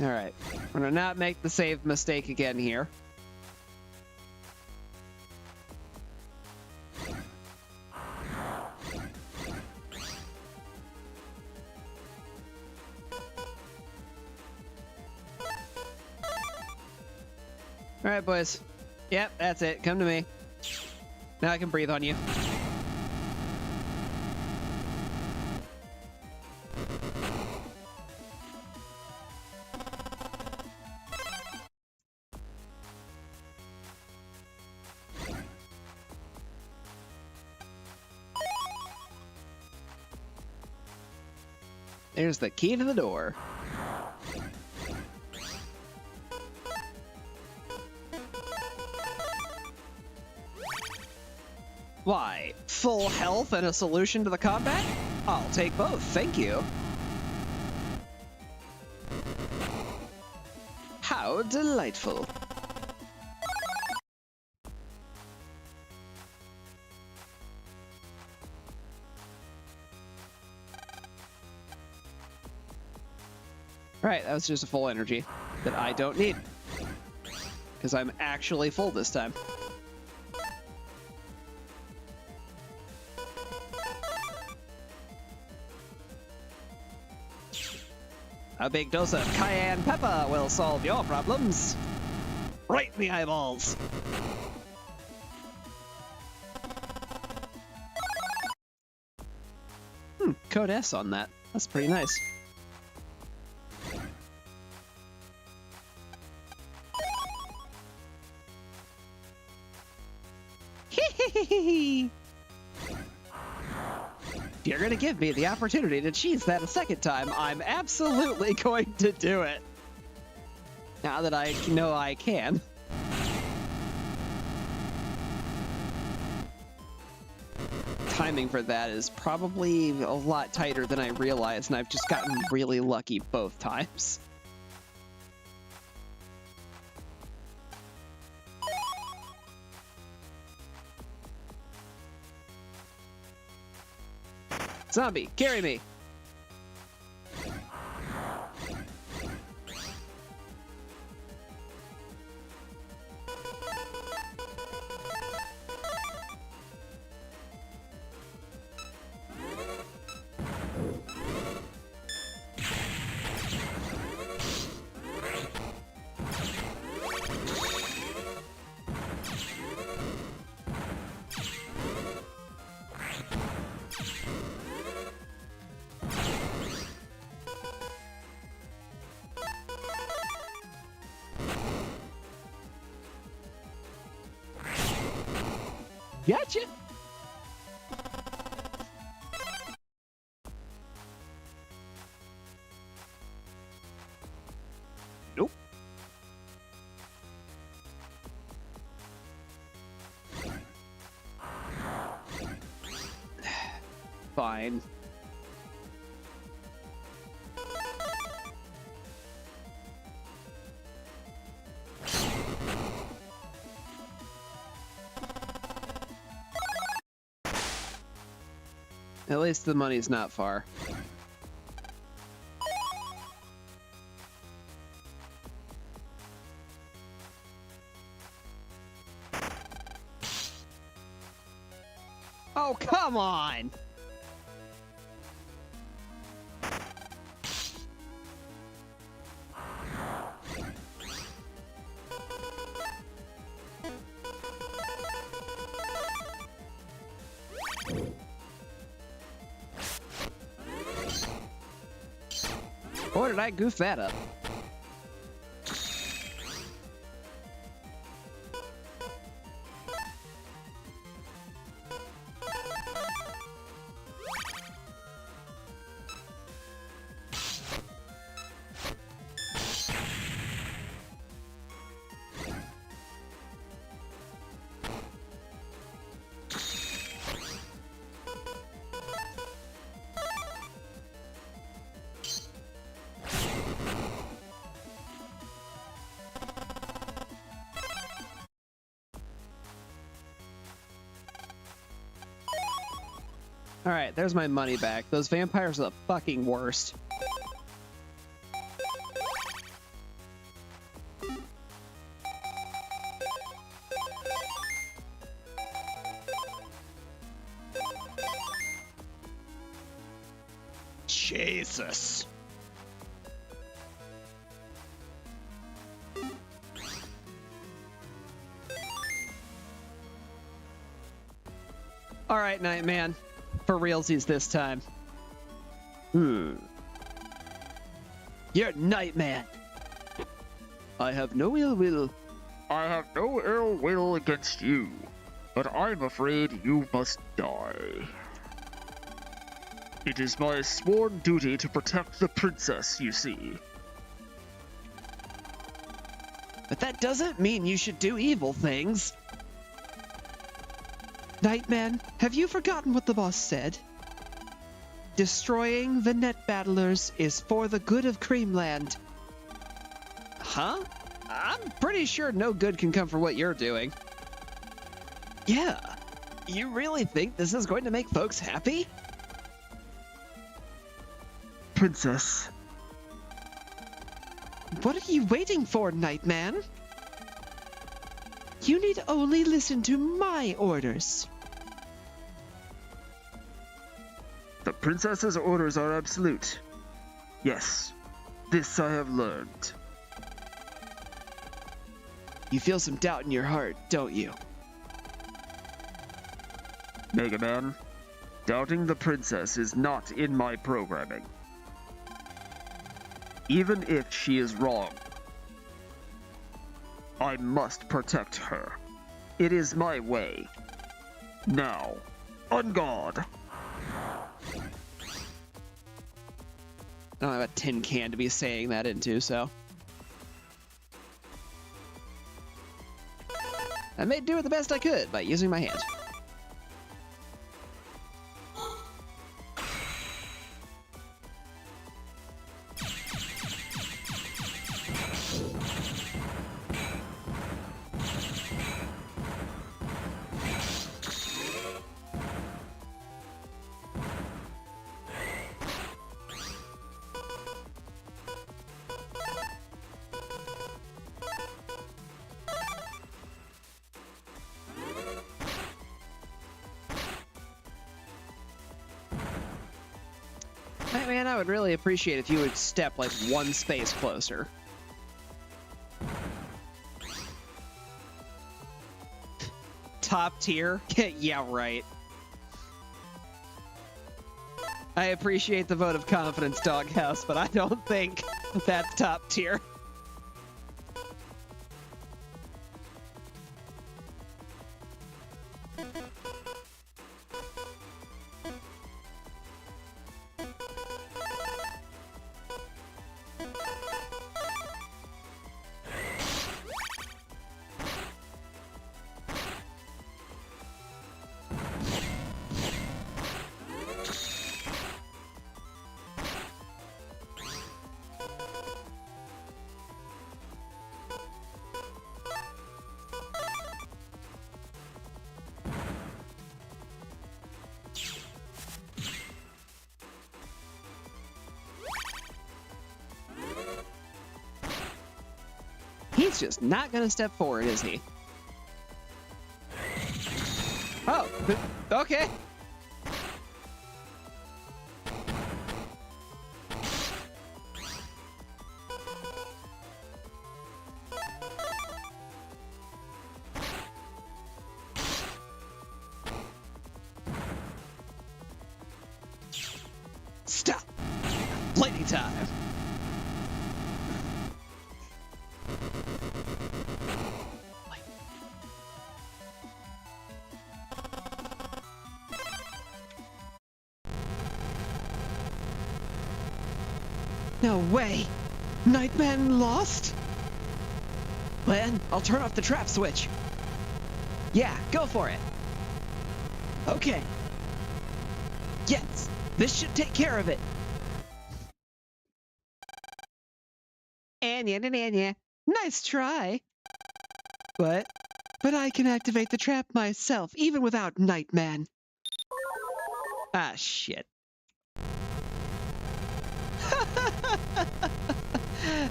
Alright, we're gonna not make the save mistake again here. All right, boys. Yep, that's it. Come to me. Now I can breathe on you. There's the key to the door. Why? Full health and a solution to the combat? I'll take both, thank you. How delightful. Right, that was just a full energy that I don't need. Because I'm actually full this time. A big dose of cayenne pepper will solve your problems. Right in the eyeballs. Code S on that. That's pretty nice. If you're gonna give me the opportunity to cheese that a second time, I'm absolutely going to do it. Now that I know I can. Timing for that is probably a lot tighter than I realized, and I've just gotten really lucky both times. Zombie, carry me! Gotcha! Nope. Fine. At least the money's not far. Oh, come on! Or did I goof that up? Alright, there's my money back. Those vampires are the fucking worst. Jesus. All right, Nightman. For realsies this time. You're Nightman. I have no ill will. I have no ill will against you, but I'm afraid you must die. It is my sworn duty to protect the princess, you see. But that doesn't mean you should do evil things. Nightman, have you forgotten what the boss said? Destroying the net battlers is for the good of Creamland. Huh? I'm pretty sure no good can come from what you're doing. Yeah. You really think this is going to make folks happy? Princess, What are you waiting for, Nightman? You need only listen to my orders. the princess's orders are absolute. Yes, this I have learned. You feel some doubt in your heart, don't you? Mega Man, doubting the princess is not in my programming. Even if she is wrong, I must protect her. It is my way. Now, on guard! I don't have a tin can to be saying that into, so. I made do with the best I could by using my hand. Hey, man, I would really appreciate if you would step like one space closer. Top tier? Yeah, right. I appreciate the vote of confidence, Doghouse, but I don't think that's top tier. He's just not gonna step forward, is he? Oh, okay. Stop. Lady time. No way! Nightman lost? Len, I'll turn off the trap switch. Yeah, go for it. Okay. Yes, this should take care of it. Anya. Nice try. What? But I can activate the trap myself, even without Nightman. Ah, shit.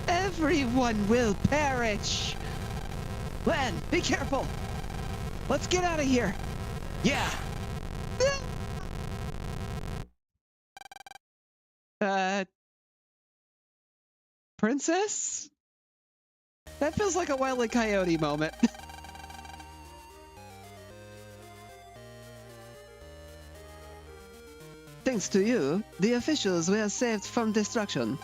Everyone will perish. Len, be careful. Let's get out of here. Yeah. Princess? That feels like a Wile E. Coyote moment. Thanks to you, the officials were saved from destruction.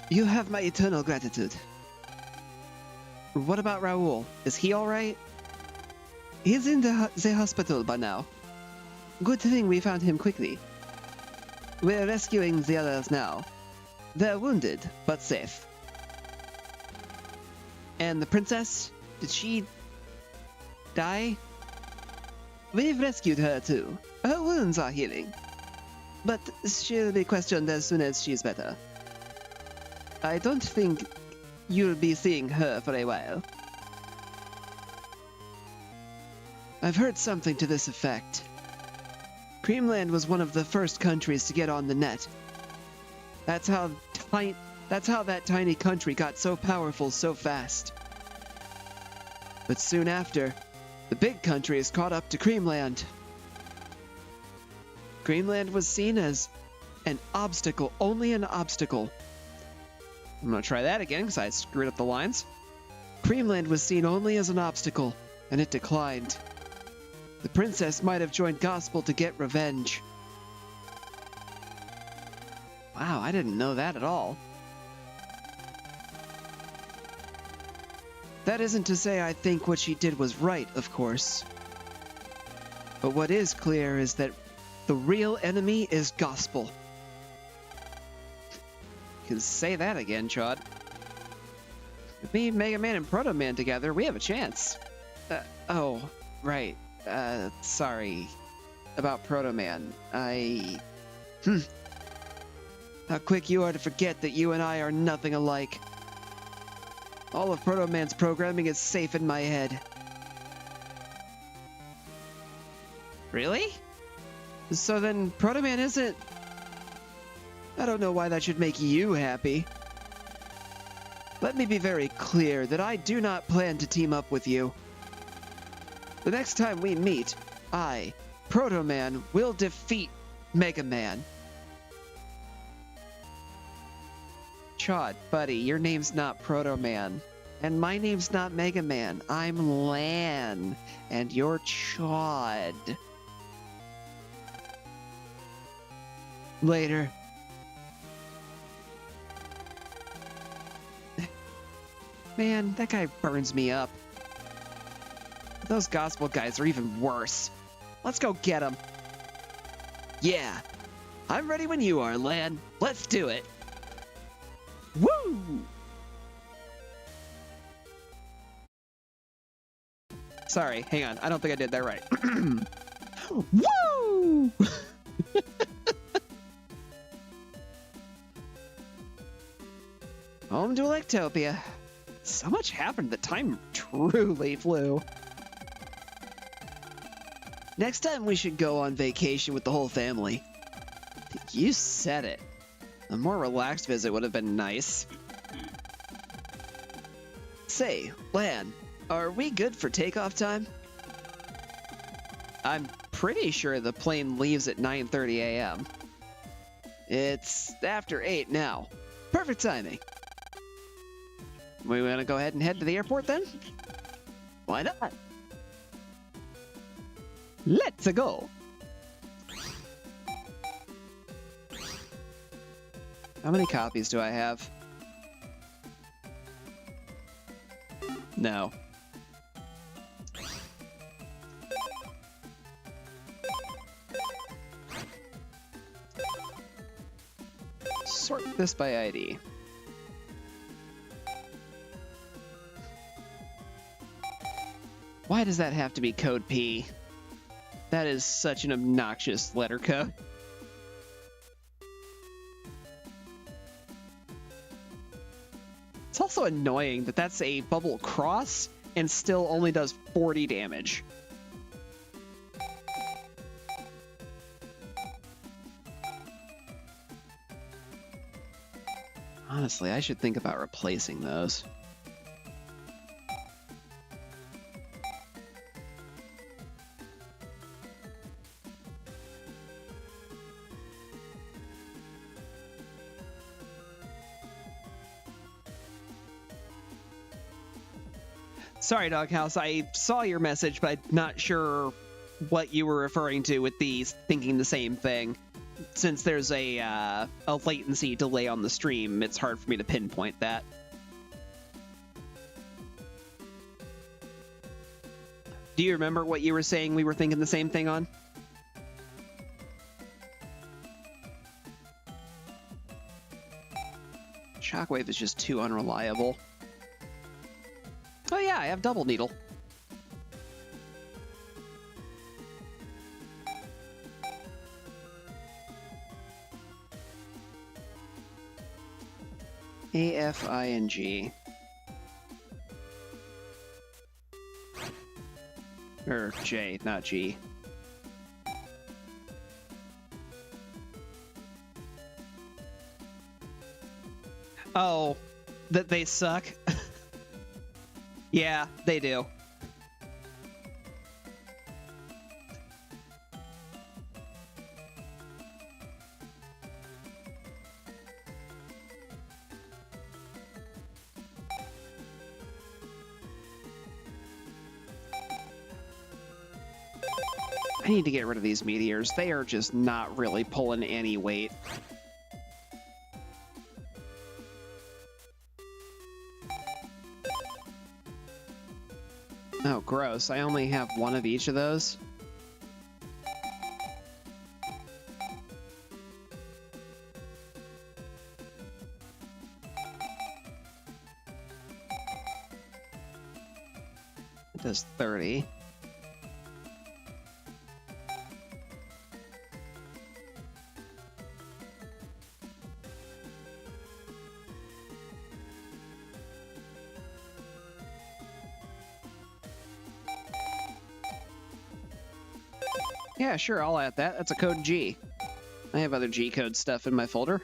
You have my eternal gratitude. What about Raoul? Is he alright? He's in the hospital by now. Good thing we found him quickly. We're rescuing the others now. They're wounded, but safe. And the princess? Did she die? We've rescued her too. Her wounds are healing. But she'll be questioned as soon as she's better. I don't think you'll be seeing her for a while. I've heard something to this effect. Creamland was one of the first countries to get on the net. That's how that tiny country got so powerful so fast. But soon after, the big countries caught up to Creamland. Creamland was seen as an obstacle, only an obstacle. I'm gonna try that again because I screwed up the lines. Creamland was seen only as an obstacle, and it declined. The princess might have joined Gospel to get revenge. Wow, I didn't know that at all. That isn't to say I think what she did was right, of course. But what is clear is that the real enemy is Gospel. You can say that again, Chad. With me, Mega Man, and Proto Man together, we have a chance. Oh, right. Sorry. About Proto Man. How quick you are to forget that you and I are nothing alike. All of Proto Man's programming is safe in my head. Really? So then Proto Man isn't... I don't know why that should make you happy. Let me be very clear that I do not plan to team up with you. The next time we meet, I, Proto Man, will defeat Mega Man. Chad, buddy, your name's not Proto Man. And my name's not Mega Man. I'm Lan. And you're Chad. Later. Man, that guy burns me up. Those Gospel guys are even worse. Let's go get them. Yeah. I'm ready when you are, Lan. Let's do it. Woo! Sorry, hang on. I don't think I did that right. Woo! Home to Electopia. So much happened that time truly flew. Next time we should go on vacation with the whole family. You said it. A more relaxed visit would have been nice. Say, Lan, are we good for takeoff time? I'm pretty sure the plane leaves at 9:30 a.m. It's after 8 now. Perfect timing. We want to go ahead and head to the airport then? Why not? Let's go. How many copies do I have? No. Sort this by ID. Why does that have to be code P? That is such an obnoxious letter code. It's also annoying that that's a bubble cross and still only does 40 damage. Honestly, I should think about replacing those. Sorry, Doghouse, I saw your message, but I'm not sure what you were referring to with these thinking the same thing. since there's a latency delay on the stream, it's hard for me to pinpoint that. Do you remember what you were saying we were thinking the same thing on? Shockwave is just too unreliable. Oh yeah, I have double needle. AFING. Or J, not G. Oh, that they suck? Yeah, they do. I need to get rid of these meteors. They are just not really pulling any weight. Oh, gross. I only have one of each of those. It does 30. Yeah, sure, I'll add that. That's a code G. I have other G code stuff in my folder.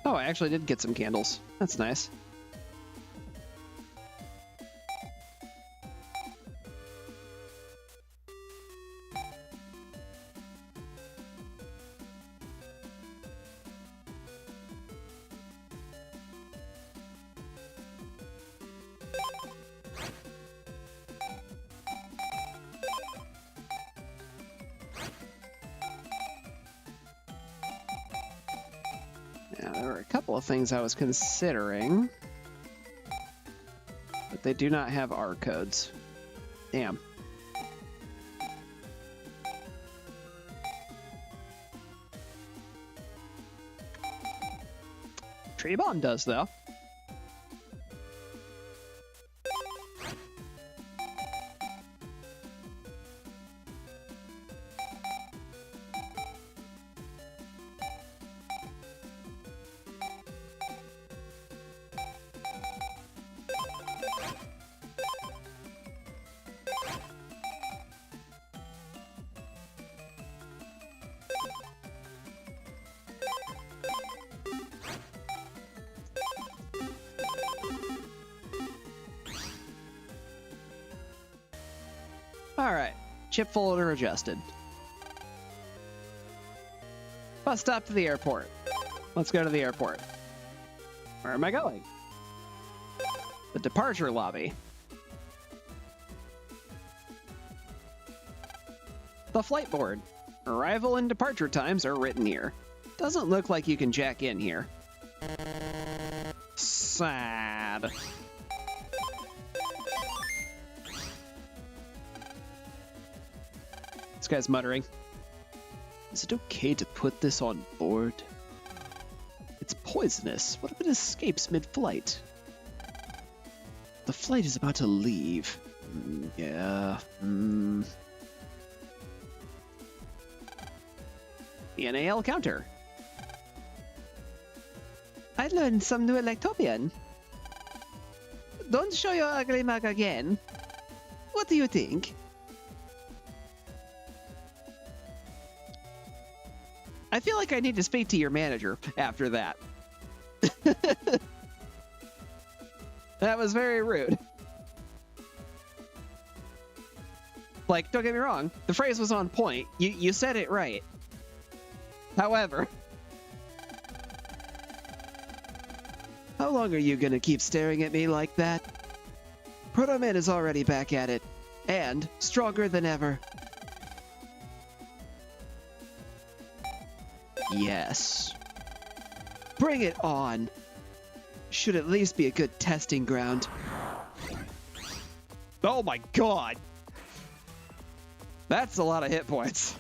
Oh, I actually did get some candles. That's nice. Of things I was considering, but they do not have R codes. Damn. Tree Bomb does, though. Alright, chip folder adjusted. Bus stop to the airport. Let's go to the airport. Where am I going? The departure lobby. The flight board. Arrival and departure times are written here. Doesn't look like you can jack in here. Sad. This guy's muttering. Is it okay to put this on board? It's poisonous. What if it escapes mid-flight? The flight is about to leave. Yeah. The NAL counter. I learned some new Electopian. Don't show your ugly mug again. What do you think? I feel like I need to speak to your manager after that. That was very rude. Like, don't get me wrong, the phrase was on point. You said it right. However, how long are you gonna keep staring at me like that? Proto Man is already back at it, and stronger than ever. Yes. Bring it on. Should at least be a good testing ground. Oh my god! That's a lot of hit points.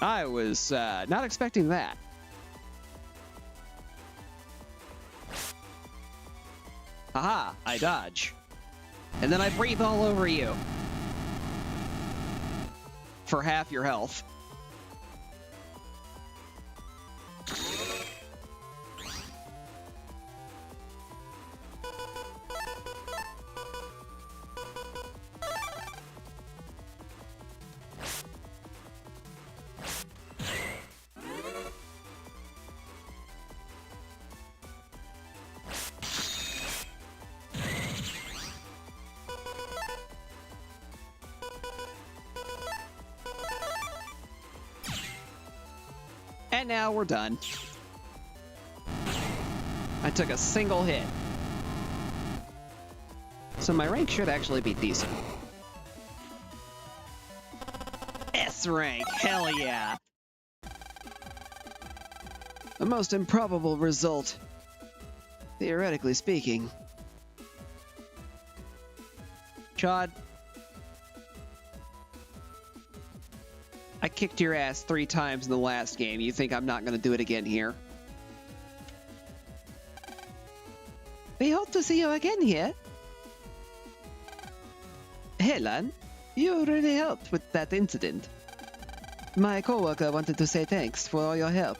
I was not expecting that. Haha, I dodge. And then I breathe all over you. For half your health. And now we're done. I took a single hit. So my rank should actually be decent. S rank, hell yeah! The most improbable result, theoretically speaking. Chad, I kicked your ass 3 times in the last game. You think I'm not going to do it again here? We hope to see you again here. Helen, you really helped with that incident. My coworker wanted to say thanks for all your help.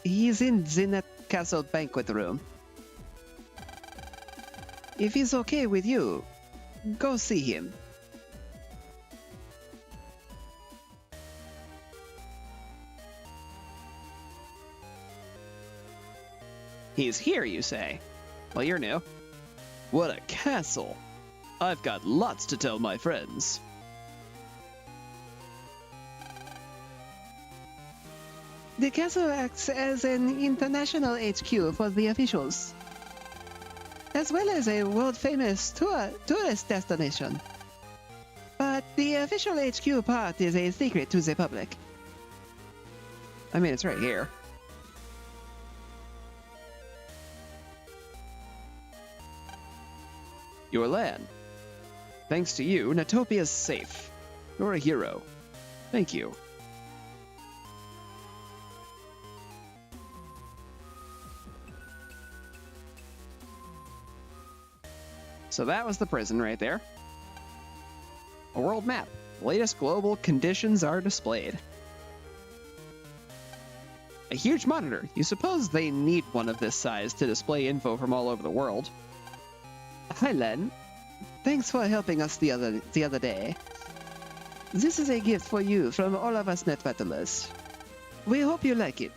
He's in the Castle banquet room. If he's okay with you, go see him. He's here, you say? Well, you're new. What a castle! I've got lots to tell my friends. The castle acts as an international HQ for the officials, as well as a world-famous tourist destination. But the official HQ part is a secret to the public. I mean, it's right here. Your land. Thanks to you, Natopia's safe. You're a hero. Thank you. So that was the prison right there. A world map. The latest global conditions are displayed. A huge monitor. You suppose they need one of this size to display info from all over the world. Hi, Len. Thanks for helping us the other day. This is a gift for you from all of us net battlers. We hope you like it.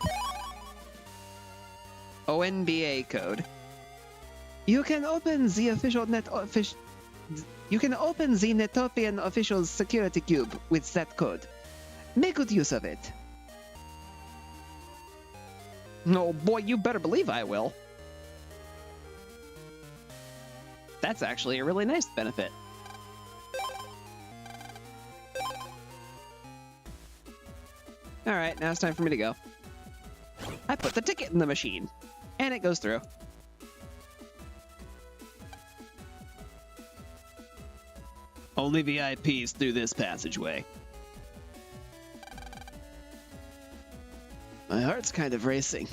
ONBA code. You can open the Netopian official's security cube with that code. Make good use of it. Oh boy, you better believe I will. That's actually a really nice benefit. Alright, now it's time for me to go. I put the ticket in the machine, and it goes through. Only VIPs through this passageway. My heart's kind of racing.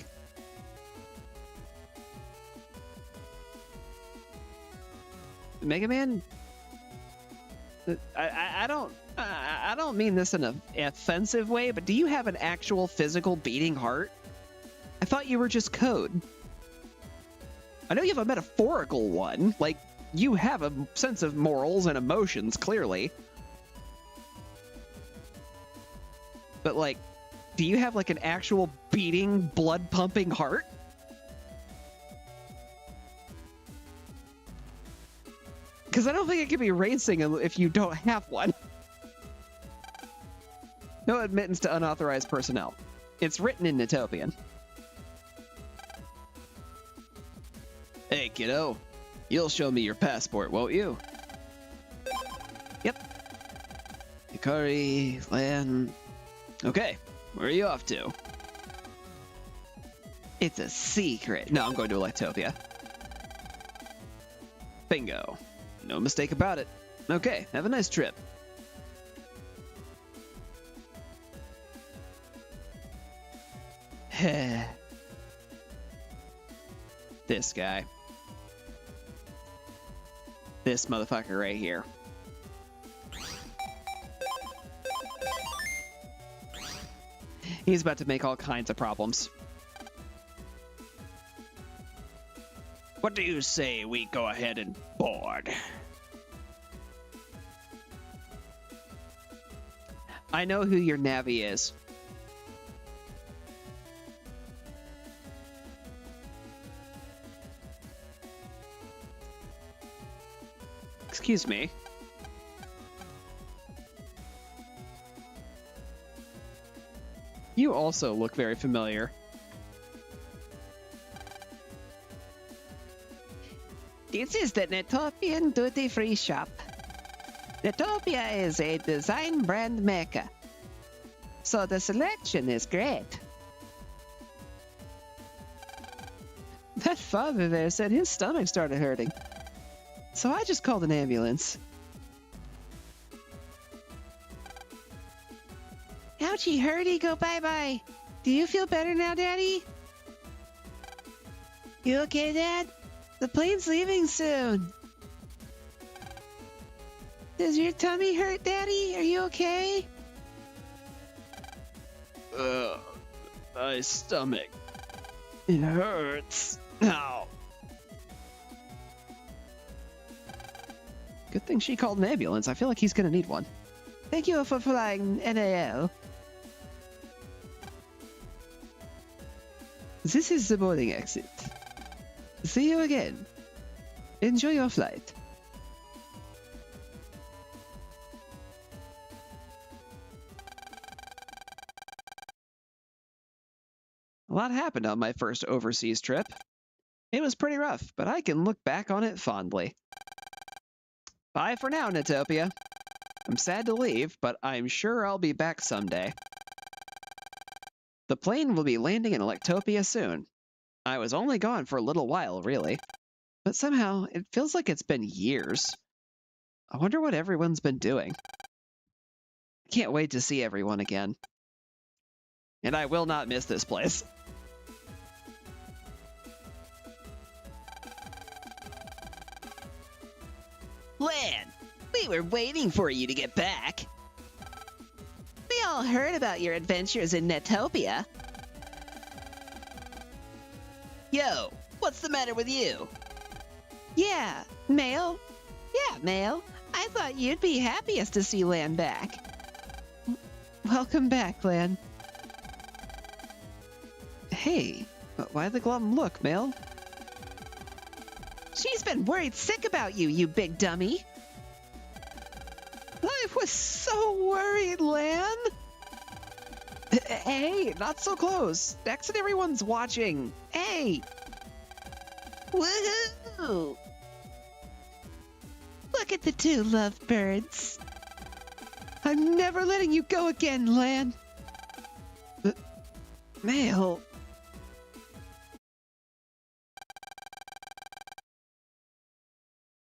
Mega Man, I don't mean this in an offensive way, but do you have an actual physical beating heart? I thought you were just code. I know you have a metaphorical one, like you have a sense of morals and emotions, clearly. but like, do you have like an actual beating, blood-pumping heart? Because I don't think it can be racing if you don't have one. No admittance to unauthorized personnel. It's written in Netopian. Hey, kiddo. You'll show me your passport, won't you? Yep. Hikari, Lan. Okay, where are you off to? It's a secret. No, I'm going to Electopia. Bingo. No mistake about it. Okay, have a nice trip. This guy. This motherfucker right here. He's about to make all kinds of problems. What do you say we go ahead and board? I know who your navvy is. Excuse me. You also look very familiar. This is the Netopian duty-free shop. Netopia is a design brand mecca, so the selection is great. That father there said his stomach started hurting, so I just called an ambulance. Ouchie, hurdy, go bye-bye. Do you feel better now, Daddy? You okay, Dad? The plane's leaving soon. Does your tummy hurt, Daddy? Are you okay? My stomach. It hurts. Ow. Good thing she called an ambulance. I feel like he's gonna need one. Thank you for flying NAL. This is the boarding exit. See you again. Enjoy your flight. A lot happened on my first overseas trip. It was pretty rough, but I can look back on it fondly. Bye for now, Netopia. I'm sad to leave, but I'm sure I'll be back someday. The plane will be landing in Electopia soon. I was only gone for a little while, really. But somehow, it feels like it's been years. I wonder what everyone's been doing. I can't wait to see everyone again. And I will not miss this place. Lan, we were waiting for you to get back. We all heard about your adventures in Netopia. Yo, what's the matter with you? Yeah, Mail. Yeah, Mail. I thought you'd be happiest to see Lan back. Welcome back, Lan. Hey, why the glum look, Mail? She's been worried sick about you, you big dummy. I was so worried, Lan. Hey, not so close. Next and everyone's watching. Hey. Woohoo! Look at the two lovebirds. I'm never letting you go again, Lan. Mail.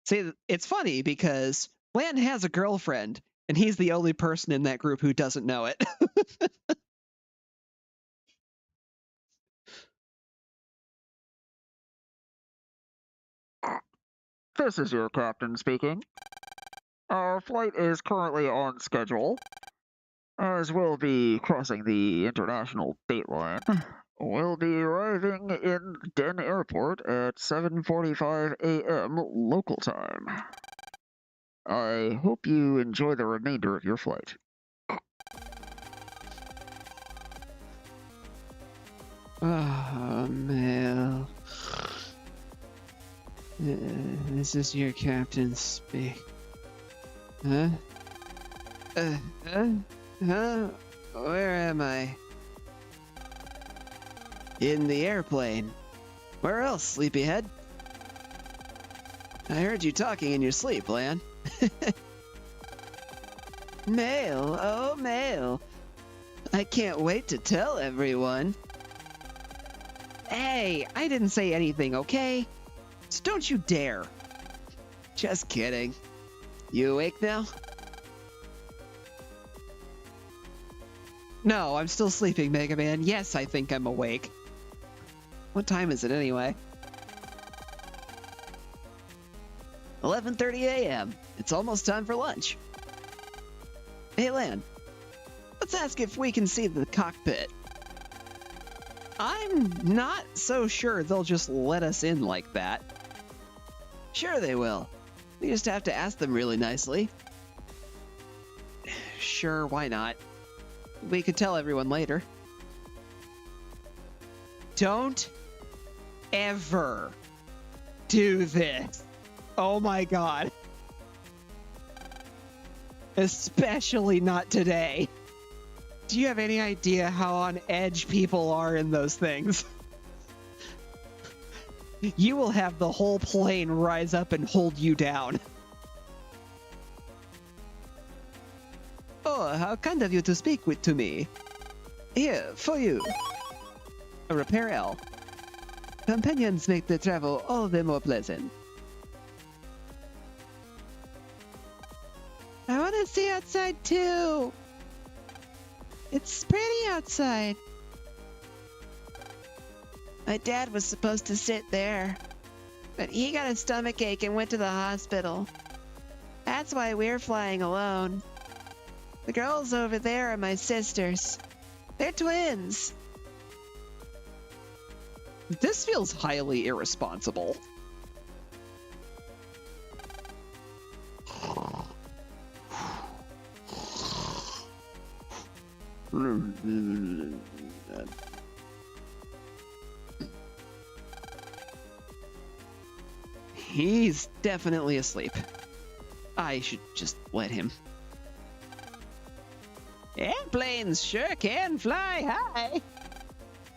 See, it's funny because Lan has a girlfriend, and he's the only person in that group who doesn't know it. This is your captain speaking. Our flight is currently on schedule, as we'll be crossing the international date line. We'll be arriving in Den Airport at 7:45 a.m. local time. I hope you enjoy the remainder of your flight. Oh, Mel. This is your captain speak. Huh? Huh? Where am I? In the airplane. Where else, sleepyhead? I heard you talking in your sleep, Lan. Mail, oh mail. I can't wait to tell everyone. Hey, I didn't say anything, okay? So don't you dare. Just kidding. You awake now? No, I'm still sleeping, Mega Man. Yes, I think I'm awake. What time is it anyway? 11:30 a.m. It's almost time for lunch. Hey, Lan. Let's ask if we can see the cockpit. I'm not so sure they'll just let us in like that. Sure they will. We just have to ask them really nicely. Sure, why not? We could tell everyone later. Don't ever do this. Oh my god. Especially not today. Do you have any idea how on edge people are in those things? You will have the whole plane rise up and hold you down. Oh, how kind of you to speak to me. Here, for you. A repair L. Companions make the travel all the more pleasant. I want to see outside too. It's pretty outside. My dad was supposed to sit there, but he got a stomachache and went to the hospital. That's why we're flying alone. The girls over there are my sisters. They're twins. This feels highly irresponsible. He's definitely asleep. I should just let him. Airplanes sure can fly high.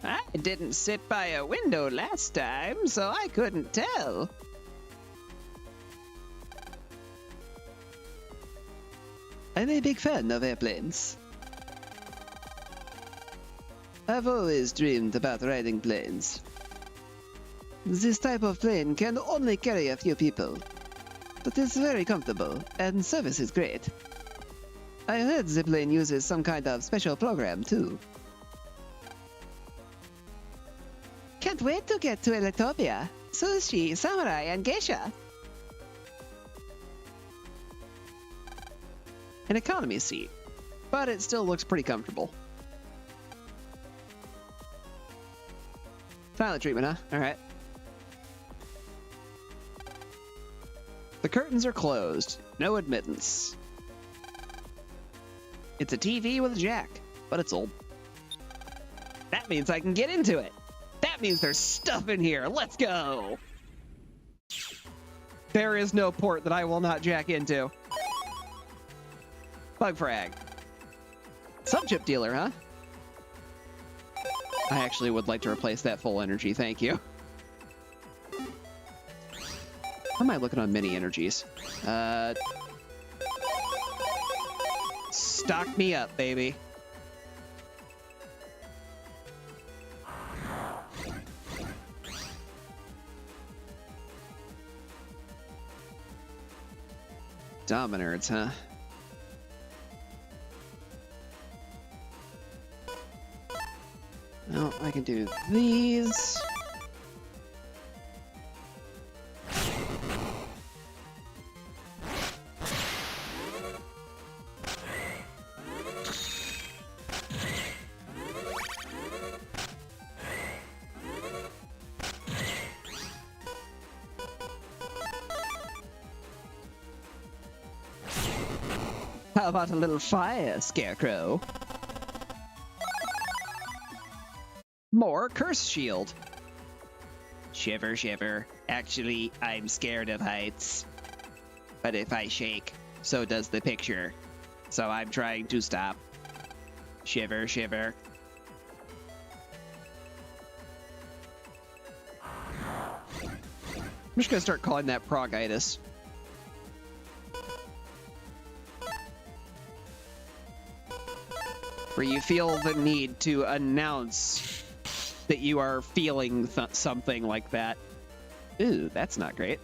I didn't sit by a window last time, so I couldn't tell. I'm a big fan of airplanes. I've always dreamed about riding planes. This type of plane can only carry a few people, but it's very comfortable, and service is great. I heard the plane uses some kind of special program, too. Can't wait to get to Electopia. Sushi, samurai, and geisha. An economy seat, but it still looks pretty comfortable. Silent treatment, huh? Alright. The curtains are closed. No admittance. It's a TV with a jack, but it's old. That means I can get into it. That means there's stuff in here. Let's go. There is no port that I will not jack into. Bug frag. Subchip dealer, huh? I actually would like to replace that full energy, thank you. How am I looking on mini energies? Stock me up, baby. Dominards, huh? Well, I can do these. How about a little fire, Scarecrow? more curse shield. Shiver, shiver. Actually, I'm scared of heights. But if I shake, so does the picture. So I'm trying to stop. Shiver, shiver. I'm just gonna start calling that progitis. Where you feel the need to announce that you are feeling something like that. Ooh, that's not great.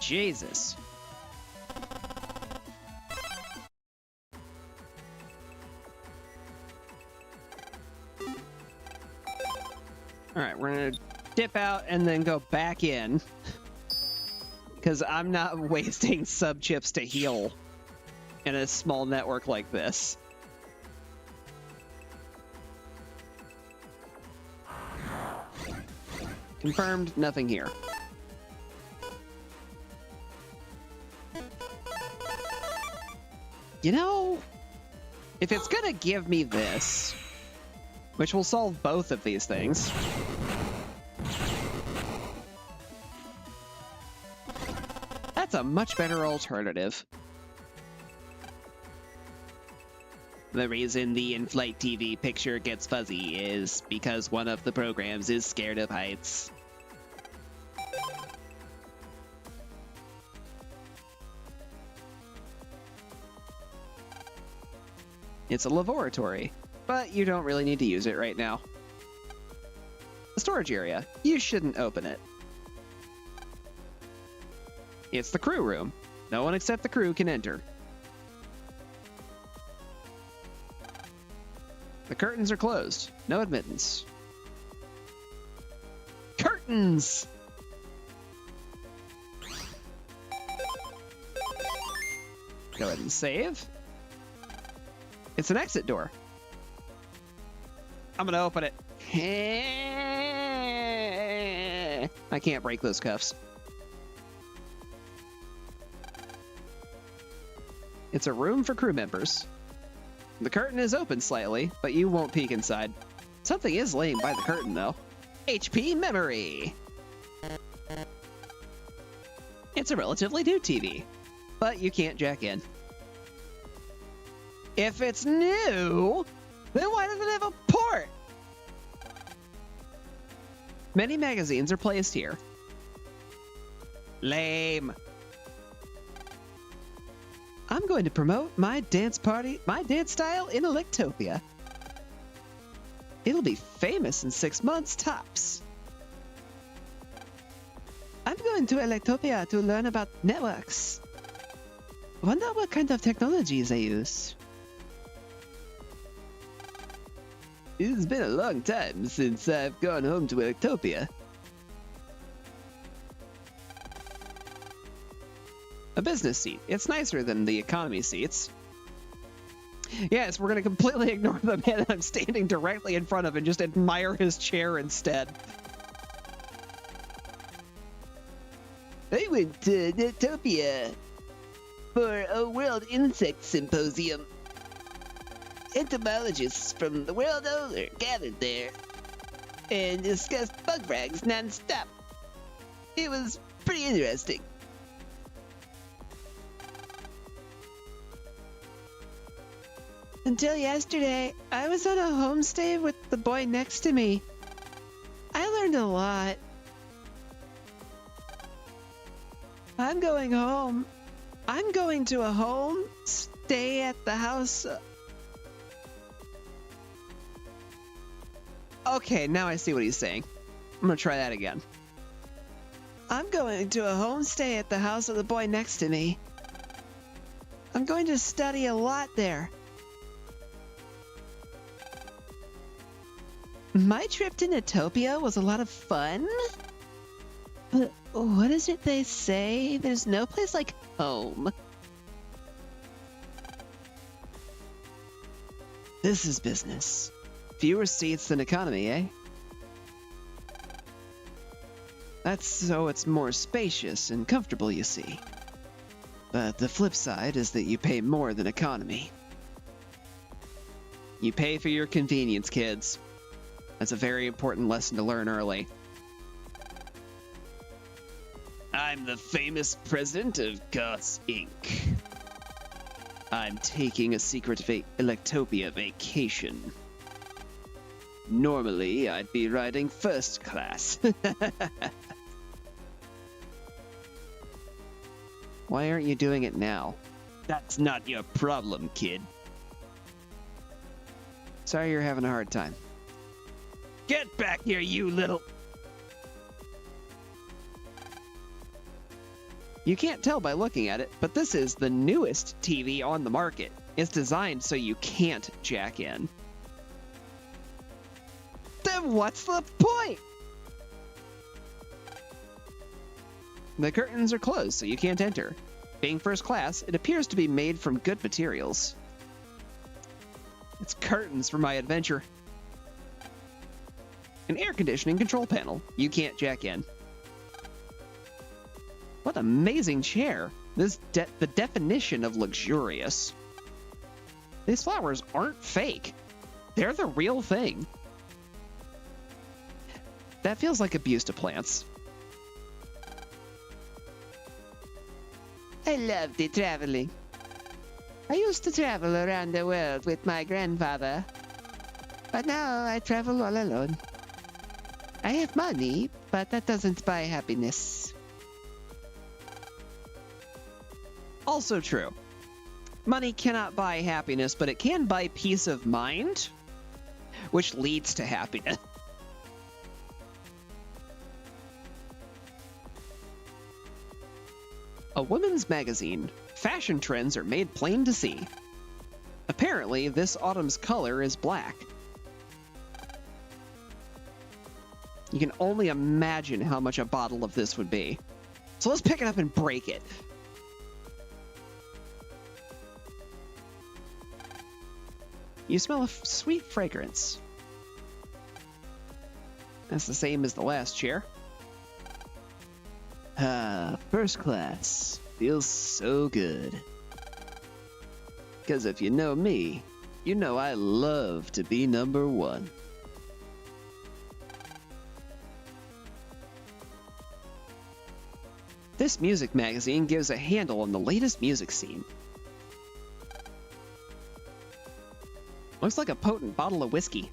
Jesus. All right, we're gonna dip out and then go back in because I'm not wasting sub chips to heal in a small network like this. Confirmed, nothing here. You know, if it's gonna give me this, which will solve both of these things, that's a much better alternative. The reason the in-flight TV picture gets fuzzy is because one of the programs is scared of heights. It's a laboratory, but you don't really need to use it right now. The storage area. You shouldn't open it. It's the crew room. No one except the crew can enter. The curtains are closed. No admittance. Curtains! Go ahead and save. It's an exit door. I'm gonna open it. I can't break those cuffs. It's a room for crew members. The curtain is open slightly, but you won't peek inside. Something is laying by the curtain, though. HP memory! It's a relatively new TV, but you can't jack in. If it's new, then why does it have a port? Many magazines are placed here. Lame. I'm going to promote my dance style in Electopia. It'll be famous in 6 months tops. I'm going to Electopia to learn about networks. Wonder what kind of technologies they use. It's been a long time since I've gone home to Electopia. A business seat. It's nicer than the economy seats. Yes, we're going to completely ignore the man I'm standing directly in front of and just admire his chair instead. I went to Electopia for a World Insect Symposium. Entomologists from the world over gathered there and discussed bug frags non-stop. It was pretty interesting. Until yesterday, I was on a homestay with the boy next to me. I learned a lot. I'm going home. I'm going to a home stay at the house. Okay, now I see what he's saying. I'm gonna try that again. I'm going to a homestay at the house of the boy next to me. I'm going to study a lot there. My trip to Netopia was a lot of fun. But what is it they say? There's no place like home. This is business. Fewer seats than economy, eh? That's so it's more spacious and comfortable, you see. But the flip side is that you pay more than economy. You pay for your convenience, kids. That's a very important lesson to learn early. I'm the famous president of Goss Inc. I'm taking a secret Electopia vacation. Normally, I'd be riding first class. Why aren't you doing it now? That's not your problem, kid. Sorry you're having a hard time. Get back here, you little... You can't tell by looking at it, but this is the newest TV on the market. It's designed so you can't jack in. Then what's the point? The curtains are closed, so you can't enter. Being first class, it appears to be made from good materials. It's curtains for my adventure. An air conditioning control panel. You can't jack in. What an amazing chair. This the definition of luxurious. These flowers aren't fake. They're the real thing. That feels like abuse to plants. I love the traveling. I used to travel around the world with my grandfather, but now I travel all alone. I have money, but that doesn't buy happiness. Also true. Money cannot buy happiness, but it can buy peace of mind, which leads to happiness. A women's magazine. Fashion trends are made plain to see. Apparently, this autumn's color is black. You can only imagine how much a bottle of this would be. So let's pick it up and break it. You smell a sweet fragrance. That's the same as the last chair. First class. Feels so good. Because if you know me, you know I love to be number one. This music magazine gives a handle on the latest music scene. Looks like a potent bottle of whiskey.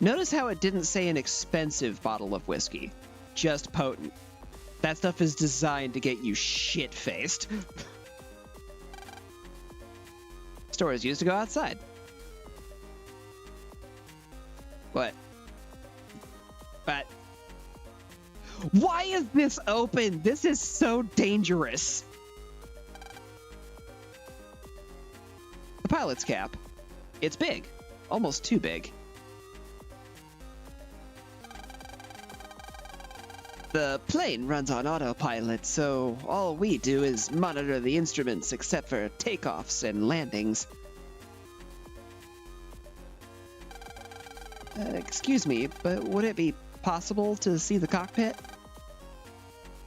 Notice how it didn't say an expensive bottle of whiskey, just potent. That stuff is designed to get you shit-faced. Store is used to go outside. What? But why is this open? This is so dangerous. The pilot's cap. It's big. Almost too big. The plane runs on autopilot, so all we do is monitor the instruments except for takeoffs and landings. Excuse me, but would it be possible to see the cockpit?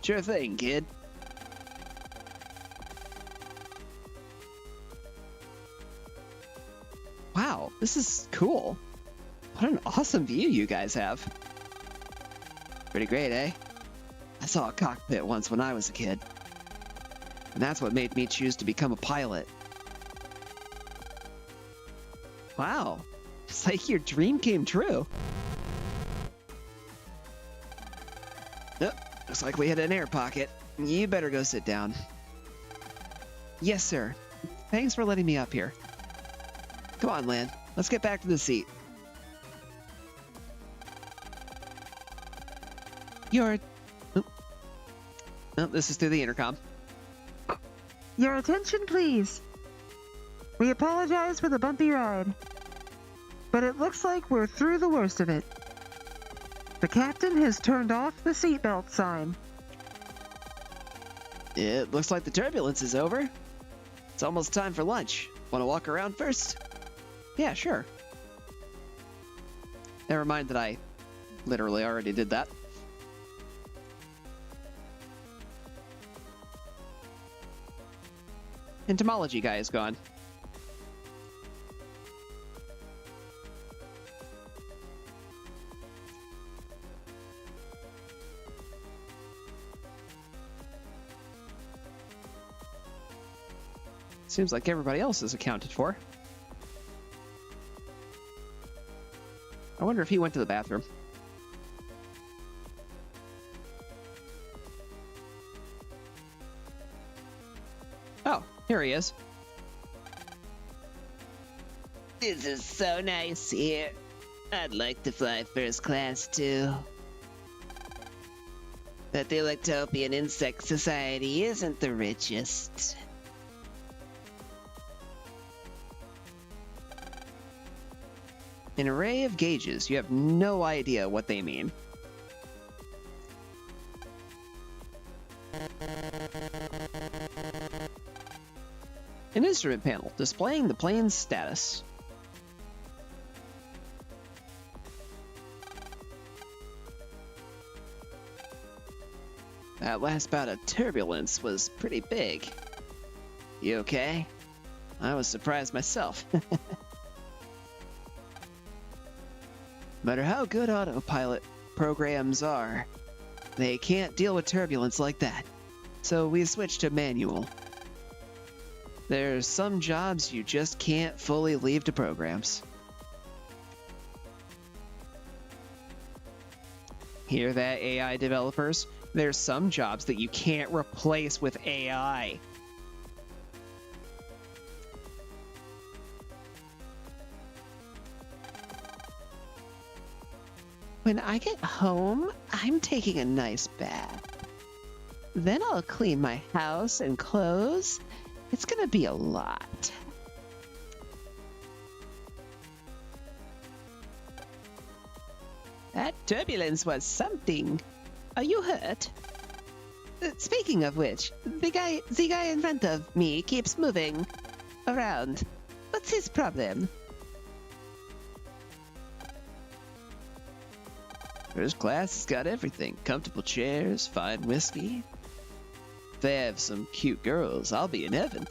Sure thing, kid. Wow, this is cool. What an awesome view you guys have. Pretty great, eh? I saw a cockpit once when I was a kid. And that's what made me choose to become a pilot. Wow, it's like your dream came true. Oh, looks like we hit an air pocket. You better go sit down. Yes, sir. Thanks for letting me up here. Come on, Lan. Let's get back to the seat. Oh, this is through the intercom. Your attention, please. We apologize for the bumpy ride, but it looks like we're through the worst of it. The captain has turned off the seatbelt sign. It looks like the turbulence is over. It's almost time for lunch. Want to walk around first? Yeah, sure. Never mind that I literally already did that. Entomology guy is gone. Seems like everybody else is accounted for. I wonder if he went to the bathroom. Oh, here he is. This is so nice here. I'd like to fly first class too. But the Electopian Insect Society isn't the richest. An array of gauges. You have no idea what they mean. An instrument panel displaying the plane's status. That last bout of turbulence was pretty big. You okay? I was surprised myself. No matter how good autopilot programs are, they can't deal with turbulence like that. So we switched to manual. There's some jobs you just can't fully leave to programs. Hear that, AI developers? There's some jobs that you can't replace with AI. When I get home, I'm taking a nice bath. Then I'll clean my house and clothes. It's gonna be a lot. That turbulence was something. Are you hurt? Speaking of which, the guy in front of me keeps moving around. What's his problem? First class has got everything. Comfortable chairs, fine whiskey. If they have some cute girls, I'll be in heaven.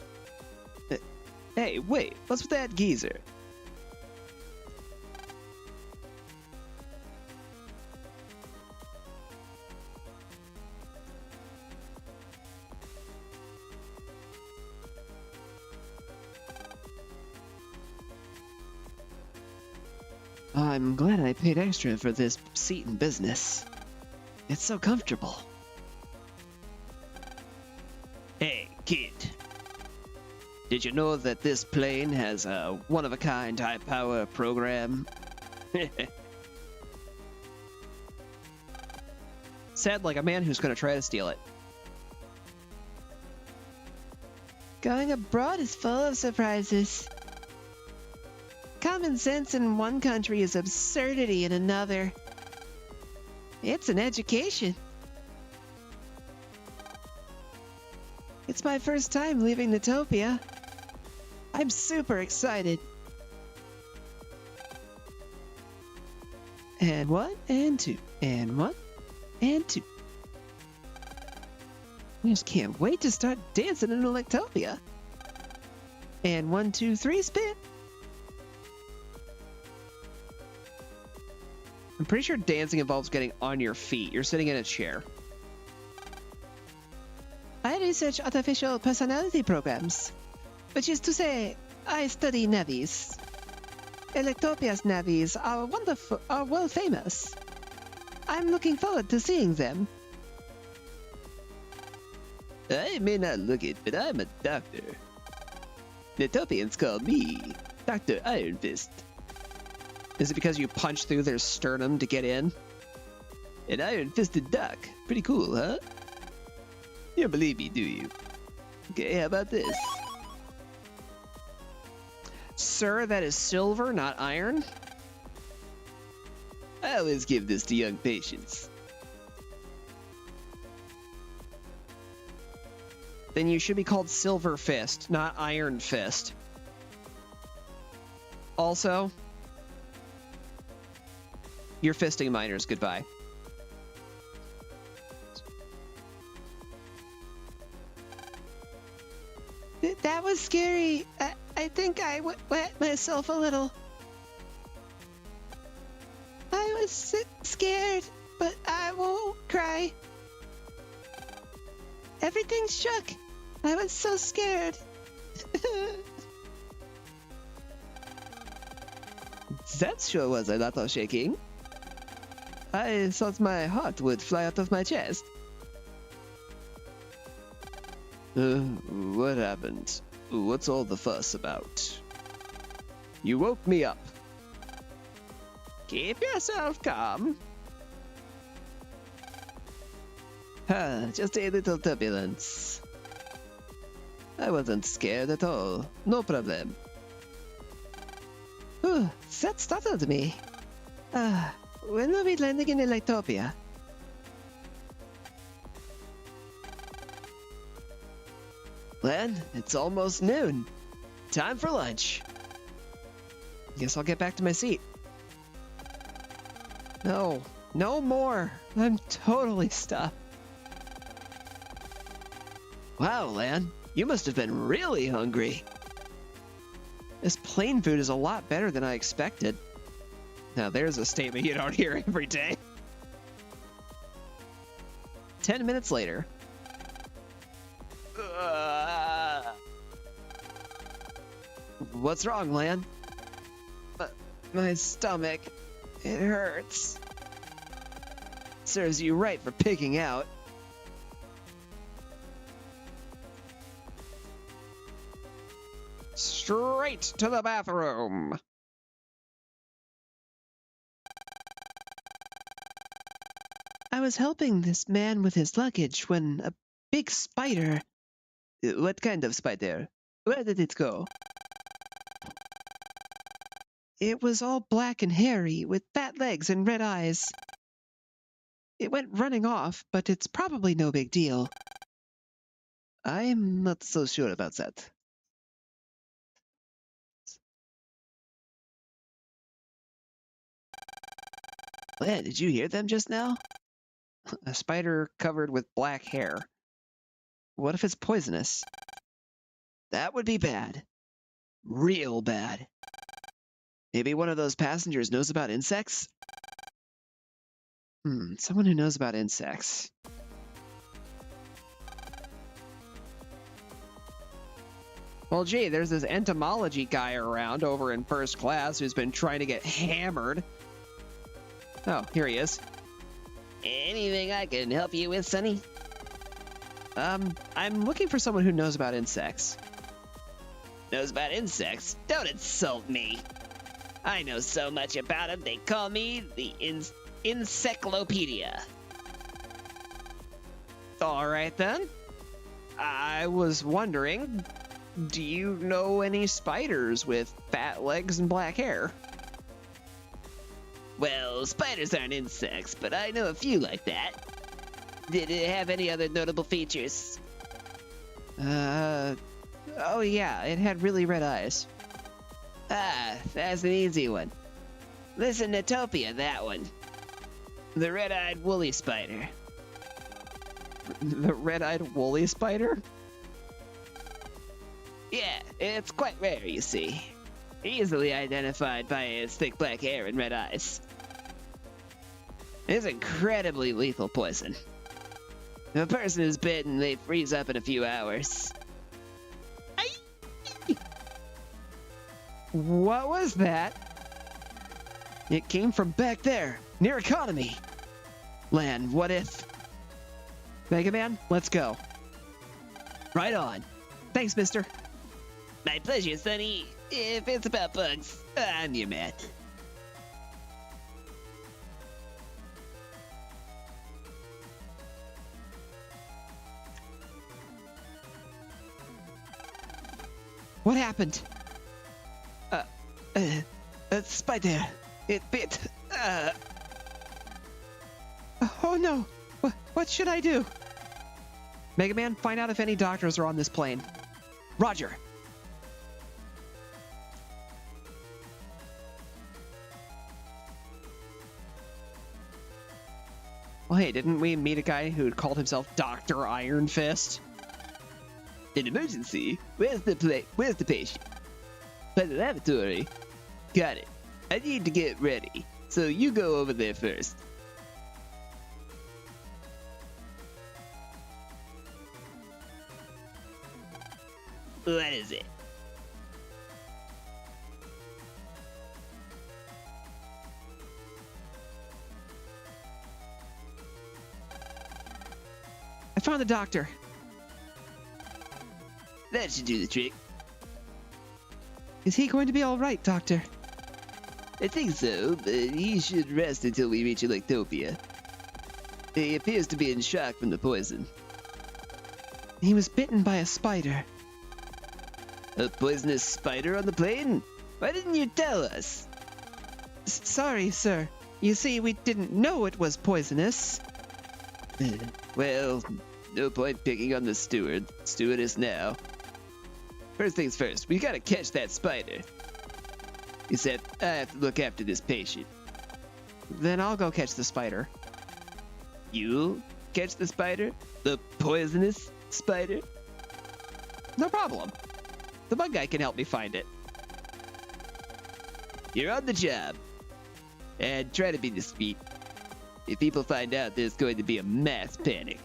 Hey, wait, what's with that geezer? I'm glad I paid extra for this seat in business. It's so comfortable. Hey, kid. Did you know that this plane has a one-of-a-kind high-power program? Said like a man who's gonna try to steal it. Going abroad is full of surprises. Common sense in one country is absurdity in another. It's an education. It's my first time leaving Natopia. I'm super excited. And one, and two, and one, and two. I just can't wait to start dancing in Electopia. And 1, 2, 3, spin. I'm pretty sure dancing involves getting on your feet. You're sitting in a chair. I research artificial personality programs, which is to say, I study navies. Electopia's navies are wonderful, are world famous. I'm looking forward to seeing them. I may not look it, but I'm a doctor. Natopians call me Dr. Iron Fist. Is it because you punch through their sternum to get in? An iron-fisted duck. Pretty cool, huh? You don't believe me, do you? Okay, how about this? Sir, that is silver, not iron? I always give this to young patients. then you should be called Silver Fist, not Iron Fist. Also, you're fisting miners. Goodbye. That was scary. I think I wet myself a little. I was scared, but I won't cry. Everything shook. I was so scared. That sure was a lot of shaking. I thought my heart would fly out of my chest. What happened? What's all the fuss about? You woke me up. Keep yourself calm. Just a little turbulence. I wasn't scared at all. No problem. That startled me. When are we landing in Electopia? Len, it's almost noon. Time for lunch. Guess I'll get back to my seat. No, no more. I'm totally stuffed. Wow, Lan, you must have been really hungry. This plain food is a lot better than I expected. Now there's a statement you don't hear every day. 10 minutes later. What's wrong, Lan? My stomach. It hurts. Serves you right for picking out. Straight to the bathroom. I was helping this man with his luggage when a big spider... What kind of spider? Where did it go? It was all black and hairy, with fat legs and red eyes. It went running off, but it's probably no big deal. I'm not so sure about that. Well, did you hear them just now? A spider covered with black hair. What if it's poisonous? That would be bad. Real bad. Maybe one of those passengers knows about insects? Someone who knows about insects. Well, gee, there's this entomology guy around over in first class who's been trying to get hammered. Oh, here he is. Anything I can help you with, Sonny? I'm looking for someone who knows about insects. Knows about insects? Don't insult me. I know so much about them, they call me the Encyclopedia. All right, then. I was wondering, do you know any spiders with fat legs and black hair? Well, spiders aren't insects, but I know a few like that. Did it have any other notable features? Oh yeah, it had really red eyes. Ah, that's an easy one. Listen to Topia, that one. The red-eyed woolly spider. The red-eyed woolly spider? Yeah, it's quite rare, you see. Easily identified by its thick black hair and red eyes. It's incredibly lethal poison. If a person is bitten, they freeze up in a few hours. What was that? It came from back there, near economy. Lan, what if... Mega Man, let's go. Right on. Thanks, mister. My pleasure, Sonny. If it's about bugs, I'm your man. What happened? Spider. It bit. Oh no. What should I do? Mega Man, find out if any doctors are on this plane. Roger. Well, hey, didn't we meet a guy who called himself Dr. Iron Fist? An emergency? Where's the patient? By the lavatory. Got it. I need to get ready, so you go over there first. What is it? I found the doctor. That should do the trick. Is he going to be all right, Doctor? I think so, but he should rest until we reach Electopia. He appears to be in shock from the poison. He was bitten by a spider. A poisonous spider on the plane? Why didn't you tell us? Sorry, sir. You see, we didn't know it was poisonous. Well, no point picking on the stewardess now. First things first, we gotta catch that spider. Except, I have to look after this patient. Then I'll go catch the spider. You'll catch the spider? The poisonous spider? No problem. The bug guy can help me find it. You're on the job. And try to be discreet. If people find out, there's going to be a mass panic.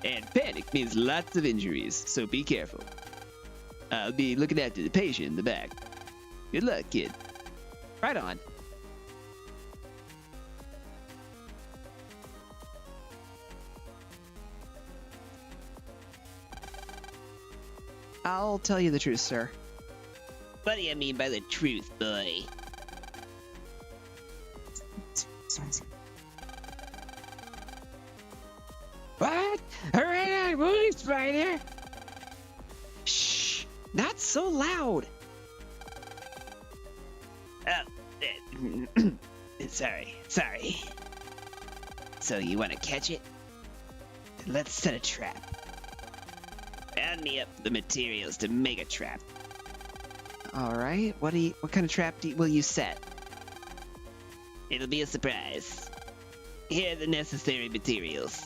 And panic means lots of injuries, so be careful. I'll be looking after the patient in the back. Good luck, kid. Right on. I'll tell you the truth, sir. What do you mean by the truth, boy? What? A red-eyed woolly spider? Shh! Not so loud! Oh, sorry. So you want to catch it? Let's set a trap. Round me up the materials to make a trap. All right. What kind of trap will you set? It'll be a surprise. Here are the necessary materials.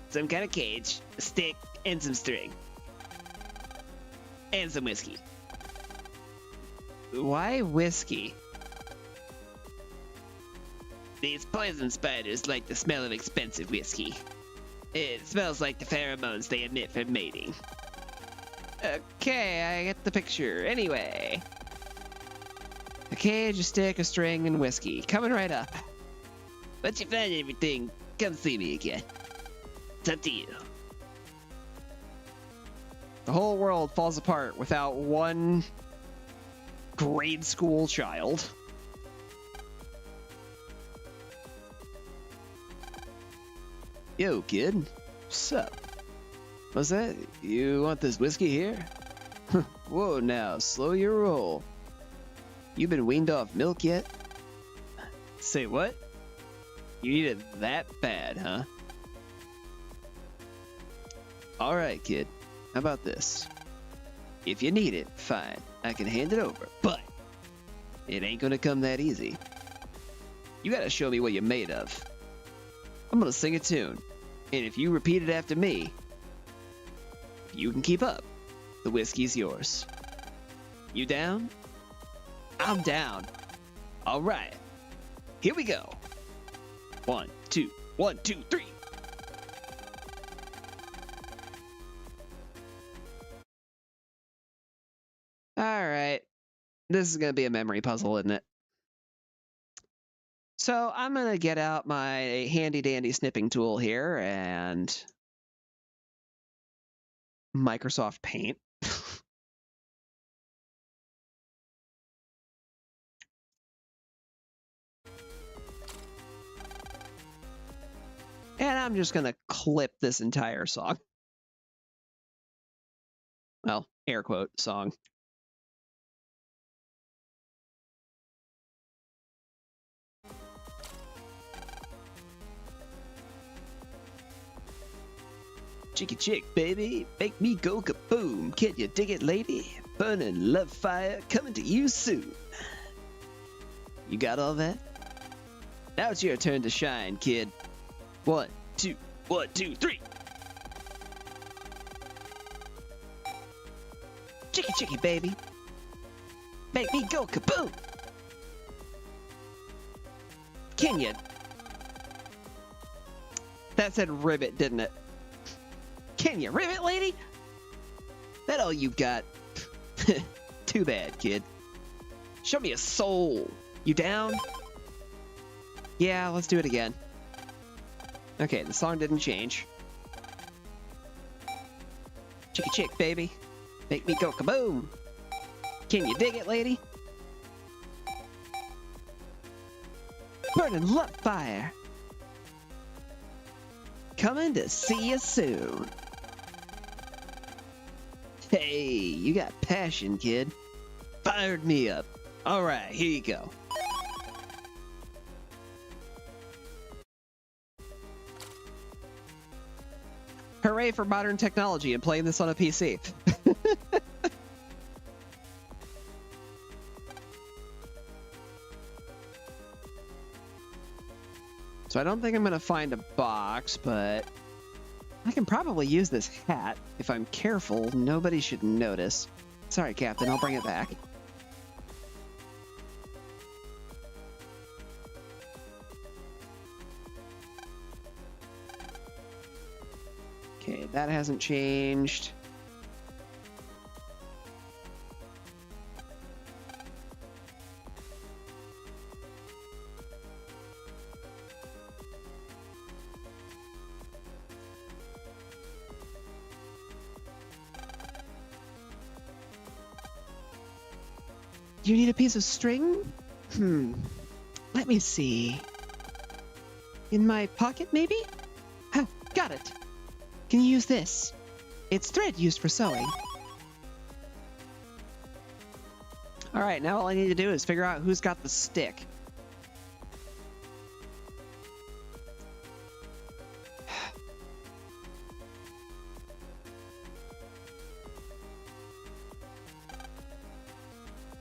Some kind of cage, a stick, and some string. And some whiskey. Why whiskey? These poison spiders like the smell of expensive whiskey. It smells like the pheromones they emit from mating. Okay, I get the picture. Anyway. A cage, a stick, a string, and whiskey. Coming right up. Once you find everything, come see me again. It's up to you. The whole world falls apart without one grade school child. Yo, kid. What's up? What's that? You want this whiskey here? Whoa, now, slow your roll. You been weaned off milk yet? Say what? You need it that bad, huh? Alright, kid. How about this? If you need it, fine. I can hand it over, but it ain't gonna come that easy. You gotta show me what you're made of. I'm gonna sing a tune, and if you repeat it after me, if you can keep up, the whiskey's yours. You down? I'm down. All right, here we go. 1, 2, 1, 2, 3. All right. This is going to be a memory puzzle, isn't it? So I'm going to get out my handy dandy snipping tool here and Microsoft Paint. And I'm just going to clip this entire song. Well, air quote song. Chicky chick, baby, make me go kaboom. Can you dig it, lady? Burning love fire coming to you soon. You got all that? Now it's your turn to shine, kid. 1, 2, 1, 2, 3. Chicky chicky, baby. Make me go kaboom. Can you? That said ribbit, didn't it? Can you ribbit, lady? That all you got? Too bad, kid. Show me a soul. You down? Yeah, let's do it again. Okay, the song didn't change. Chicky chick, baby. Make me go kaboom. Can you dig it, lady? Burning love fire. Coming to see you soon. Hey, you got passion, kid. Fired me up. All right, here you go. Hooray for modern technology and playing this on a PC. So I don't think I'm going to find a box, but I can probably use this hat. If I'm careful, nobody should notice. Sorry, Captain, I'll bring it back. Okay, that hasn't changed. You need a piece of string? Let me see. In my pocket, maybe? Oh, got it. Can you use this? It's thread used for sewing. Alright, now all I need to do is figure out who's got the stick.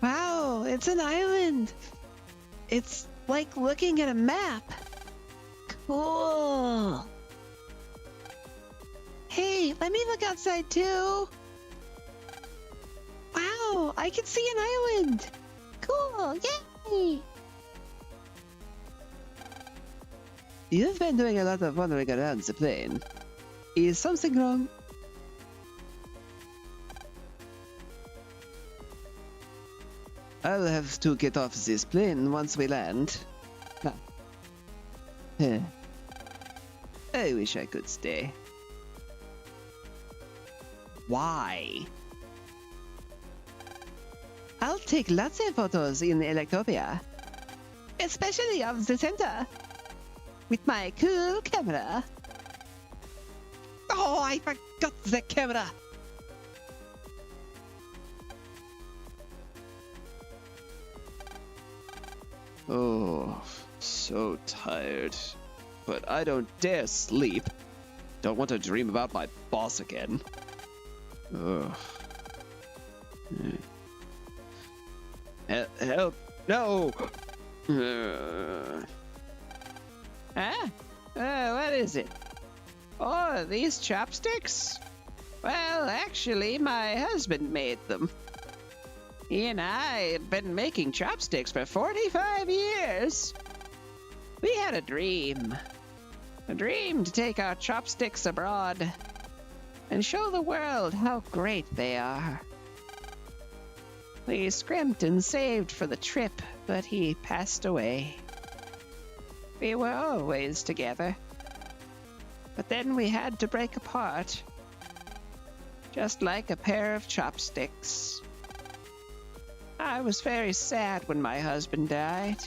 Wow, it's an island! It's like looking at a map. Cool! Hey, let me look outside too. Wow, I can see an island. Cool, yay! You've been doing a lot of wandering around the plane. Is something wrong? I'll have to get off this plane once we land. I wish I could stay. Why? I'll take lots of photos in Electopia. Especially of the center. With my cool camera. Oh, I forgot the camera! Oh, so tired. But I don't dare sleep. Don't want to dream about my boss again. Ugh. Help! No! What is it? Oh, these chopsticks? Well, actually, my husband made them. He and I have been making chopsticks for 45 years. We had a dream. A dream to take our chopsticks abroad and show the world how great they are. We scrimped and saved for the trip, but he passed away. We were always together. But then we had to break apart. Just like a pair of chopsticks. I was very sad when my husband died.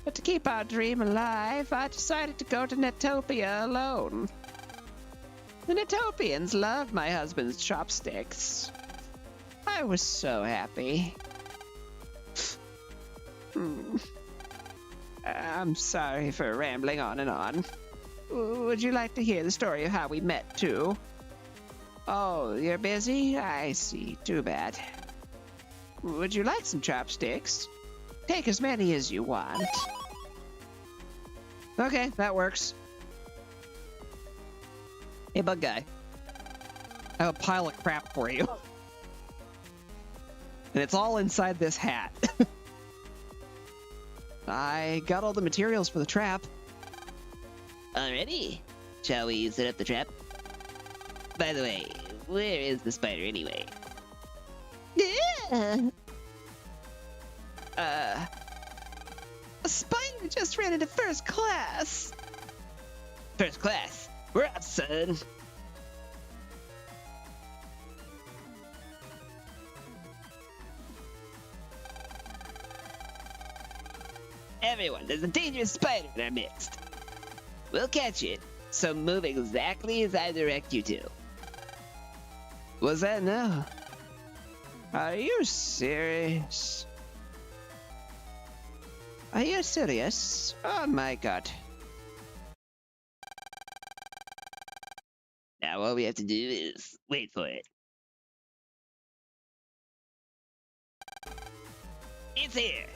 But to keep our dream alive, I decided to go to Netopia alone. The Netopians loved my husband's chopsticks. I was so happy. I'm sorry for rambling on and on. Would you like to hear the story of how we met, too? Oh, you're busy? I see. Too bad. Would you like some chopsticks? Take as many as you want. Okay, that works. Hey, bug guy. I have a pile of crap for you. And it's all inside this hat. I got all the materials for the trap. Already? Shall we set up the trap? By the way, where is the spider anyway? A spider just ran into first class. First class. We're out, son. Everyone, there's a dangerous spider in our midst. We'll catch it, so move exactly as I direct you to. Was that no? Are you serious? Are you serious? Oh my god. Now all we have to do is wait for it. It's here!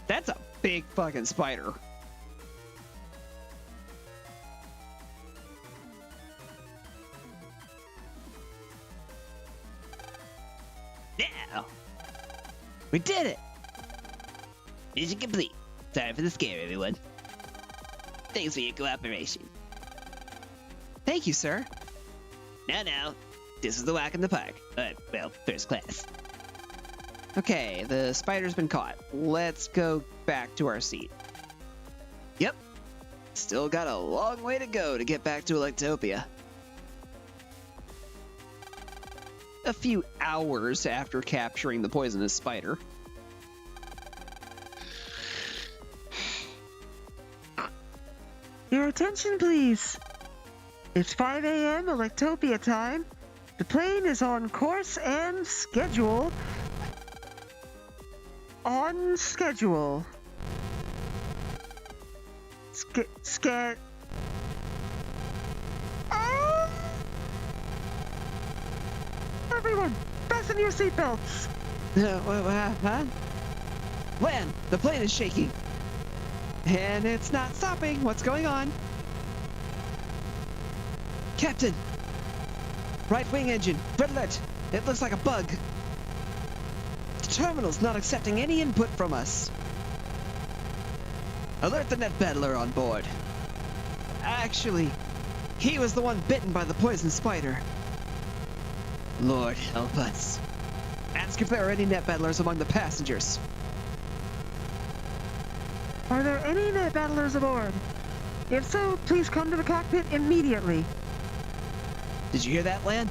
That's a big fucking spider. Now! We did it! Mission complete. Sorry for the scare, everyone. Thanks for your cooperation. Thank you, sir. Now, this is the walk in the park. Well, first class. Okay, the spider's been caught. Let's go back to our seat. Yep. Still got a long way to go to get back to Electopia. A few hours after capturing the poisonous spider. Your attention, please. It's 5 a.m. Electopia time. The plane is on course and schedule. On schedule. Oh! Everyone, fasten your seatbelts. Huh? Land, the plane is shaking. And it's not stopping. What's going on? Captain! Right wing engine, red alert. It looks like a bug. The terminal's not accepting any input from us. Alert the net battler on board. Actually, he was the one bitten by the poison spider. Lord help us. Ask if there are any net battlers among the passengers. Are there any net battlers aboard? If so, please come to the cockpit immediately. Did you hear that, Lan?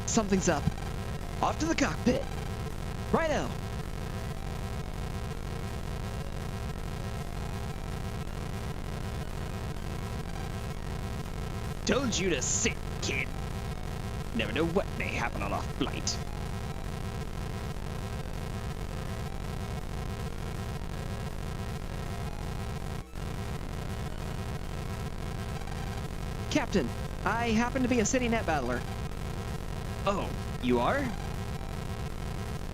Something's up. Off to the cockpit. Righto. Told you to sit, kid. Never know what may happen on a flight. Captain, I happen to be a city net battler. Oh, you are?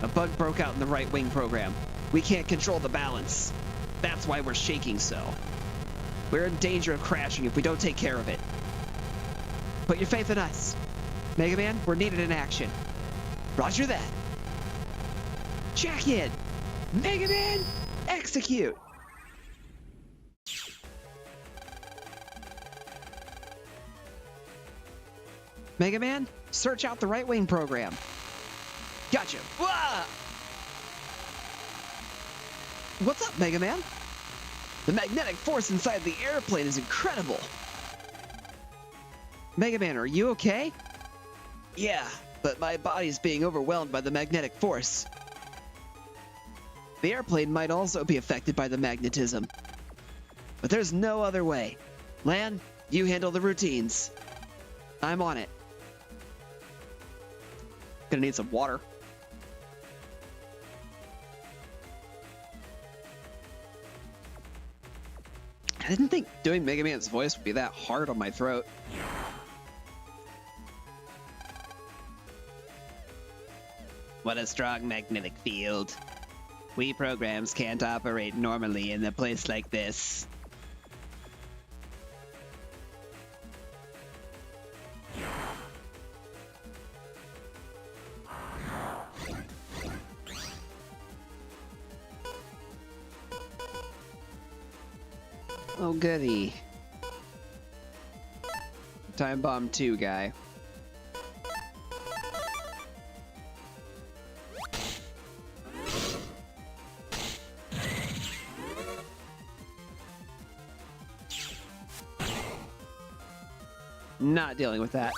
A bug broke out in the right wing program. We can't control the balance. That's why we're shaking so. We're in danger of crashing if we don't take care of it. Put your faith in us. Mega Man, we're needed in action. Roger that. Check in. Mega Man, execute. Mega Man, search out the right wing program. Gotcha. Wah! What's up, Mega Man? The magnetic force inside the airplane is incredible. Mega Man, are you okay? Yeah, but my body's being overwhelmed by the magnetic force. The airplane might also be affected by the magnetism. But there's no other way. Lan, you handle the routines. I'm on it. Gonna need some water. I didn't think doing Mega Man's voice would be that hard on my throat. What a strong magnetic field. We programs can't operate normally in a place like this. Oh, goody. Time Bomb 2 guy. Not dealing with that.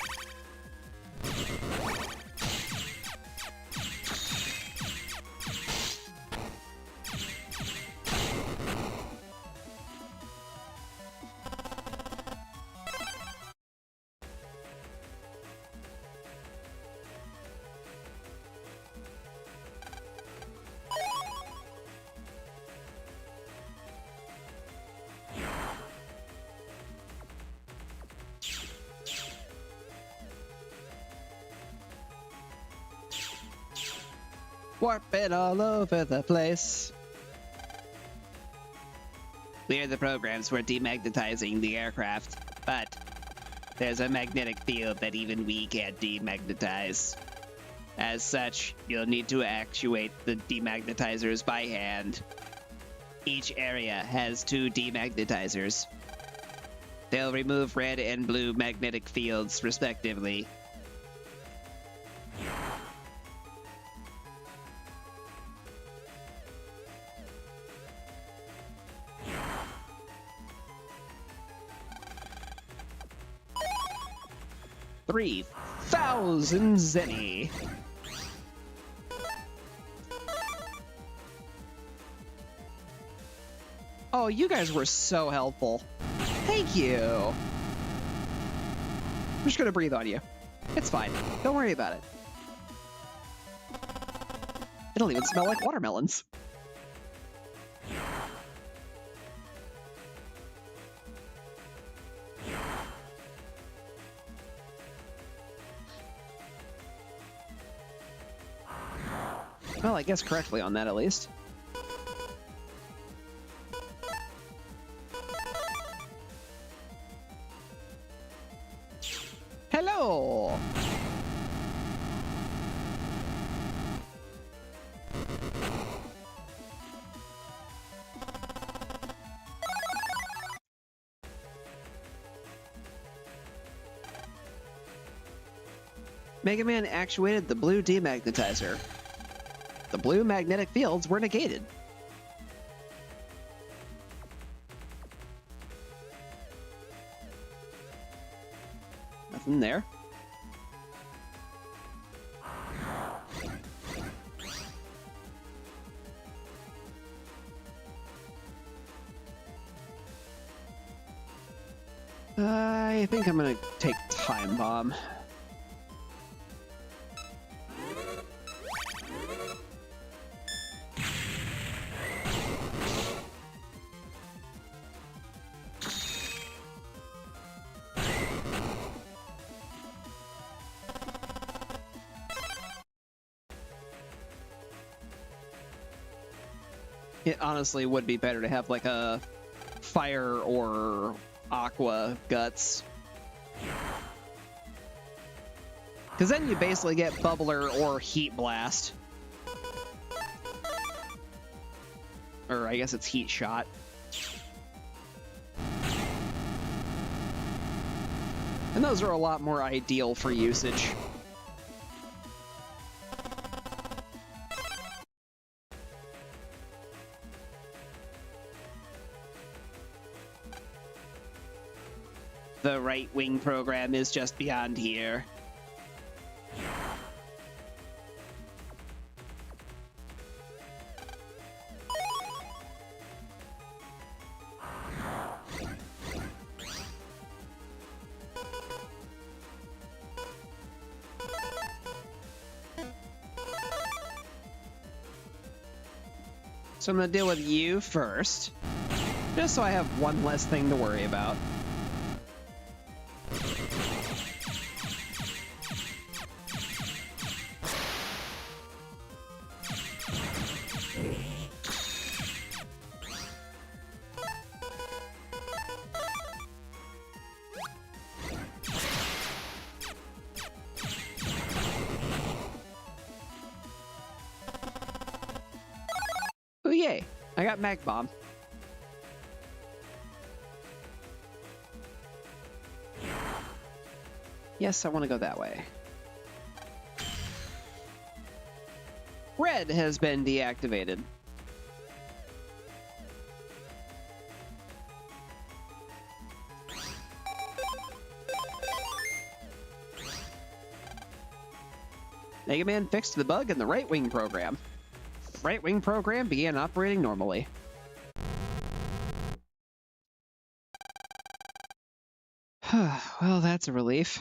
Warping all over the place. We're the programs for demagnetizing the aircraft, but there's a magnetic field that even we can't demagnetize. As such, you'll need to actuate the demagnetizers by hand. Each area has 2 demagnetizers. They'll remove red and blue magnetic fields, respectively. $3,000 zenny. Oh, you guys were so helpful. Thank you. I'm just gonna breathe on you. It's fine. Don't worry about it. It'll even smell like watermelons. Well, I guess correctly on that at least. Hello! Mega Man actuated the blue demagnetizer. The blue magnetic fields were negated. Nothing there. I think I'm gonna take Time Bomb. It honestly would be better to have like a fire or aqua guts. Because then you basically get bubbler or heat blast. Or I guess it's heat shot. And those are a lot more ideal for usage. The right wing program is just beyond here. So I'm gonna deal with you first. Just so I have one less thing to worry about. Oh yay, I got Mag Bomb. Yes, I want to go that way. Red has been deactivated. Mega Man fixed the bug in the right wing program. Right wing program began operating normally. Well, that's a relief.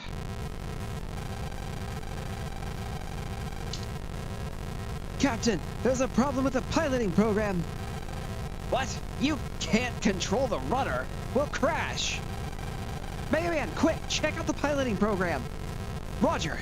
Captain, there's a problem with the piloting program. What? You can't control the rudder. We'll crash. Mega Man, quick, check out the piloting program. Roger.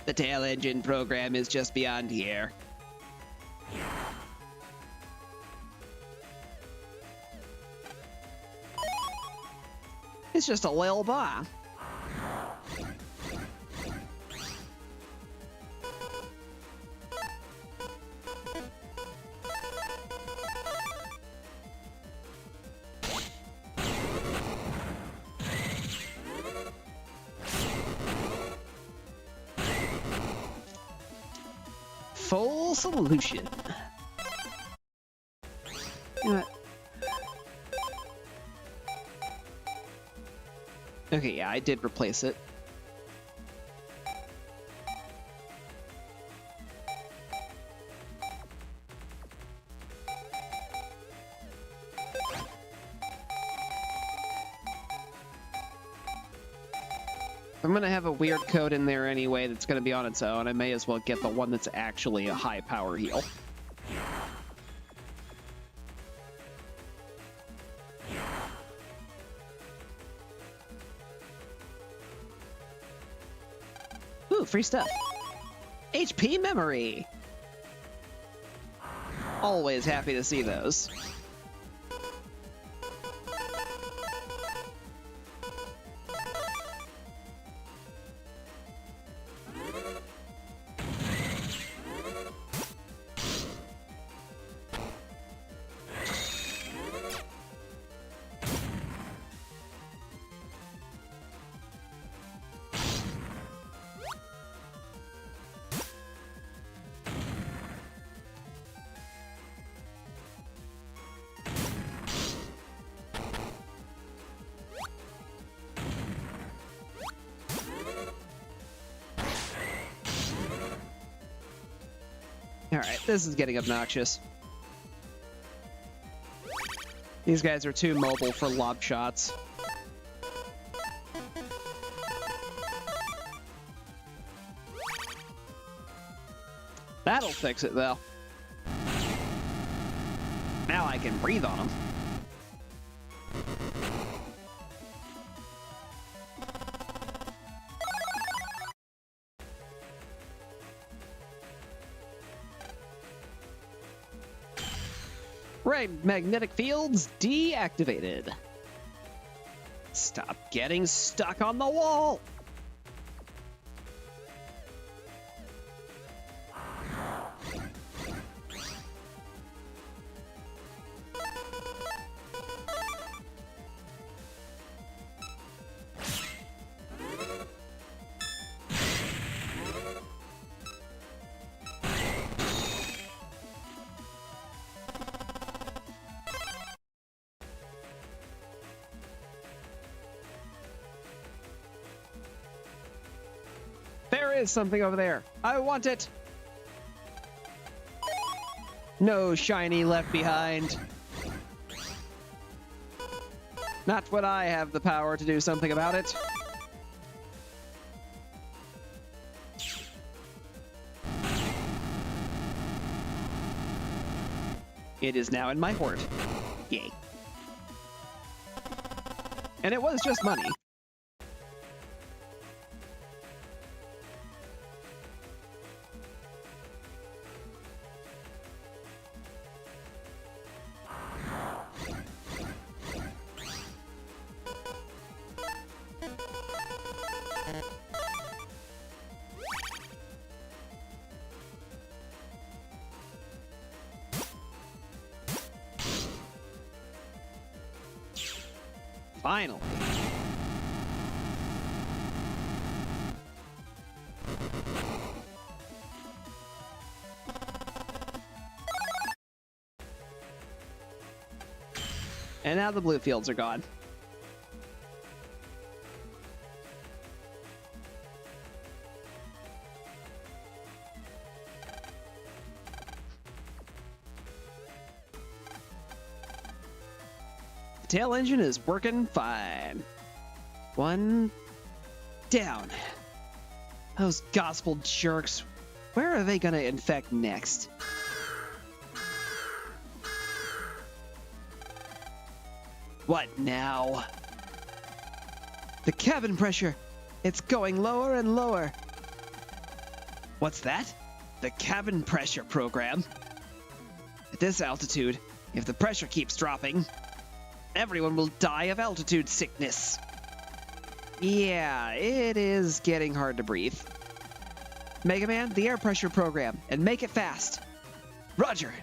The tail engine program is just beyond here. It's just a little bomb. Full solution. You know what? Okay, yeah, I did replace it. I'm gonna have a weird code in there anyway that's gonna be on its own. I may as well get the one that's actually a high power heal. Ooh, free stuff. HP memory. Always happy to see those. Alright, this is getting obnoxious. These guys are too mobile for lob shots. That'll fix it, though. Now I can breathe on them. Right, magnetic fields deactivated. Stop getting stuck on the wall. There is something over there. I want it. No shiny left behind. Not when I have the power to do something about it. It is now in my hoard. Yay. And it was just money. Finally. And now the blue fields are gone. The tail engine is working fine. One down. Those gospel jerks. Where are they gonna infect next? What now? The cabin pressure. It's going lower and lower. What's that? The cabin pressure program. At this altitude, if the pressure keeps dropping, everyone will die of altitude sickness. Yeah, it is getting hard to breathe. Mega Man, the air pressure program, and make it fast. Roger.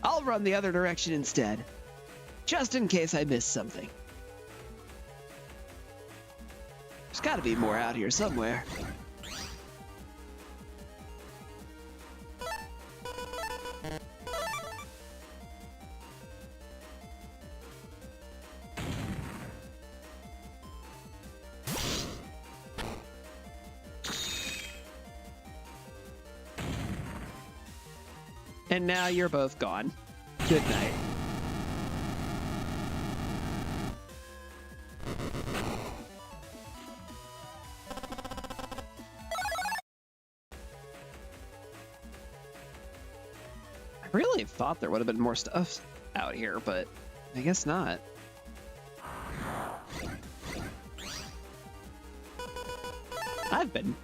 I'll run the other direction instead, just in case I miss something. There's gotta be more out here somewhere. And now you're both gone. Good night. I really thought there would have been more stuff out here, but I guess not. I've been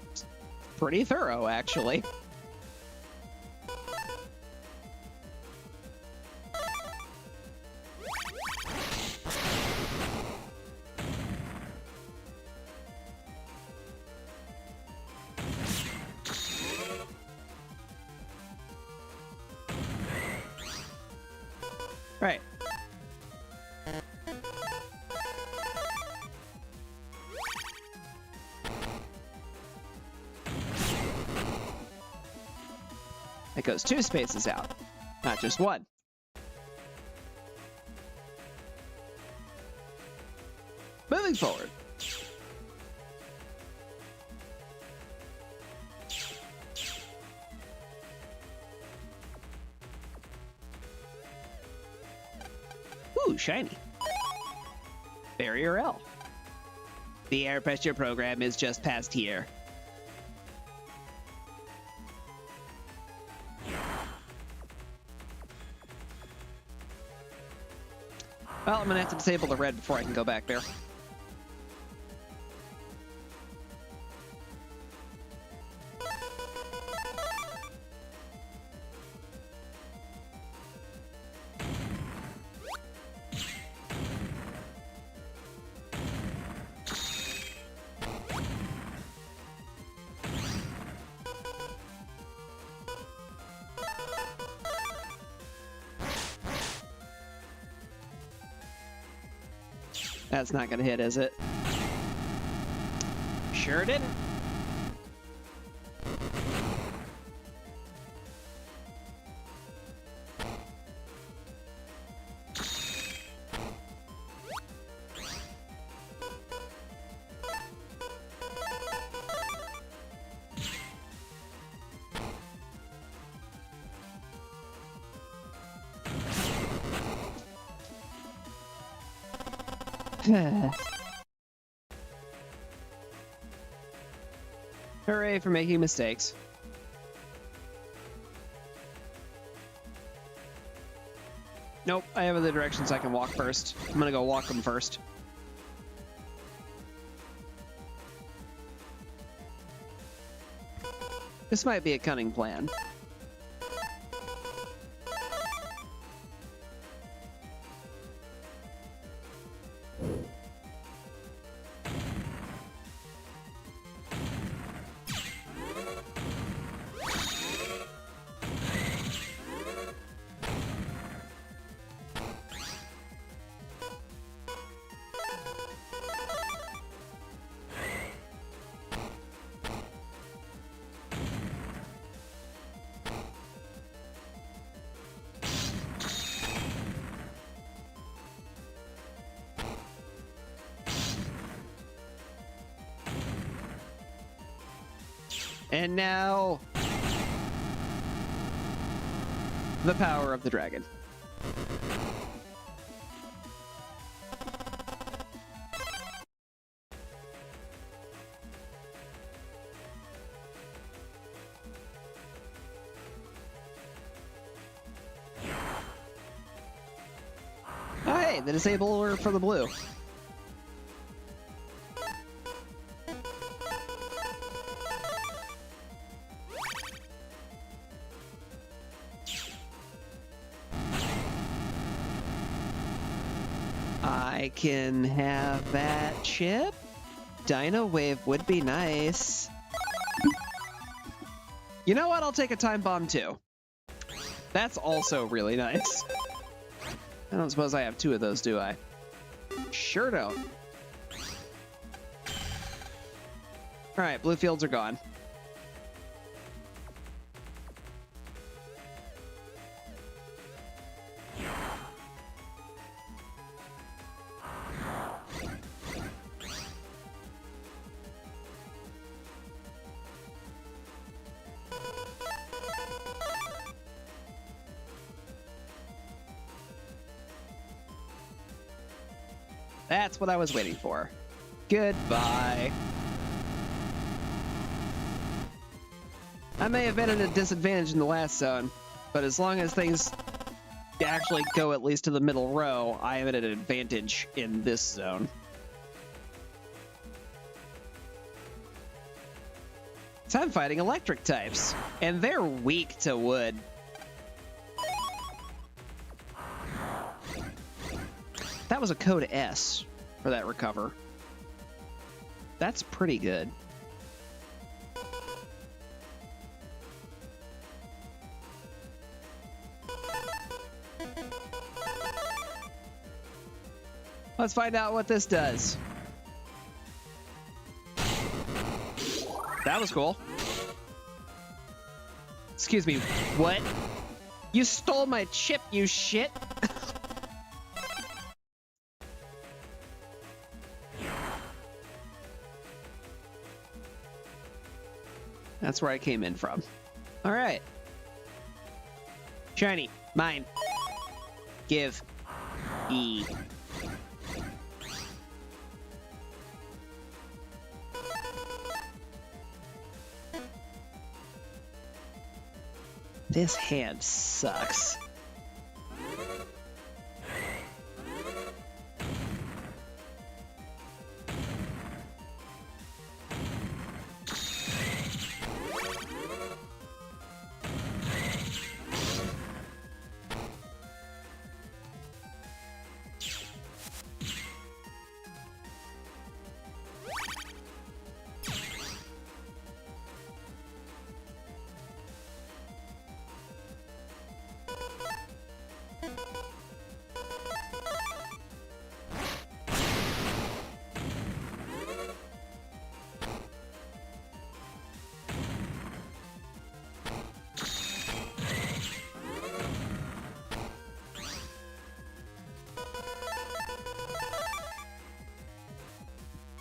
pretty thorough, actually. Right. It goes 2 spaces out, not just 1. Moving forward. Ooh, shiny. Barrier L. The air pressure program is just past here. Well, I'm gonna have to disable the red before I can go back there. That's not gonna hit, is it? Sure didn't. Hooray for making mistakes. Nope, I have other directions I can walk first. I'm gonna go walk them first. This might be a cunning plan. And now, the power of the dragon. Oh, hey, the disabler for the blue. I can have that chip. Dino Wave would be nice. You know what? I'll take a time bomb too. That's also really nice. I don't suppose I have two of those, do I? Sure don't. All right, blue fields are gone. That's what I was waiting for. Goodbye. I may have been at a disadvantage in the last zone, but as long as things actually go at least to the middle row, I am at an advantage in this zone. So I'm fighting electric types, and they're weak to wood. That was a code S for that recover. That's pretty good. Let's find out what this does. That was cool. Excuse me, what? You stole my chip, you shit! That's where I came in from. All right. Shiny, mine. Give. E. This hand sucks.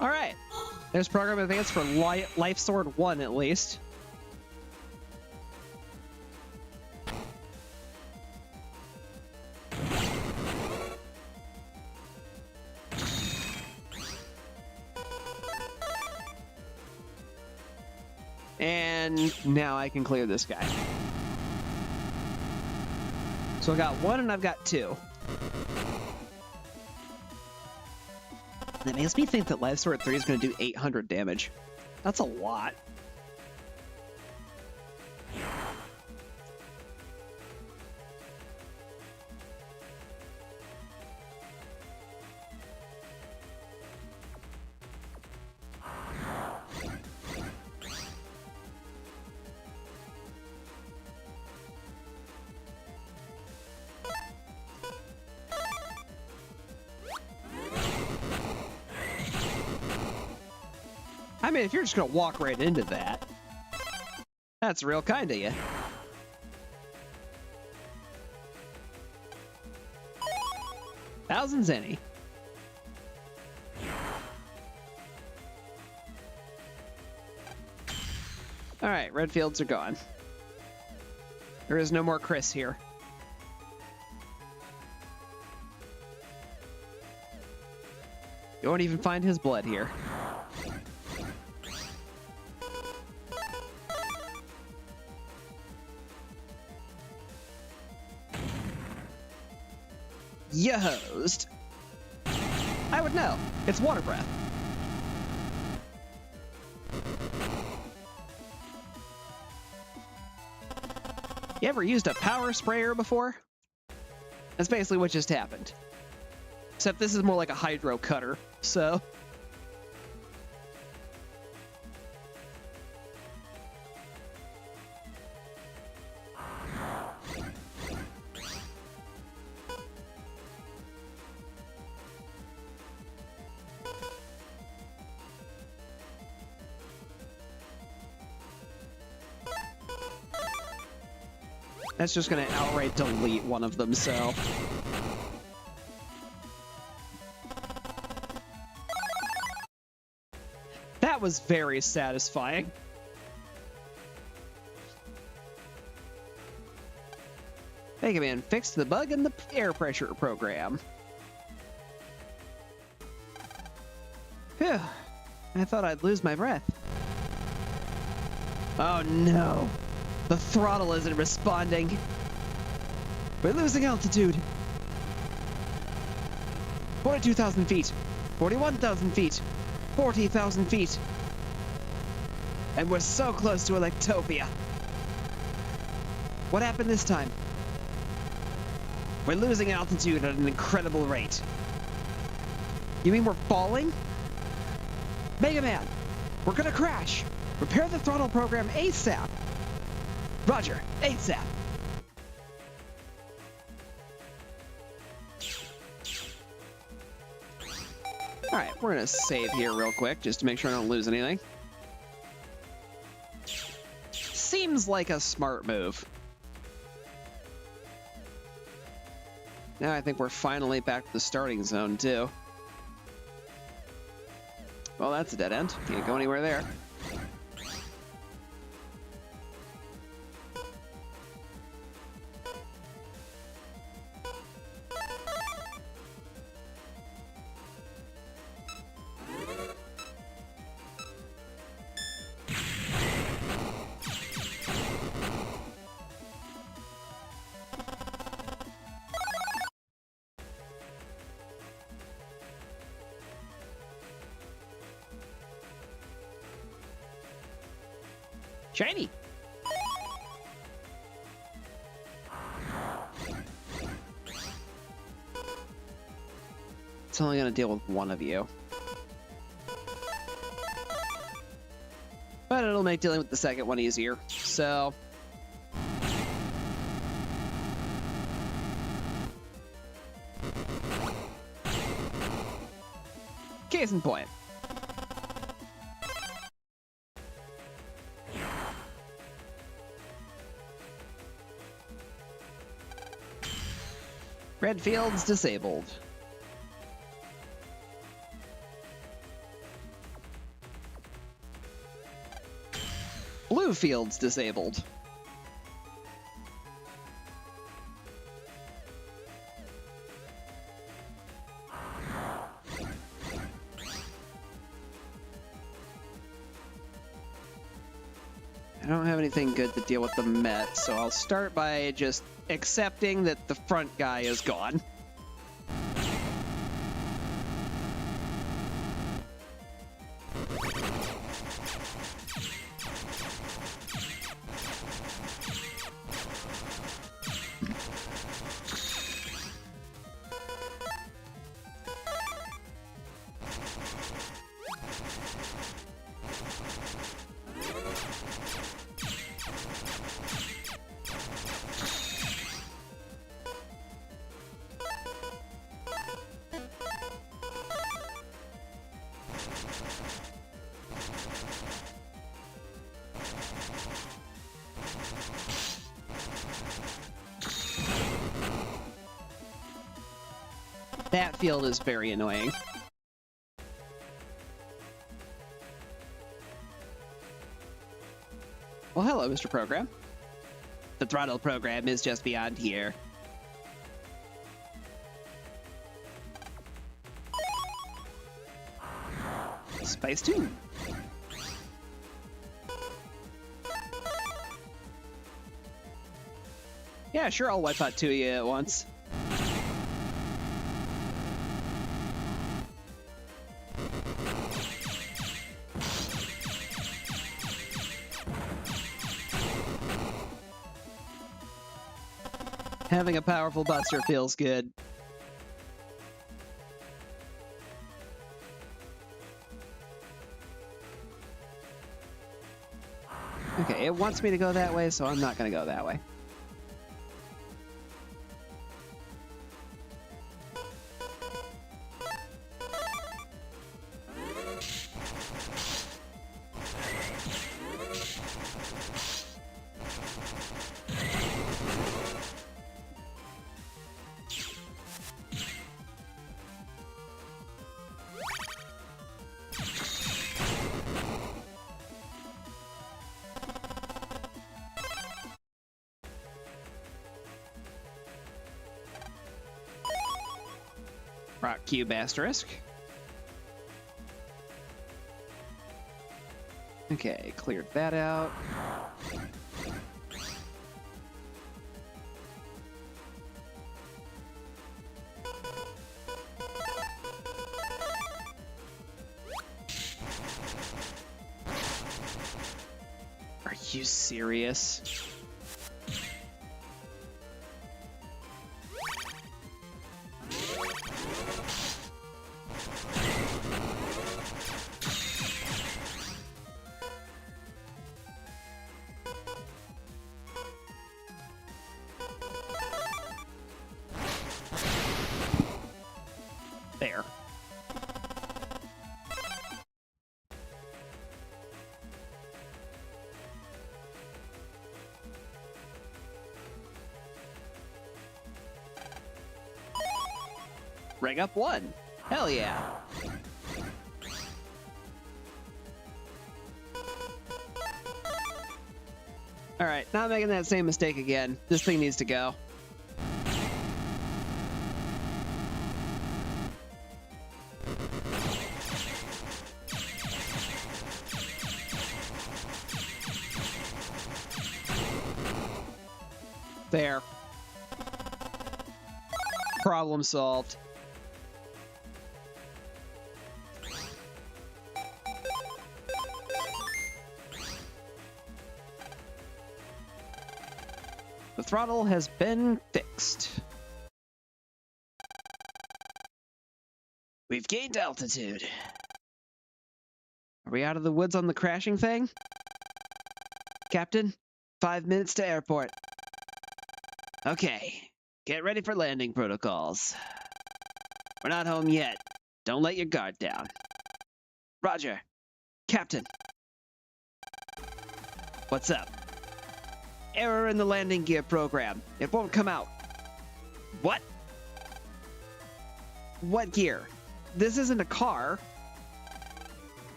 All right, there's program advance for Life Sword 1 at least. And now I can clear this guy. So I got 1 and I've got 2. That makes me think that Life Sword 3 is going to do 800 damage. That's a lot. I mean, if you're just gonna walk right into that, that's real kind of you. Thousands any. All right, red fields are gone. There is no more Chris here. You won't even find his blood here. Ya hosed. I would know. It's water breath. You ever used a power sprayer before? That's basically what just happened. Except this is more like a hydro cutter, so... That's just gonna outright delete one of them, so... That was very satisfying. Mega Man fixed the bug in the air pressure program. Phew. I thought I'd lose my breath. Oh no. The throttle isn't responding. We're losing altitude. 42,000 feet. 41,000 feet. 40,000 feet. And we're so close to Electopia. What happened this time? We're losing altitude at an incredible rate. You mean we're falling? Mega Man, we're gonna crash. Repair the throttle program ASAP. Roger, ASAP. Alright, we're gonna save here real quick just to make sure I don't lose anything. Seems like a smart move. Now I think we're finally back to the starting zone too. Well, that's a dead end. Can't go anywhere there. Shiny! It's only gonna deal with one of you. But it'll make dealing with the second one easier, so... Case in point. Red fields disabled. Blue fields disabled. I don't have anything good to deal with the Met, so I'll start by just accepting that the front guy is gone. That field is very annoying. Well, hello, Mr. Program. The throttle program is just beyond here. Spice 2. Yeah, sure, I'll wipe out 2 of you at once. Having a powerful buster feels good. Okay, it wants me to go that way, so I'm not going to go that way. Rock cube asterisk. Okay, cleared that out. Are you serious? There. Ring up 1. Hell yeah. Alright, not making that same mistake again. This thing needs to go. There. Problem solved. The throttle has been fixed. We've gained altitude. Are we out of the woods on the crashing thing? Captain, 5 minutes to airport. Okay, get ready for landing protocols. We're not home yet. Don't let your guard down. Roger. Captain. What's up? Error in the landing gear program. It won't come out. What? What gear? This isn't a car.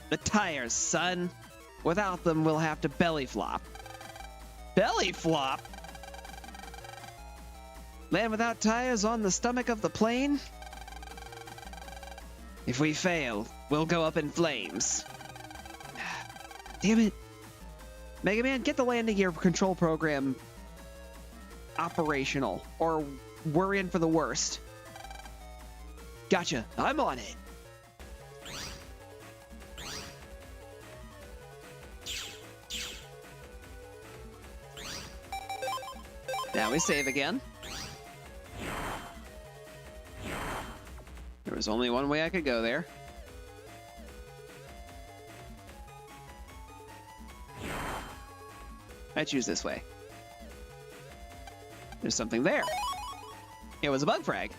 The tires, son. Without them, we'll have to belly flop. Belly flop? Land without tires on the stomach of the plane? If we fail, we'll go up in flames. Damn it. Mega Man, get the landing gear control program operational, or we're in for the worst. Gotcha. I'm on it. Now we save again. There was only one way I could go there. I choose this way. There's something there. It was a bug frag.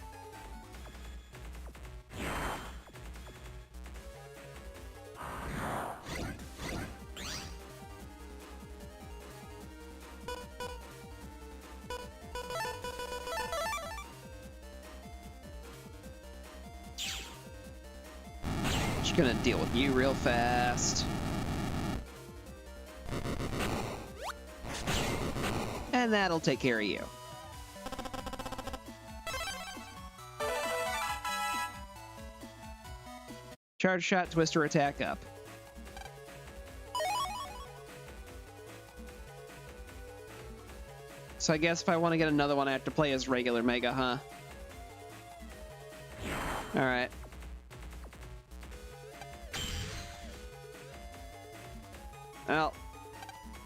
Just gonna deal with you real fast. And that'll take care of you. Charge shot, twister, attack up. So I guess if I want to get another one, I have to play as regular Mega, huh? Alright. Well,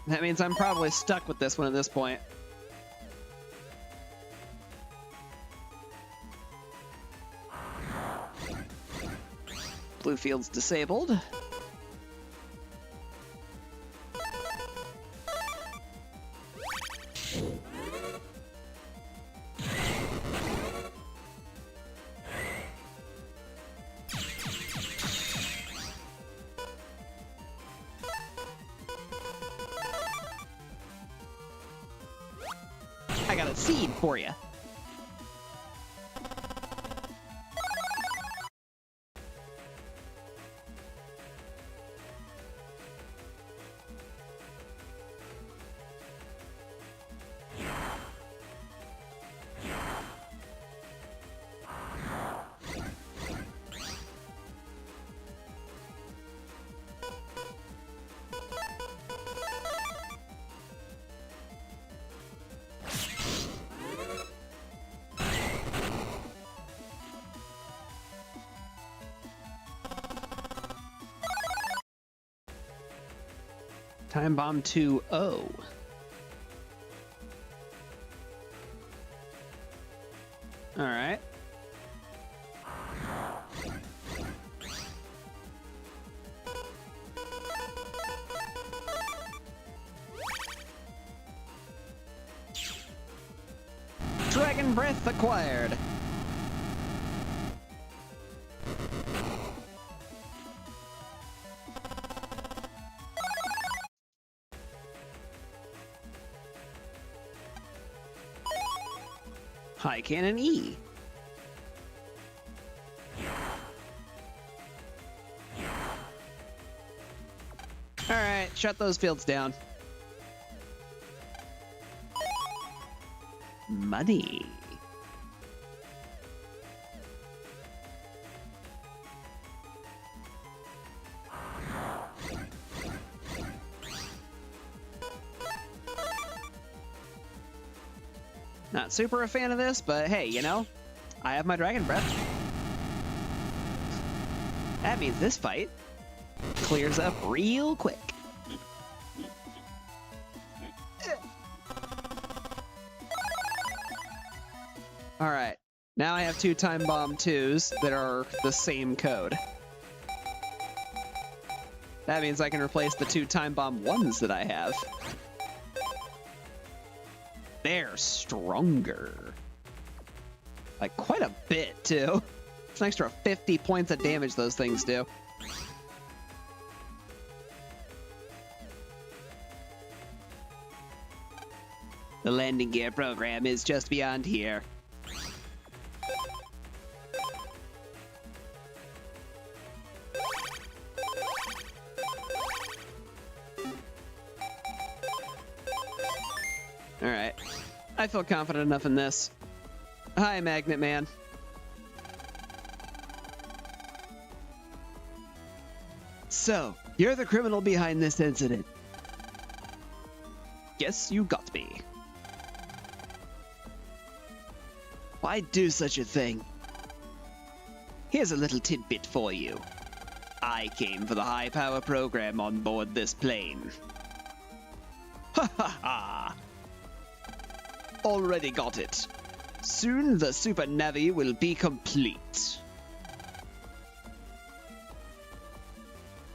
that means I'm probably stuck with this one at this point. Blue field's disabled. I got a seed for you. Time Bomb 2-0. All right. Dragon Breath acquired. High Cannon E. All right, shut those fields down. Money. Not super a fan of this, but hey, you know, I have my Dragon Breath. That means this fight clears up real quick. All right, now I have two Time Bomb 2s that are the same code. That means I can replace the two Time Bomb 1s that I have. They're stronger. Like quite a bit, too. It's an extra 50 points of damage those things do. The landing gear program is just beyond here. Alright. I feel confident enough in this. Hi, Magnet Man. So, you're the criminal behind this incident. guess you got me. Why do such a thing? Here's a little tidbit for you. I came for the high power program on board this plane. Ha ha ha! Already got it. Soon the Super Navi will be complete.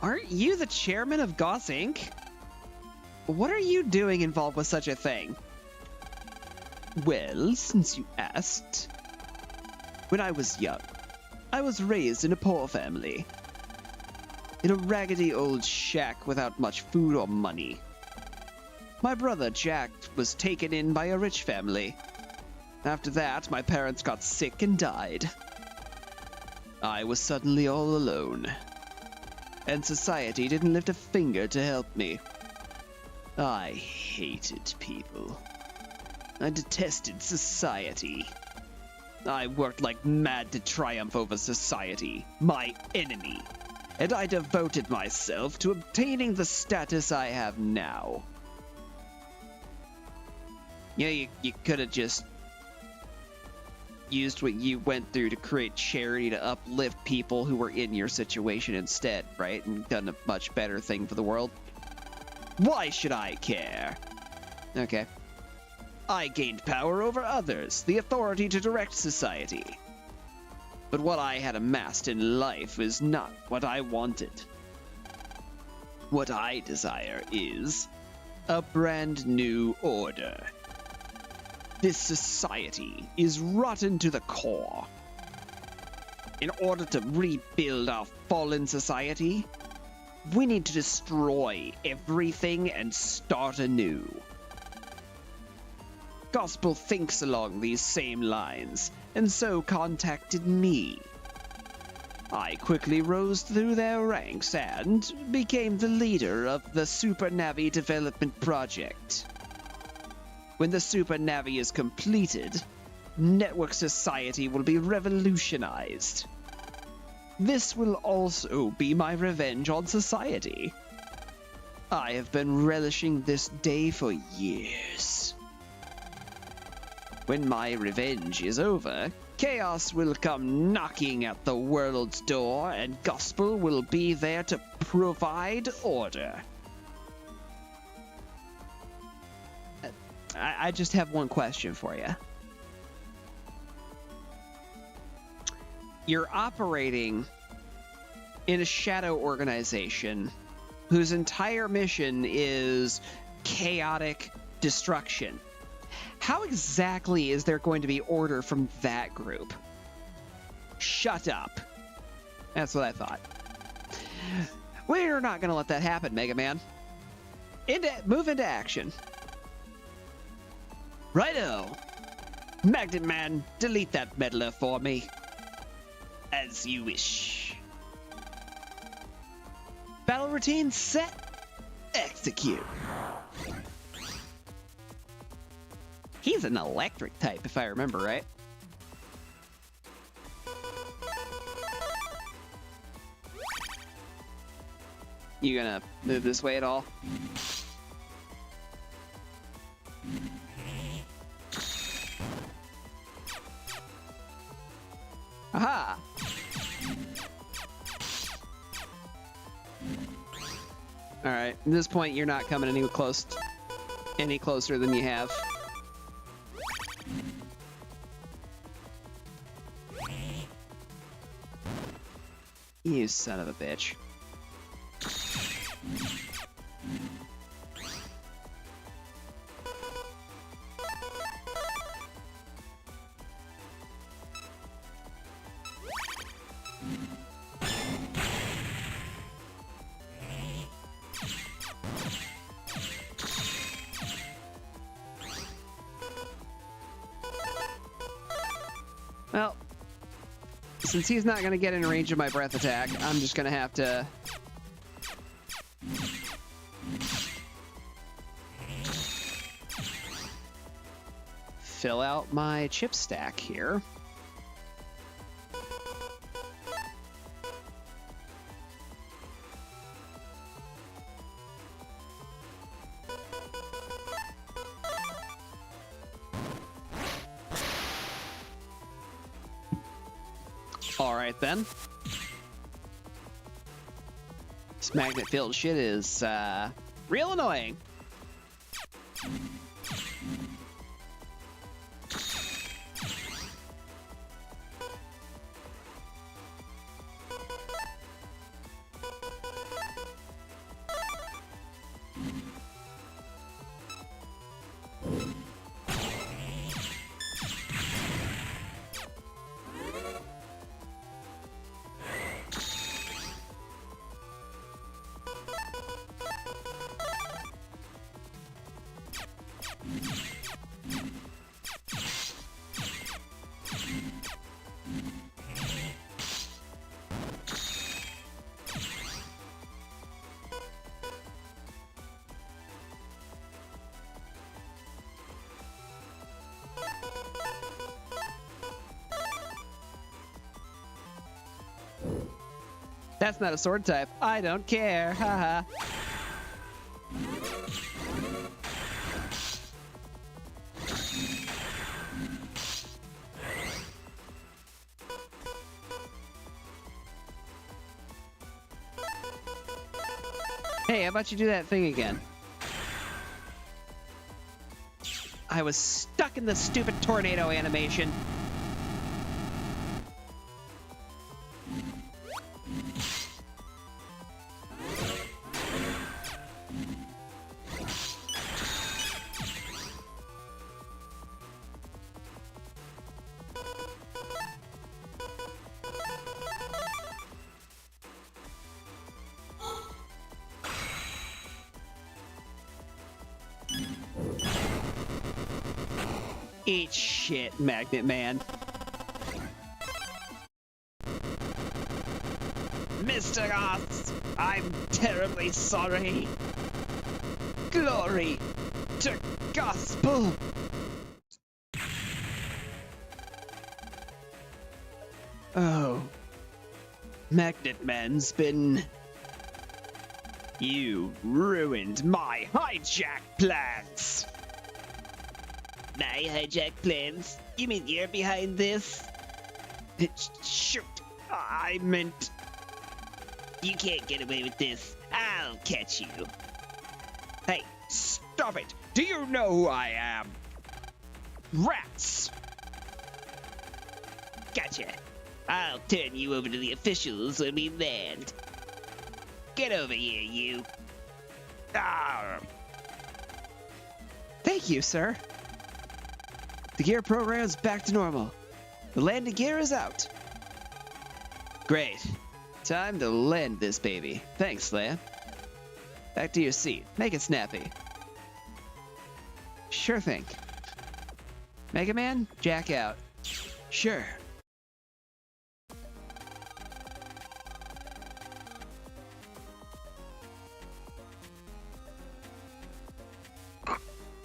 Aren't you the chairman of Goss Inc? What are you doing involved with such a thing? Well, since you asked. When I was young, I was raised in a poor family. In a raggedy old shack without much food or money. My brother Jack was taken in by a rich family. After that, my parents got sick and died. I was suddenly all alone. And society didn't lift a finger to help me. I hated people. I detested society. I worked like mad to triumph over society, my enemy. And I devoted myself to obtaining the status I have now. Yeah, you could have just used what you went through to create charity to uplift people who were in your situation instead, right? And done a much better thing for the world. Why should I care? Okay. I gained power over others, the authority to direct society. But what I had amassed in life is not what I wanted. What I desire is a brand new order. This society is rotten to the core. In order to rebuild our fallen society, we need to destroy everything and start anew. Gospel thinks along these same lines, and so contacted me. I quickly rose through their ranks and became the leader of the Super Navi development project. When the Super Navi is completed, network society will be revolutionized. This will also be my revenge on society. I have been relishing this day for years. When my revenge is over, chaos will come knocking at the world's door, and gospel will be there to provide order. I just have one question for you. You're operating in a shadow organization whose entire mission is chaotic destruction. How exactly is there going to be order from that group? Shut up. That's what I thought. We're not going to let that happen, Mega Man. Move into action. Righto. Magnet Man, delete that meddler for me. As you wish. Battle routine set. Execute. He's an electric type, if I remember right. You gonna move this way at all? Aha! Alright, at this point you're not coming any closer than you have. You son of a bitch. Well, since he's not going to get in range of my breath attack, I'm just going to have to... fill out my chip stack here. Alright then. This magnet-filled shit is, real annoying. That's not a sword type. I don't care. Haha. Hey, how about you do that thing again? I was stuck in the stupid tornado animation. Eat shit, Magnet Man. Mr. Goss, I'm terribly sorry. Glory to gospel. Oh, Magnet Man's been... You ruined my hijack plans. My hijack plans? You mean you're behind this? Shoot, I meant... You can't get away with this. I'll catch you. Hey, stop it! Do you know who I am? Rats! Gotcha. I'll turn you over to the officials when we land. Get over here, you. Ah. Thank you, sir. The gear program's back to normal. The landing gear is out. Great. Time to land this baby. Thanks, Leia. Back to your seat. Make it snappy. Sure thing. Mega Man, jack out. Sure.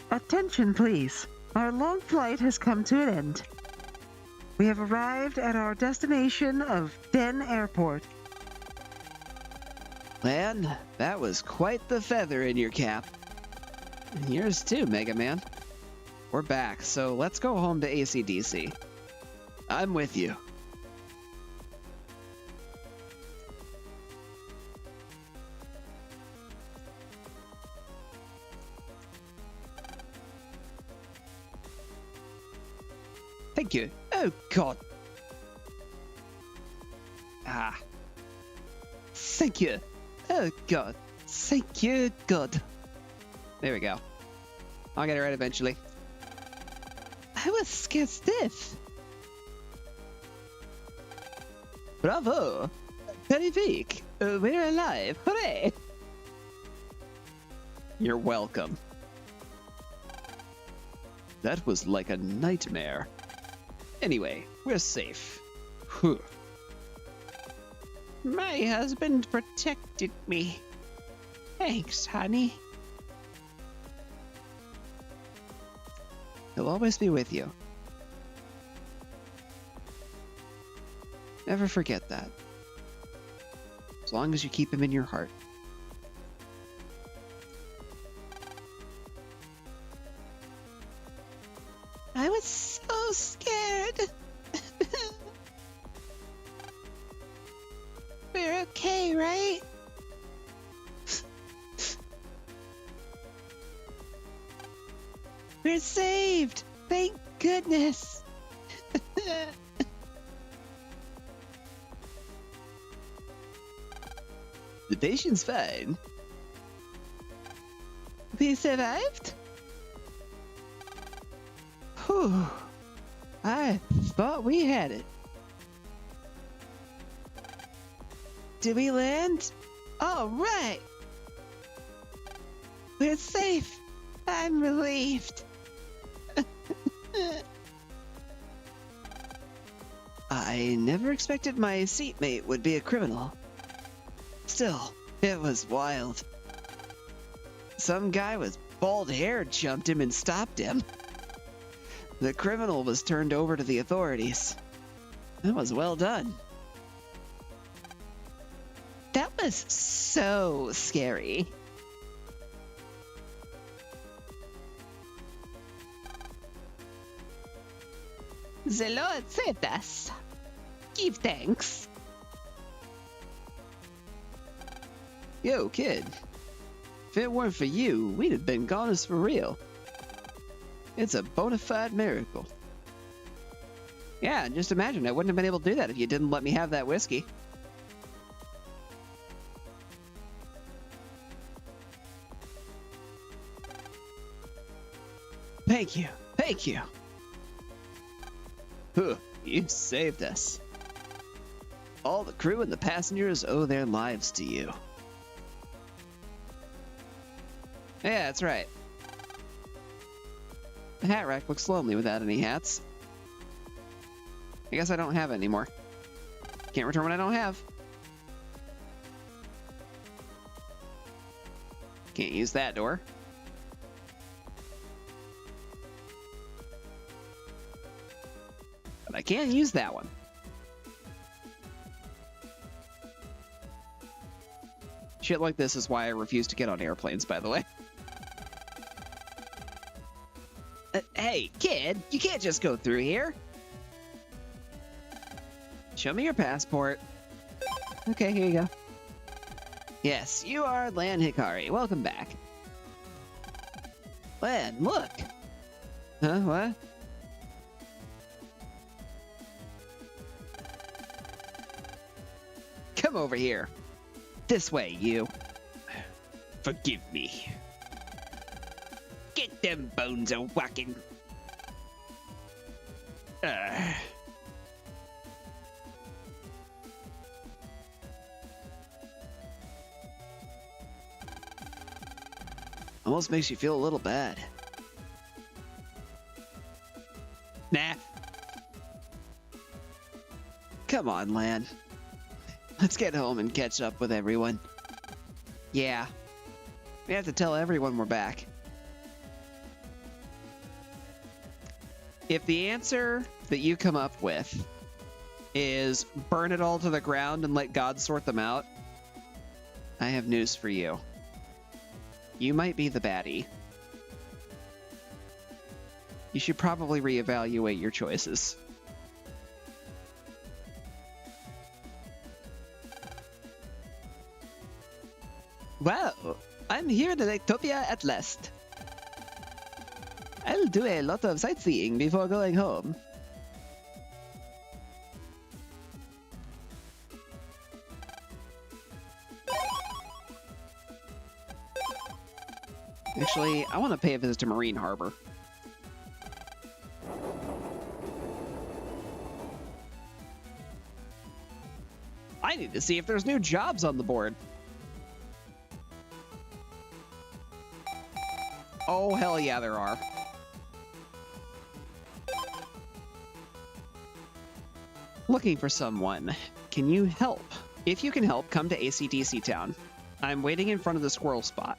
Attention, please. Our long flight has come to an end. We have arrived at our destination of Den Airport. Lan, that was quite the feather in your cap. And yours too, Mega Man. We're back, so let's go home to AC/DC. I'm with you. Thank you. Oh, God. Ah. Thank you. Oh, God. Thank you, God. There we go. I'll get it right eventually. I was scared stiff. Bravo. Terrific. We're alive. Hooray. You're welcome. That was like a nightmare. Anyway, we're safe. Whew. My husband protected me. Thanks, honey. He'll always be with you. Never forget that. As long as you keep him in your heart. I was so scared. We're saved! Thank goodness! The patient's fine. We survived? Whew. I thought we had it. Did we land? All right. We're safe. I'm relieved. I never expected my seatmate would be a criminal. Still, it was wild. Some guy with bald hair jumped him and stopped him. The criminal was turned over to the authorities. That was well done. That was so scary. The Lord saved us. Give thanks. Yo, kid. If it weren't for you, we'd have been goners for real. It's a bona fide miracle. Yeah, just imagine, I wouldn't have been able to do that if you didn't let me have that whiskey. Thank you. Thank you. You saved us. All the crew and the passengers owe their lives to you. Yeah, that's right. The hat rack looks lonely without any hats. I guess I don't have it anymore. Can't return what I don't have. Can't use that door. But I can use that one. Shit like this is why I refuse to get on airplanes, by the way. Hey, kid, you can't just go through here. Show me your passport. Okay, here you go. Yes, you are Lan Hikari. Welcome back. Lan, look. Huh, what? Come over here. This way, you. Forgive me. Get them bones a-whacking. Almost makes you feel a little bad. Nah. Come on, Lan. Let's get home and catch up with everyone. Yeah. We have to tell everyone we're back. If the answer that you come up with is burn it all to the ground and let God sort them out, I have news for you. You might be the baddie. You should probably reevaluate your choices. Wow, I'm here in Ectopia at last. I'll do a lot of sightseeing before going home. Actually, I want to pay a visit to Marine Harbor. I need to see if there's new jobs on the board. Oh, hell yeah, there are. Looking for someone. Can you help? If you can help, come to ACDC Town. I'm waiting in front of the squirrel spot.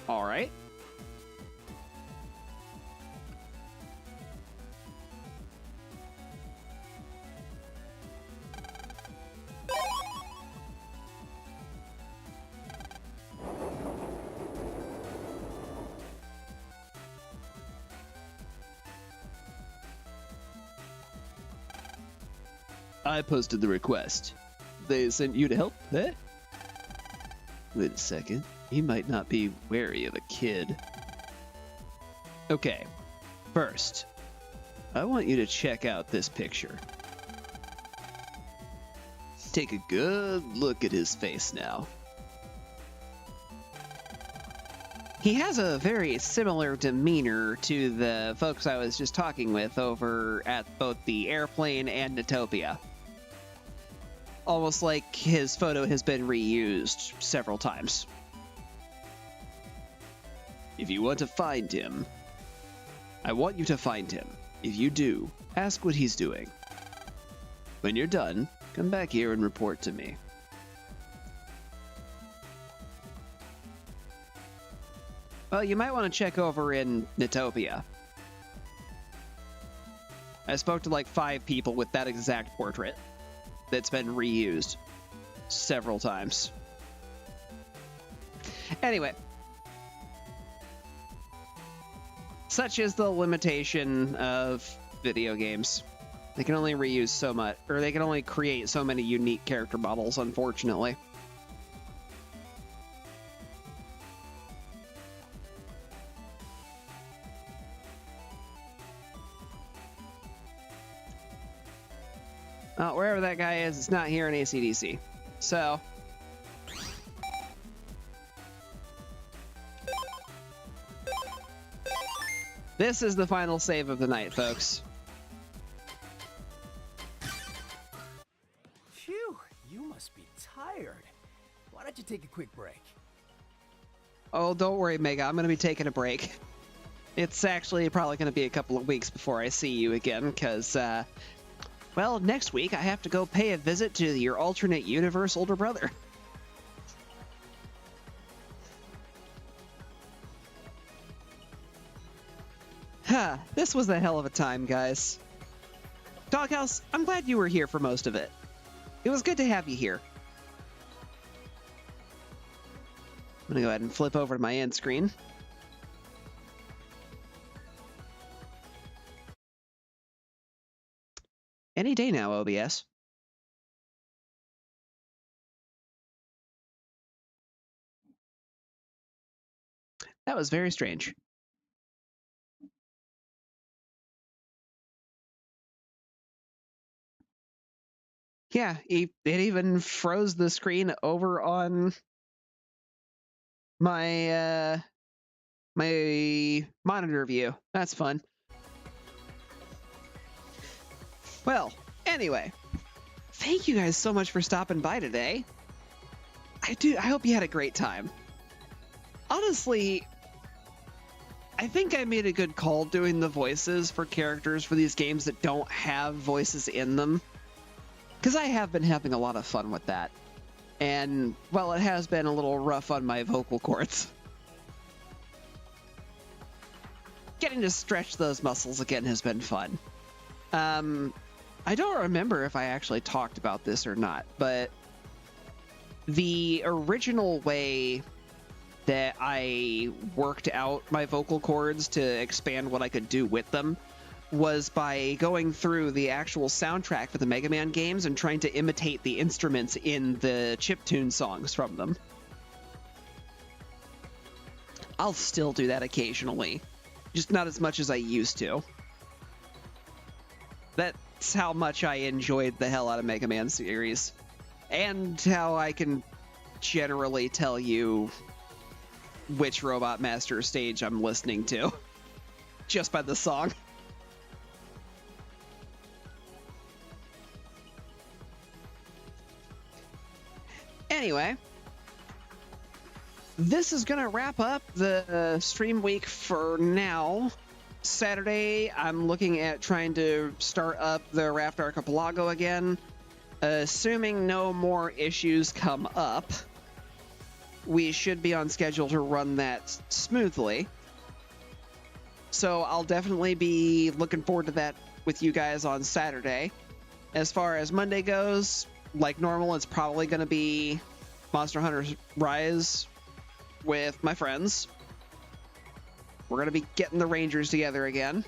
All right. I posted the request. They sent you to help, eh? Wait a second. He might not be wary of a kid. Okay, first, I want you to check out this picture. Take a good look at his face now. He has a very similar demeanor to the folks I was just talking with over at both the airplane and Natopia. Almost like his photo has been reused several times. If you want to find him, I want you to find him. If you do, ask what he's doing. When you're done, come back here and report to me. Well, you might want to check over in Natopia. I spoke to like 5 people with that exact portrait that's been reused several times. Anyway. Such is the limitation of video games. They can only reuse so much, or they can only create so many unique character models, unfortunately. Wherever that guy is, it's not here in AC/DC. So... this is the final save of the night, folks. Phew, you must be tired. Why don't you take a quick break? Oh, don't worry, Mega. I'm going to be taking a break. It's actually probably going to be a couple of weeks before I see you again, because, well, next week I have to go pay a visit to your alternate universe older brother. This was a hell of a time, guys. Doghouse, I'm glad you were here for most of it. It was good to have you here. I'm gonna go ahead and flip over to my end screen. Any day now, OBS. That was very strange. Yeah, it even froze the screen over on my my monitor view. That's fun. Well, anyway, thank you guys so much for stopping by today. I hope you had a great time. Honestly, I think I made a good call doing the voices for characters for these games that don't have voices in them. Because I have been having a lot of fun with that. And, well, it has been a little rough on my vocal cords. Getting to stretch those muscles again has been fun. I don't remember if I actually talked about this or not, but the original way that I worked out my vocal cords to expand what I could do with them was by going through the actual soundtrack for the Mega Man games and trying to imitate the instruments in the chiptune songs from them. I'll still do that occasionally, just not as much as I used to. That's how much I enjoyed the hell out of Mega Man series, and how I can generally tell you which Robot Master stage I'm listening to just by the song. Anyway, this is going to wrap up the stream week for now. Saturday, I'm looking at trying to start up the Raft Archipelago again. Assuming no more issues come up, we should be on schedule to run that smoothly. So I'll definitely be looking forward to that with you guys on Saturday. As far as Monday goes, like normal, it's probably going to be Monster Hunter Rise with my friends. We're going to be getting the Rangers together again.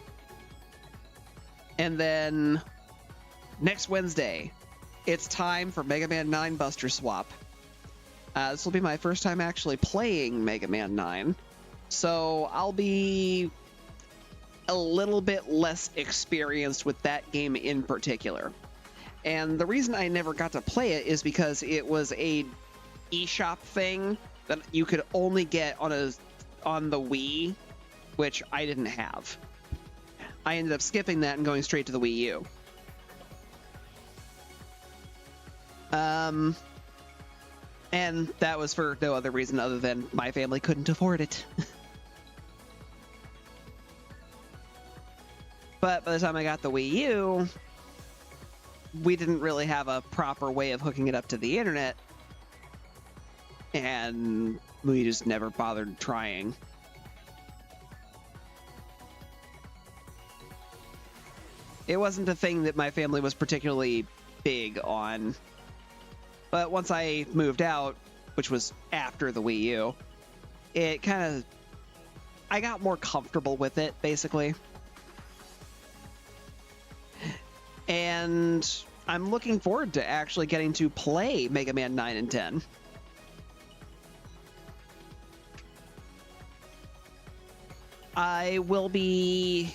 And then next Wednesday, it's time for Mega Man 9 Buster Swap. This will be my first time actually playing Mega Man 9, so I'll be a little bit less experienced with that game in particular. And the reason I never got to play it is because it was a eShop thing that you could only get on the Wii, which I didn't have. I ended up skipping that and going straight to the Wii U. And that was for no other reason other than my family couldn't afford it. But by the time I got the Wii U, we didn't really have a proper way of hooking it up to the internet. And we just never bothered trying. It wasn't a thing that my family was particularly big on. But once I moved out, which was after the Wii U, it kind of... I got more comfortable with it, basically. And I'm looking forward to actually getting to play Mega Man 9 and 10. I will be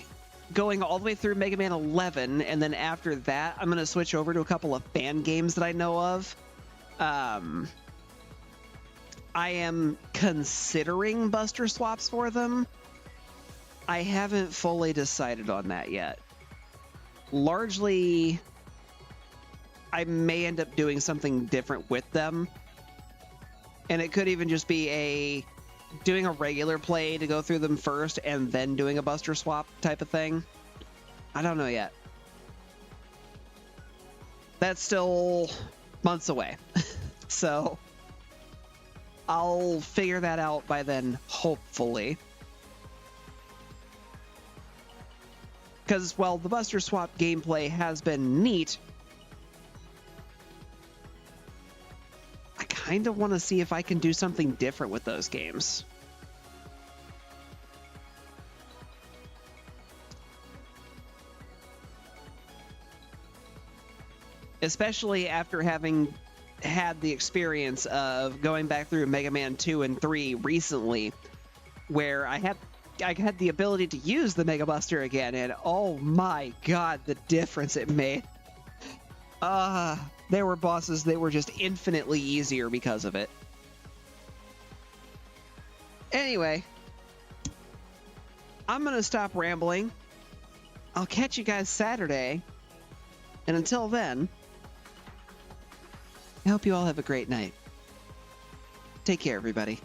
going all the way through Mega Man 11, and then after that, I'm going to switch over to a couple of fan games that I know of. I am considering Buster Swaps for them. I haven't fully decided on that yet. Largely, I may end up doing something different with them. And it could even just be doing a regular play to go through them first and then doing a Buster Swap type of thing. I don't know yet. That's still months away. So I'll figure that out by then, hopefully. Because while the Buster Swap gameplay has been neat, I kind of want to see if I can do something different with those games. Especially after having had the experience of going back through Mega Man 2 and 3 recently, where I had the ability to use the Mega Buster again, and oh my god, the difference it made. There were bosses that were just infinitely easier because of it. Anyway, I'm gonna stop rambling. I'll catch you guys Saturday, and until then, I hope you all have a great night. Take care, everybody.